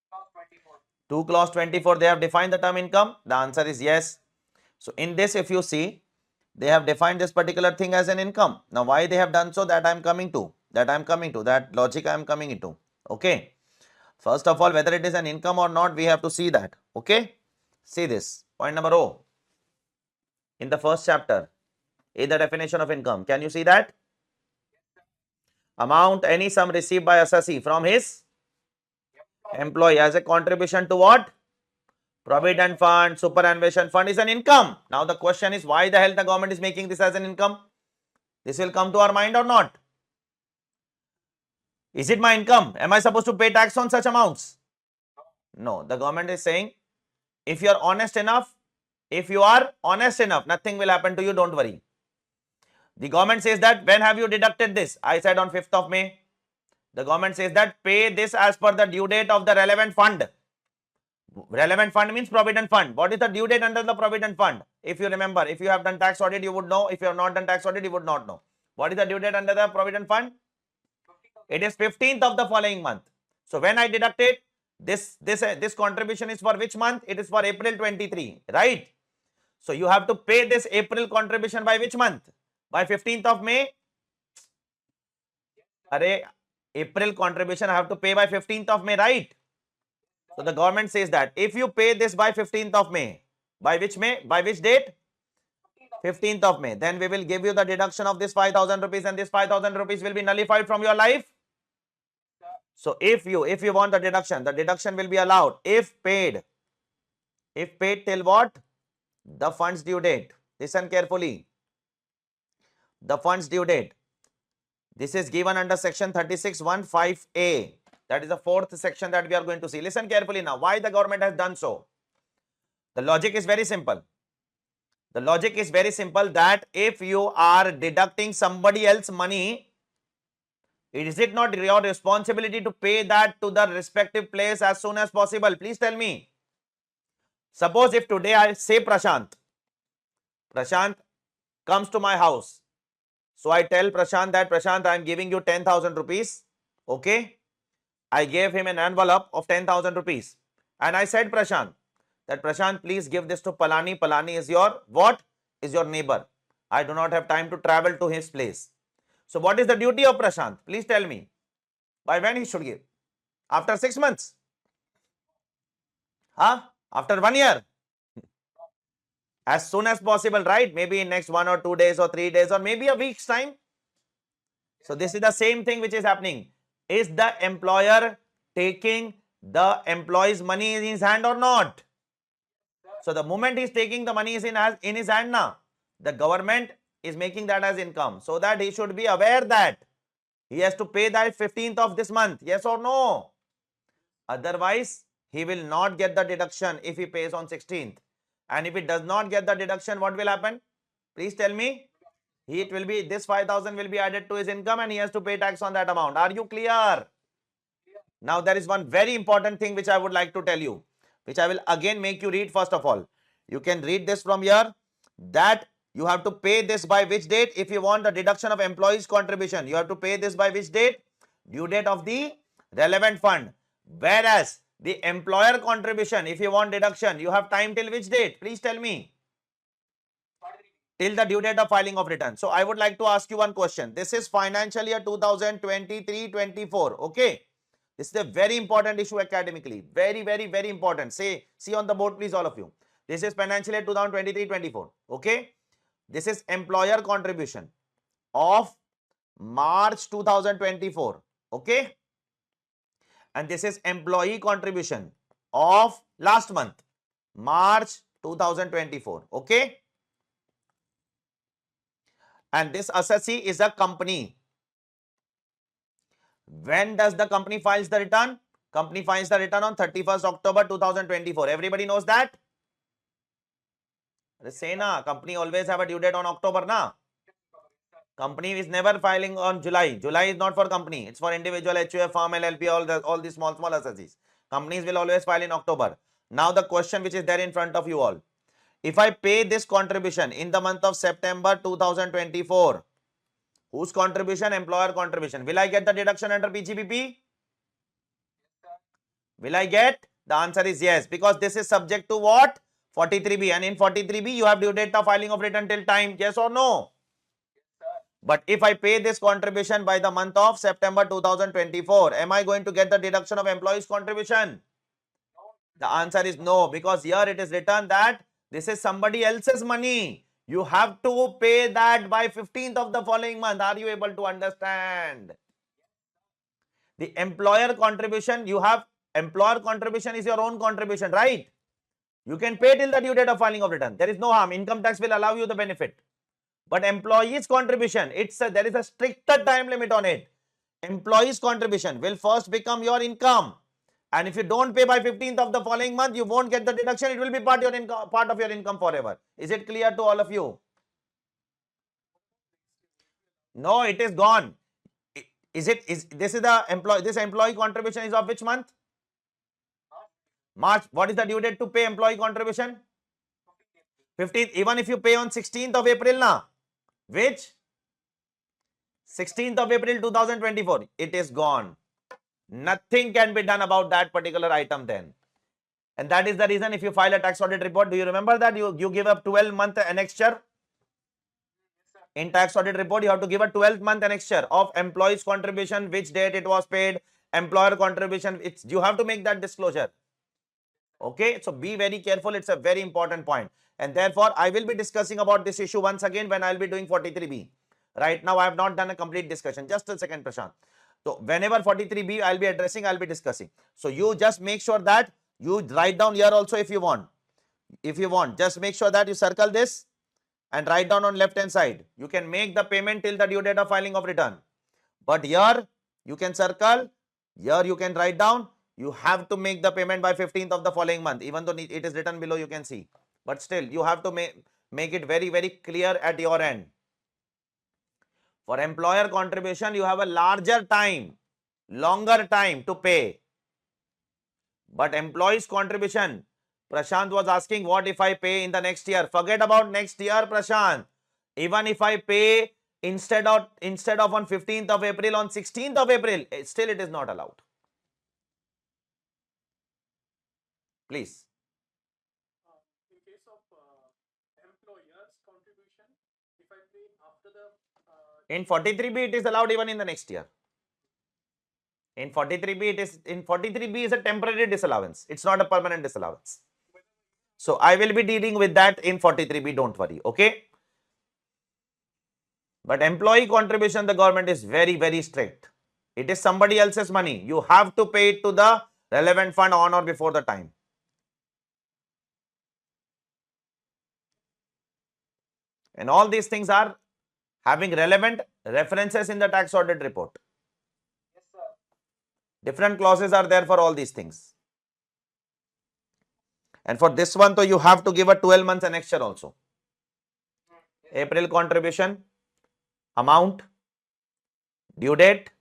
Clause 24. 2 clause 24, they have defined the term income? The answer is yes. So in this, if you see, They have defined this particular thing as an income. Now, why they have done so, that I am coming to. That logic I am coming into. Okay. First of all, whether it is an income or not, we have to see that. Okay. See this. Point number O. In the first chapter, is the definition of income. Can you see that? Amount, any sum received by assessee from his employee as a contribution to what? Provident fund, superannuation fund is an income. Now the question is, why the hell the government is making this as an income? This will come to our mind or not? Is it my income? Am I supposed to pay tax on such amounts? No, the government is saying, if you are honest enough, nothing will happen to you, don't worry. The government says that, when have you deducted this? I said on 5th of May. The government says that pay this as per the due date of the relevant fund. Relevant fund means provident fund. What is the due date under the provident fund? If you remember, if you have done tax audit, you would know. If you have not done tax audit, you would not know. What is the due date under the provident fund? It is 15th of the following month. So when I deducted this contribution is for which month? It is for April 23, right? So you have to pay this April contribution by which month? By 15th of May? Array, April contribution I have to pay by 15th of May, right? So the government says that if you pay this by 15th of May, by which May? By which date? 15th of May. Then we will give you the deduction of this 5,000 rupees, and this 5,000 rupees will be nullified from your life. So if you want the deduction will be allowed if paid. If paid till what? The fund's due date. Listen carefully. The fund's due date. This is given under section 36(1)(5)(a). That is the fourth section that we are going to see. Listen carefully now. Why the government has done so? The logic is very simple. The logic is very simple, that if you are deducting somebody else's money, is it not your responsibility to pay that to the respective place as soon as possible? Please tell me. Suppose if today I say Prashant comes to my house. So I tell Prashant that, Prashant, I am giving you 10,000 rupees. Okay. I gave him an envelope of 10,000 rupees. And I said Prashant, that Prashant, please give this to Palani. Palani is your what? Is your neighbor. I do not have time to travel to his place. So what is the duty of Prashant? Please tell me. By when he should give? After 6 months? Huh? After 1 year? As soon as possible, right? Maybe in next 1 or 2 days or 3 days or maybe a week's time. So this is the same thing which is happening. Is the employer taking the employee's money in his hand or not? So the moment he is taking the money in his hand now, the government is making that as income, so that he should be aware that he has to pay that 15th of this month. Yes or no? Otherwise, he will not get the deduction if he pays on 16th. And if he does not get the deduction, what will happen? Please tell me. It will be, this 5,000 will be added to his income and he has to pay tax on that amount. Are you clear? Now there is one very important thing which I would like to tell you, which I will again make you read. First of all, you can read this from here, that you have to pay this by which date? If you want the deduction of employees' contribution, you have to pay this by which date? Due date of the relevant fund. Whereas the employer contribution, if you want deduction, you have time till which date? Please tell me. Till the due date of filing of return. So I would like to ask you one question. This is financial year 2023-24. Okay. This is a very important issue academically. Very, very, very important. See on the board, please, all of you. This is financial year 2023-24. Okay. This is employer contribution of March 2024. Okay. And this is employee contribution of last month, March 2024. Okay. And this assessee is a company. When does the company files the return? Company files the return on 31st October 2024. Everybody knows that? Say na, company always have a due date on October na. Company is never filing on July. July is not for company. It's for individual, HUF, farm, LLP, all these small assessees. Companies will always file in October. Now the question which is there in front of you all. If I pay this contribution in the month of September 2024, whose contribution? Employer contribution. Will I get the deduction under PGBP? Will I get? The answer is yes, because this is subject to what? 43B, and in 43B you have due date of filing of return till time, yes or no? But if I pay this contribution by the month of September 2024, am I going to get the deduction of employees contribution? The answer is no, because here it is written that this is somebody else's money. You have to pay that by 15th of the following month. Are you able to understand? The employer contribution, you have employer contribution is your own contribution, right? You can pay till the due date of filing of return. There is no harm. Income tax will allow you the benefit. But employees contribution, there is a stricter time limit on it. Employees contribution will first become your income. And if you don't pay by 15th of the following month, you won't get the deduction. It will be part of your income forever. Is it clear to all of you? No, it is gone. This employee contribution is of which month? March. What is the due date to pay employee contribution? 15th. Even if you pay on 16th of April now, which 16th of April 2024, it is gone. Nothing can be done about that particular item then. And that is the reason if you file a tax audit report, do you remember that you give a 12-month annexure? In tax audit report, you have to give a 12-month annexure of employees contribution, which date it was paid, employer contribution. You have to make that disclosure. Okay, so be very careful. It's a very important point. And therefore, I will be discussing about this issue once again when I'll be doing 43B. Right now, I have not done a complete discussion. Just a second, Prashant. So whenever 43B I'll be addressing, I'll be discussing. So you just make sure that you write down here also if you want. If you want, just make sure that you circle this and write down on left hand side. You can make the payment till the due date of filing of return. But here you can circle, here you can write down, you have to make the payment by 15th of the following month. Even though it is written below, you can see. But still, you have to make it very, very clear at your end. For employer contribution, you have a longer time to pay. But employees contribution, Prashant was asking, what if I pay in the next year? Forget about next year, Prashant. Even if I pay instead of on 15th of April, on 16th of April, still it is not allowed. Please. In case of employer's contribution, if I pay after the In 43B, it is allowed even in the next year. In 43B is a temporary disallowance. It's not a permanent disallowance. So I will be dealing with that in 43B, don't worry, okay? But employee contribution, the government is very, very strict. It is somebody else's money. You have to pay it to the relevant fund on or before the time. And all these things are having relevant references in the tax audit report. Yes, sir. Different clauses are there for all these things. And for this one, so you have to give a 12 months annexure also. Yes, April contribution, amount, due date,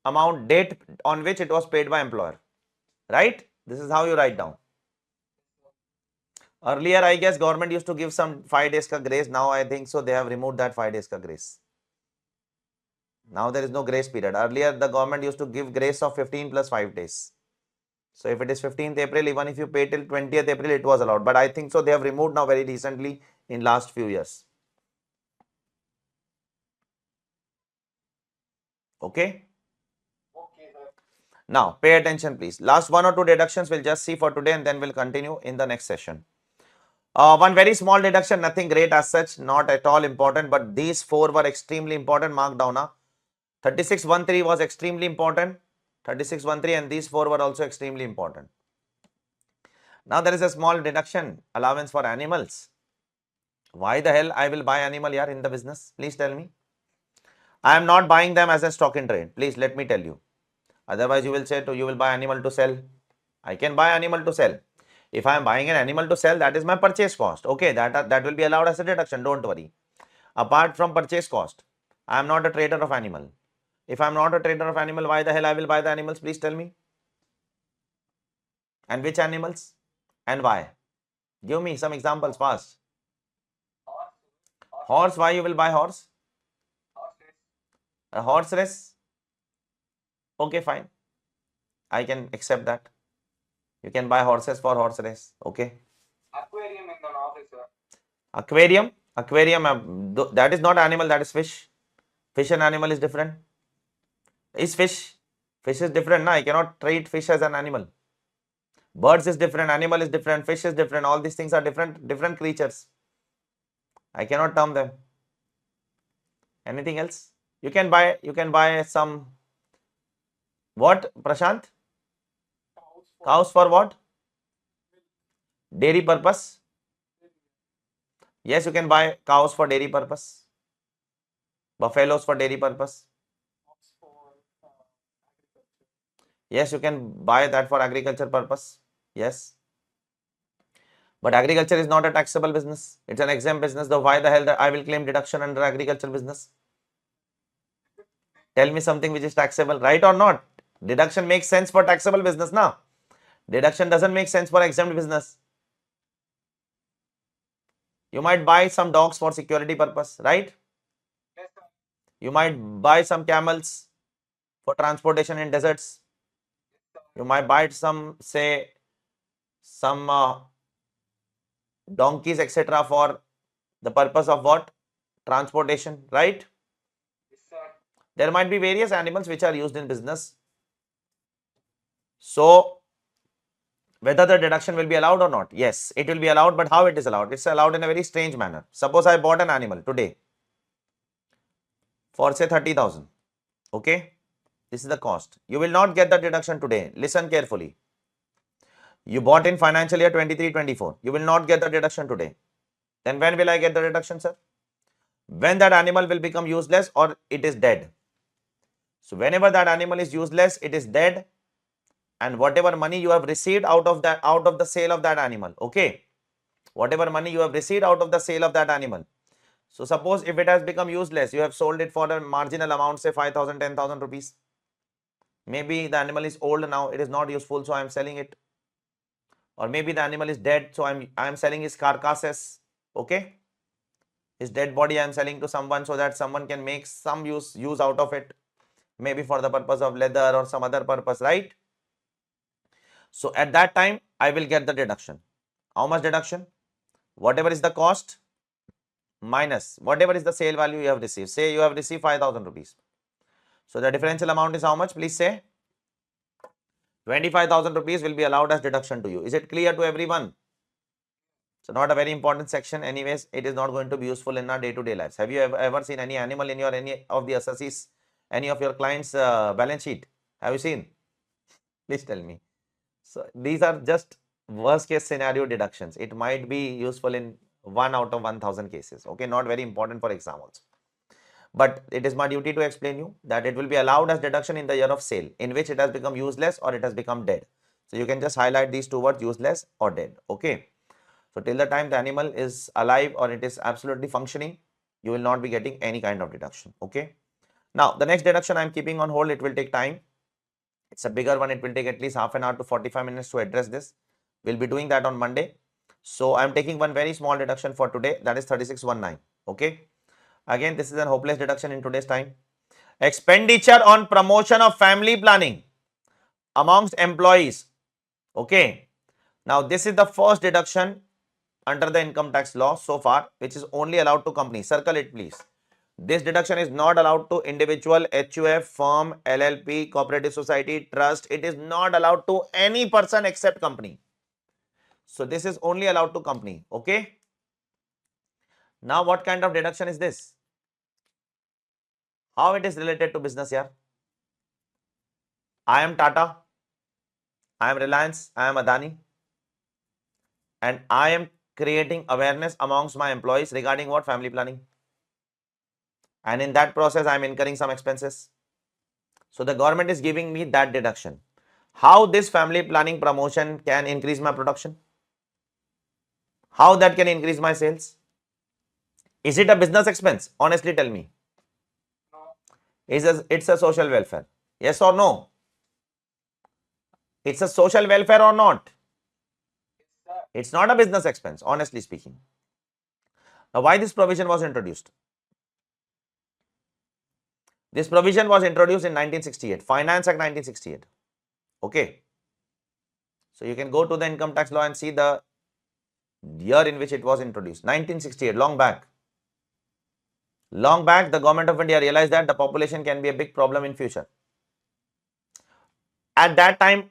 amount, date on which it was paid by employer. Right? This is how you write down. Earlier, I guess government used to give some 5 days ka grace. Now I think so they have removed that 5 days ka grace. Now there is no grace period. Earlier, the government used to give grace of 15 plus 5 days. So if it is 15th April, even if you pay till 20th April, it was allowed. But I think so they have removed now very recently in last few years. Okay? okay, sir. Now, pay attention please. Last 1 or 2 deductions we'll just see for today and then we'll continue in the next session. One very small deduction, nothing great as such, not at all important, but these 4 were extremely important. Mark down. 3613 was extremely important. 3613 and these 4 were also extremely important. Now there is a small deduction allowance for animals. Why the hell I will buy animal here in the business? Please tell me. I am not buying them as a stock in trade. Please let me tell you. Otherwise you will say you will buy animal to sell. I can buy animal to sell. If I am buying an animal to sell, that is my purchase cost. Okay, that will be allowed as a deduction. Don't worry. Apart from purchase cost, I am not a trader of animal. If I am not a trader of animal, why the hell I will buy the animals? Please tell me. And which animals? And why? Give me some examples fast. Horse, why you will buy horse? A horse race? Okay, fine. I can accept that. You can buy horses for horse race. Okay. Aquarium Aquarium, that is not animal, that is fish. Fish and animal is different. Is fish? Fish is different, na? I cannot treat fish as an animal. Birds is different, animal is different, fish is different. All these things are different creatures. I cannot term them. Anything else? You can buy some, what, Prashant? Cows for what? Dairy purpose? Yes, you can buy cows for dairy purpose. Buffaloes for dairy purpose. Yes, you can buy that for agriculture purpose. Yes. But agriculture is not a taxable business. It's an exempt business. Though why the hell that I will claim deduction under agriculture business? Tell me something which is taxable, right or not? Deduction makes sense for taxable business now. Deduction doesn't make sense for exempt business. You might buy some dogs for security purpose, right? You might buy some camels for transportation in deserts. You might buy some, say, some donkeys, etc. for the purpose of what? Transportation, right? There might be various animals which are used in business. So, whether the deduction will be allowed or not? Yes, it will be allowed, but how it is allowed? It's allowed in a very strange manner. Suppose I bought an animal today for say 30,000. Okay, this is the cost. You will not get the deduction today. Listen carefully. You bought in financial year 23-24. You will not get the deduction today. Then when will I get the deduction, sir? When that animal will become useless or it is dead. So whenever that animal is useless, it is dead, and whatever money you have received out of the sale of that animal, okay, whatever money you have received out of the sale of that animal. So suppose if it has become useless, you have sold it for a marginal amount, say 5,000, 10,000 rupees. Maybe the animal is old now, it is not useful, so I am selling it. Or maybe the animal is dead, so I am selling his carcasses. Okay, his dead body I am selling to someone so that someone can make some use out of it, maybe for the purpose of leather or some other purpose, right? So at that time I will get the deduction. How much deduction? Whatever is the cost minus whatever is the sale value you have received. Say you have received 5,000 rupees. So the differential amount is how much? Please say. 25,000 rupees will be allowed as deduction to you. Is it clear to everyone? So not a very important section. Anyways, it is not going to be useful in our day-to-day lives. Have you ever seen any animal in your any of the assessees, any of your clients' balance sheet? Have you seen? Please tell me. So these are just worst case scenario deductions. It might be useful in 1 out of 1,000 cases. Okay, not very important for exam also. But it is my duty to explain you that it will be allowed as deduction in the year of sale in which it has become useless or it has become dead. So you can just highlight these two words, useless or dead. Okay. So till the time the animal is alive or it is absolutely functioning, you will not be getting any kind of deduction. Okay. Now the next deduction I am keeping on hold. It will take time. It's a bigger one. It will take at least half an hour to 45 minutes to address this. We'll be doing that on Monday. So I'm taking one very small deduction for today, that is 3619. Okay. Again, this is a hopeless deduction in today's time. Expenditure on promotion of family planning amongst employees. Okay. Now this is the first deduction under the income tax law so far, which is only allowed to companies. Circle it, please. This deduction is not allowed to individual, HUF, firm, LLP, cooperative society, trust. It is not allowed to any person except company. So this is only allowed to company. Okay. Now what kind of deduction is this? How it is related to business here? I am Tata, I am Reliance, I am Adani, and I am creating awareness amongst my employees regarding what? Family planning. And in that process, I am incurring some expenses. So the government is giving me that deduction. How this family planning promotion can increase my production? How that can increase my sales? Is it a business expense? Honestly tell me. It's a social welfare. Yes or no? It's a social welfare or not? It's not a business expense, honestly speaking. Now, why this provision was introduced? This provision was introduced in 1968, Finance Act 1968. Okay. So you can go to the income tax law and see the year in which it was introduced, 1968, long back. Long back, the government of India realized that the population can be a big problem in future. At that time,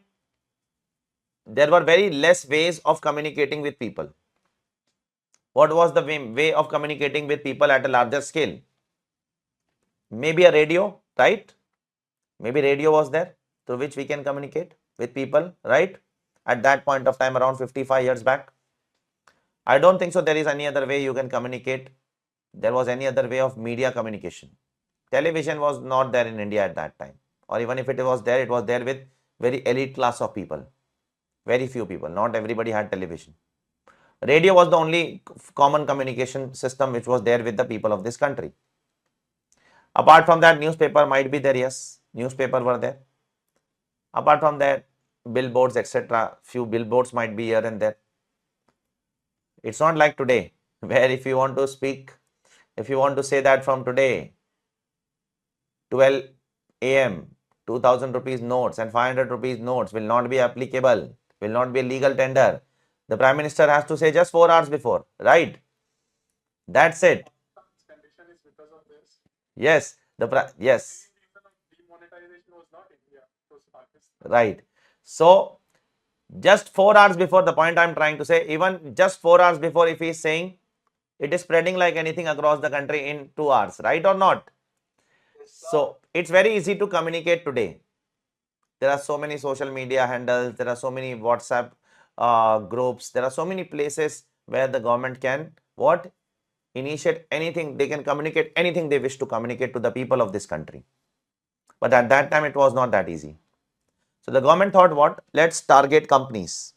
there were very less ways of communicating with people. What was the way of communicating with people at a larger scale? Maybe a radio, right? Maybe radio was there through which we can communicate with people, right? At that point of time, around 55 years back. I don't think so there is any other way you can communicate. There was any other way of media communication. Television was not there in India at that time. Or even if it was there with very elite class of people. Very few people. Not everybody had television. Radio was the only common communication system which was there with the people of this country. Apart from that, newspaper might be there, yes. Newspaper were there. Apart from that, billboards, etc. Few billboards might be here and there. It's not like today, where if you want to speak, if you want to say that from today, 12 a.m., 2000 rupees notes and 500 rupees notes will not be applicable, will not be a legal tender. The Prime Minister has to say just 4 hours before, right? That's it. Condition is because of this. Yes, yes. The reason of demonetization was not India, it was Pakistan. Right. So, just 4 hours before, the point I'm trying to say, even just 4 hours before, if he's saying it is spreading like anything across the country in 2 hours, right or not? So, it's very easy to communicate today. There are so many social media handles, there are so many WhatsApp groups, there are so many places where the government can what? Initiate anything, they can communicate anything they wish to communicate to the people of this country. But at that time, it was not that easy. So the government thought what? Let's target companies.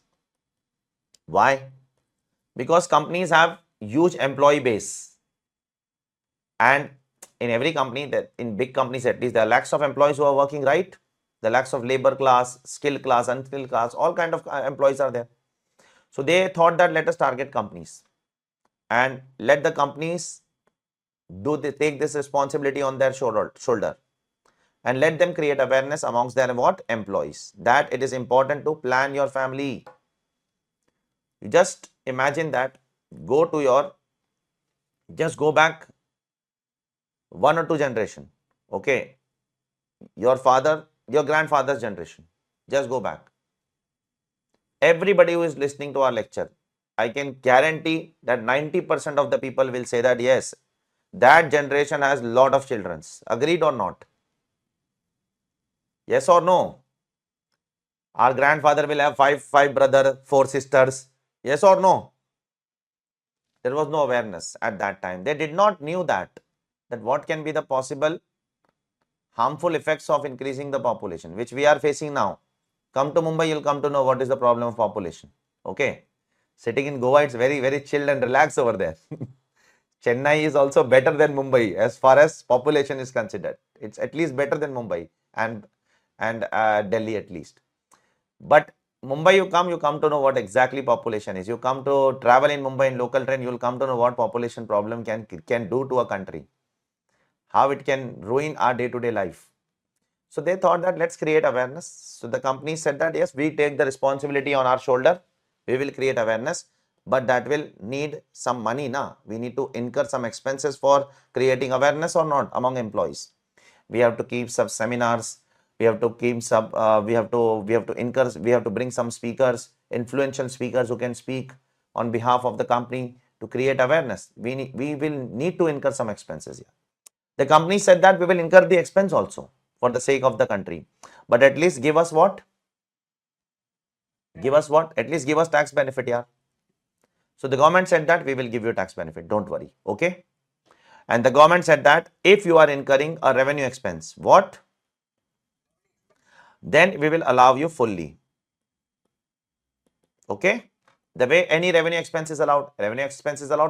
Why? Because companies have huge employee base. And in every company, that in big companies at least, there are lakhs of employees who are working, right? The lakhs of labor class, skill class, unskilled class, all kind of employees are there. So they thought that let us target companies and let the companies take this responsibility on their shoulder and let them create awareness amongst their what? Employees, that it is important to plan your family. You just imagine that, just go back 1 or 2 generation, okay, your grandfather's generation, just go back. Everybody who is listening to our lecture, I can guarantee that 90% of the people will say that yes, that generation has lot of children. Agreed or not? Yes or no? Our grandfather will have five brothers, 4 sisters. Yes or no? There was no awareness at that time. They did not knew that what can be the possible harmful effects of increasing the population, which we are facing now. Come to Mumbai, you'll come to know what is the problem of population. Okay. Sitting in Goa, it's very, very chilled and relaxed over there. Chennai is also better than Mumbai as far as population is considered. It's at least better than Mumbai and Delhi at least. But Mumbai, you come to know what exactly population is. You come to travel in Mumbai in local train, you will come to know what population problem can do to a country, how it can ruin our day-to-day life. So they thought that let's create awareness. So the company said that yes, we take the responsibility on our shoulder. We will create awareness, but that will need some money now. We need to incur some expenses for creating awareness or not among employees. We have to keep some seminars. We have to keep some. We have to bring some speakers, influential speakers who can speak on behalf of the company to create awareness. We will need to incur some expenses here. The company said that we will incur the expense also for the sake of the country, but at least give us what? Give us what? At least give us tax benefit, yeah. So the government said that we will give you tax benefit. Don't worry, okay? And the government said that if you are incurring a revenue expense, what? Then we will allow you fully. Okay? The way any revenue expense is allowed,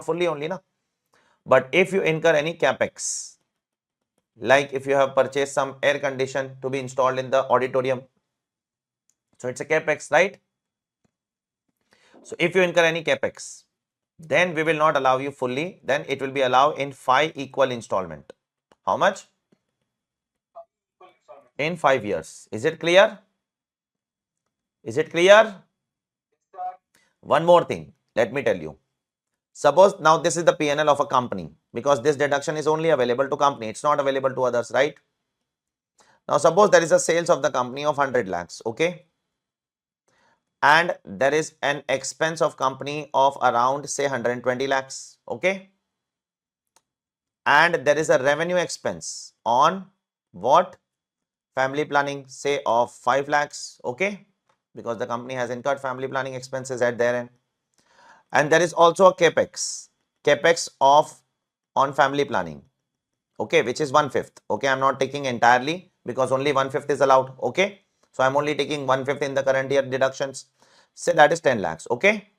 fully only, na? But if you incur any capex, like if you have purchased some air condition to be installed in the auditorium, so it's a capex, right? So if you incur any capex, then we will not allow you fully, then it will be allowed in 5 equal installment. How much? In 5 years. Is it clear? Is it clear? One more thing. Let me tell you. Suppose now this is the P&L of a company, because this deduction is only available to company. It's not available to others, right? Now suppose there is a sales of the company of 100 lakhs, okay? And there is an expense of company of around say 120 lakhs, okay? And there is a revenue expense on what? Family planning, say of 5 lakhs, okay? Because the company has incurred family planning expenses at their end. And there is also a capex of on family planning, okay, which is 1/5. Okay, I'm not taking entirely because only 1/5 is allowed, okay? So I'm only taking 1/5 in the current year deductions. Say that is 10 lakhs, okay?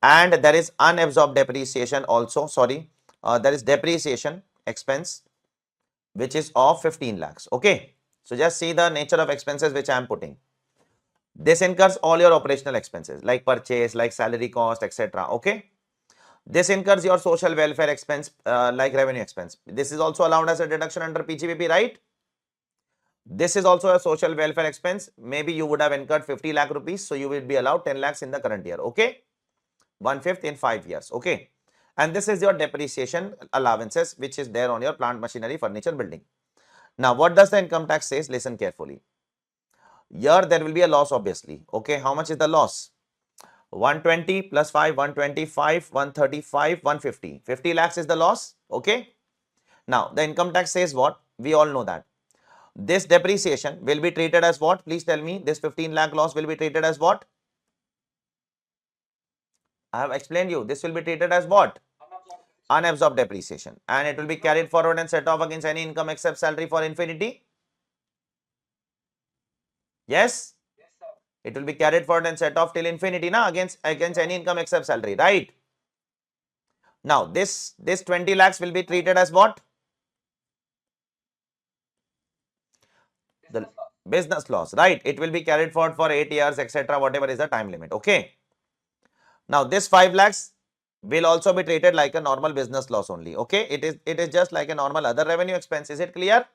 And there is unabsorbed depreciation also, sorry, there is depreciation expense which is of 15 lakhs, okay? So just see the nature of expenses which I am putting. This incurs all your operational expenses like purchase, like salary cost, etc. Okay. This incurs your social welfare expense like revenue expense. This is also allowed as a deduction under PGBP, right? This is also a social welfare expense. Maybe you would have incurred 50 lakh rupees. So you will be allowed 10 lakhs in the current year. Okay. 1/5 in 5 years. Okay. And this is your depreciation allowances, which is there on your plant, machinery, furniture, building. Now, what does the income tax says? Listen carefully. Here there will be a loss, obviously. Okay. How much is the loss? 120 plus 5, 125, 135, 150. 50 lakhs is the loss. Okay. Now, the income tax says what? We all know that. This depreciation will be treated as what? Please tell me. This 15 lakh loss will be treated as what? I have explained you. This will be treated as what? Unabsorbed depreciation. And it will be carried forward and set off against any income except salary for infinity. Yes? It will be carried forward and set off till infinity, na? Against any income except salary, right? Now, this 20 lakhs will be treated as what? The business loss, right? It will be carried forward for 8 years, etc. Whatever is the time limit. Okay. Now, this 5 lakhs will also be treated like a normal business loss only. Okay. It is just like a normal other revenue expense. Is it clear?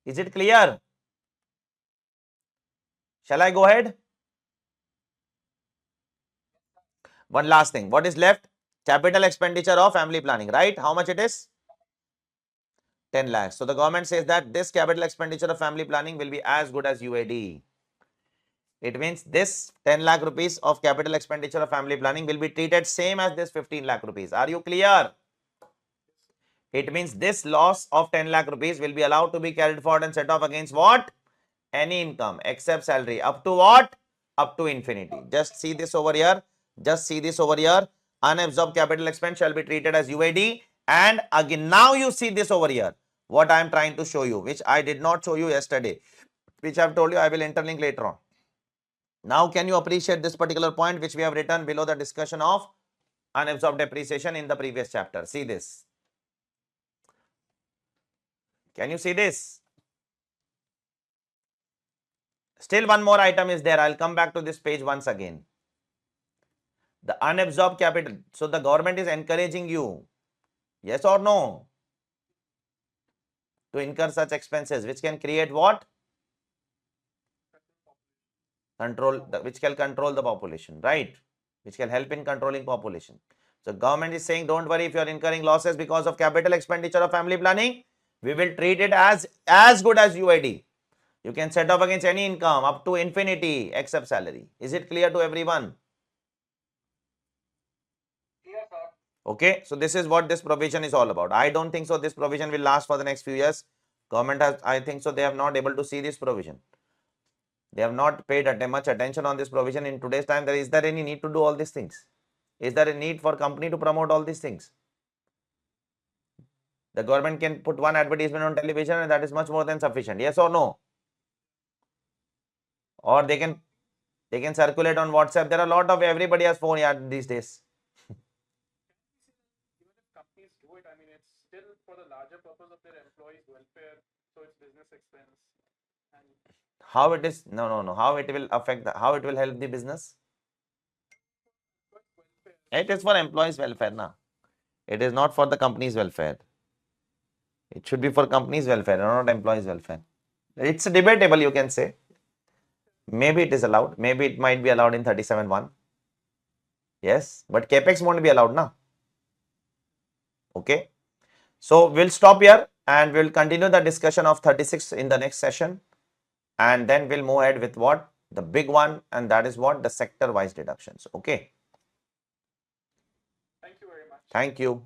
Is it clear? Shall I go ahead? One last thing. What is left? Capital expenditure of family planning, right? How much it is? 10 lakhs. So the government says that this capital expenditure of family planning will be as good as UAD. It means this 10 lakh rupees of capital expenditure of family planning will be treated same as this 15 lakh rupees. Are you clear? It means this loss of 10 lakh rupees will be allowed to be carried forward and set off against what? Any income except salary. Up to what? Up to infinity. Just see this over here. Just see this over here. Unabsorbed capital expense shall be treated as UAD. And again, now you see this over here. What I am trying to show you, which I did not show you yesterday, which I have told you I will interlink later on. Now, can you appreciate this particular point which we have written below the discussion of unabsorbed depreciation in the previous chapter? See this. Can you see this? Still one more item is there. I'll come back to this page once again. The unabsorbed capital. So the government is encouraging you, yes or no, to incur such expenses which can create what? Which can control the population, right? Which can help in controlling population. So government is saying, don't worry if you are incurring losses because of capital expenditure of family planning. We will treat it as good as UID. You can set off against any income up to infinity except salary. Is it clear to everyone? Yes, sir. Okay, so this is what this provision is all about. I don't think so this provision will last for the next few years. Government has, I think so, they have not able to see this provision. They have not paid much attention on this provision in today's time. Is there any need to do all these things? Is there a need for company to promote all these things? The government can put one advertisement on television and that is much more than sufficient. Yes or no? Or they can circulate on WhatsApp. There are a lot of, everybody has phone these days. Even if companies do it, I mean, it's still for the larger purpose of their employees' welfare, so it's business expense. And How it is? No. How it will affect? How it will help the business? welfare. It is for employees' welfare, na. It is not for the company's welfare. It should be for company's welfare, not employees' welfare. It's debatable, you can say. Maybe it is allowed. Maybe it might be allowed in 37(1). Yes, but capex won't be allowed, na? Okay. So we'll stop here and we'll continue the discussion of 36 in the next session. And then we'll move ahead with what? The big one, and that is what? The sector wise deductions. Okay. Thank you very much. Thank you.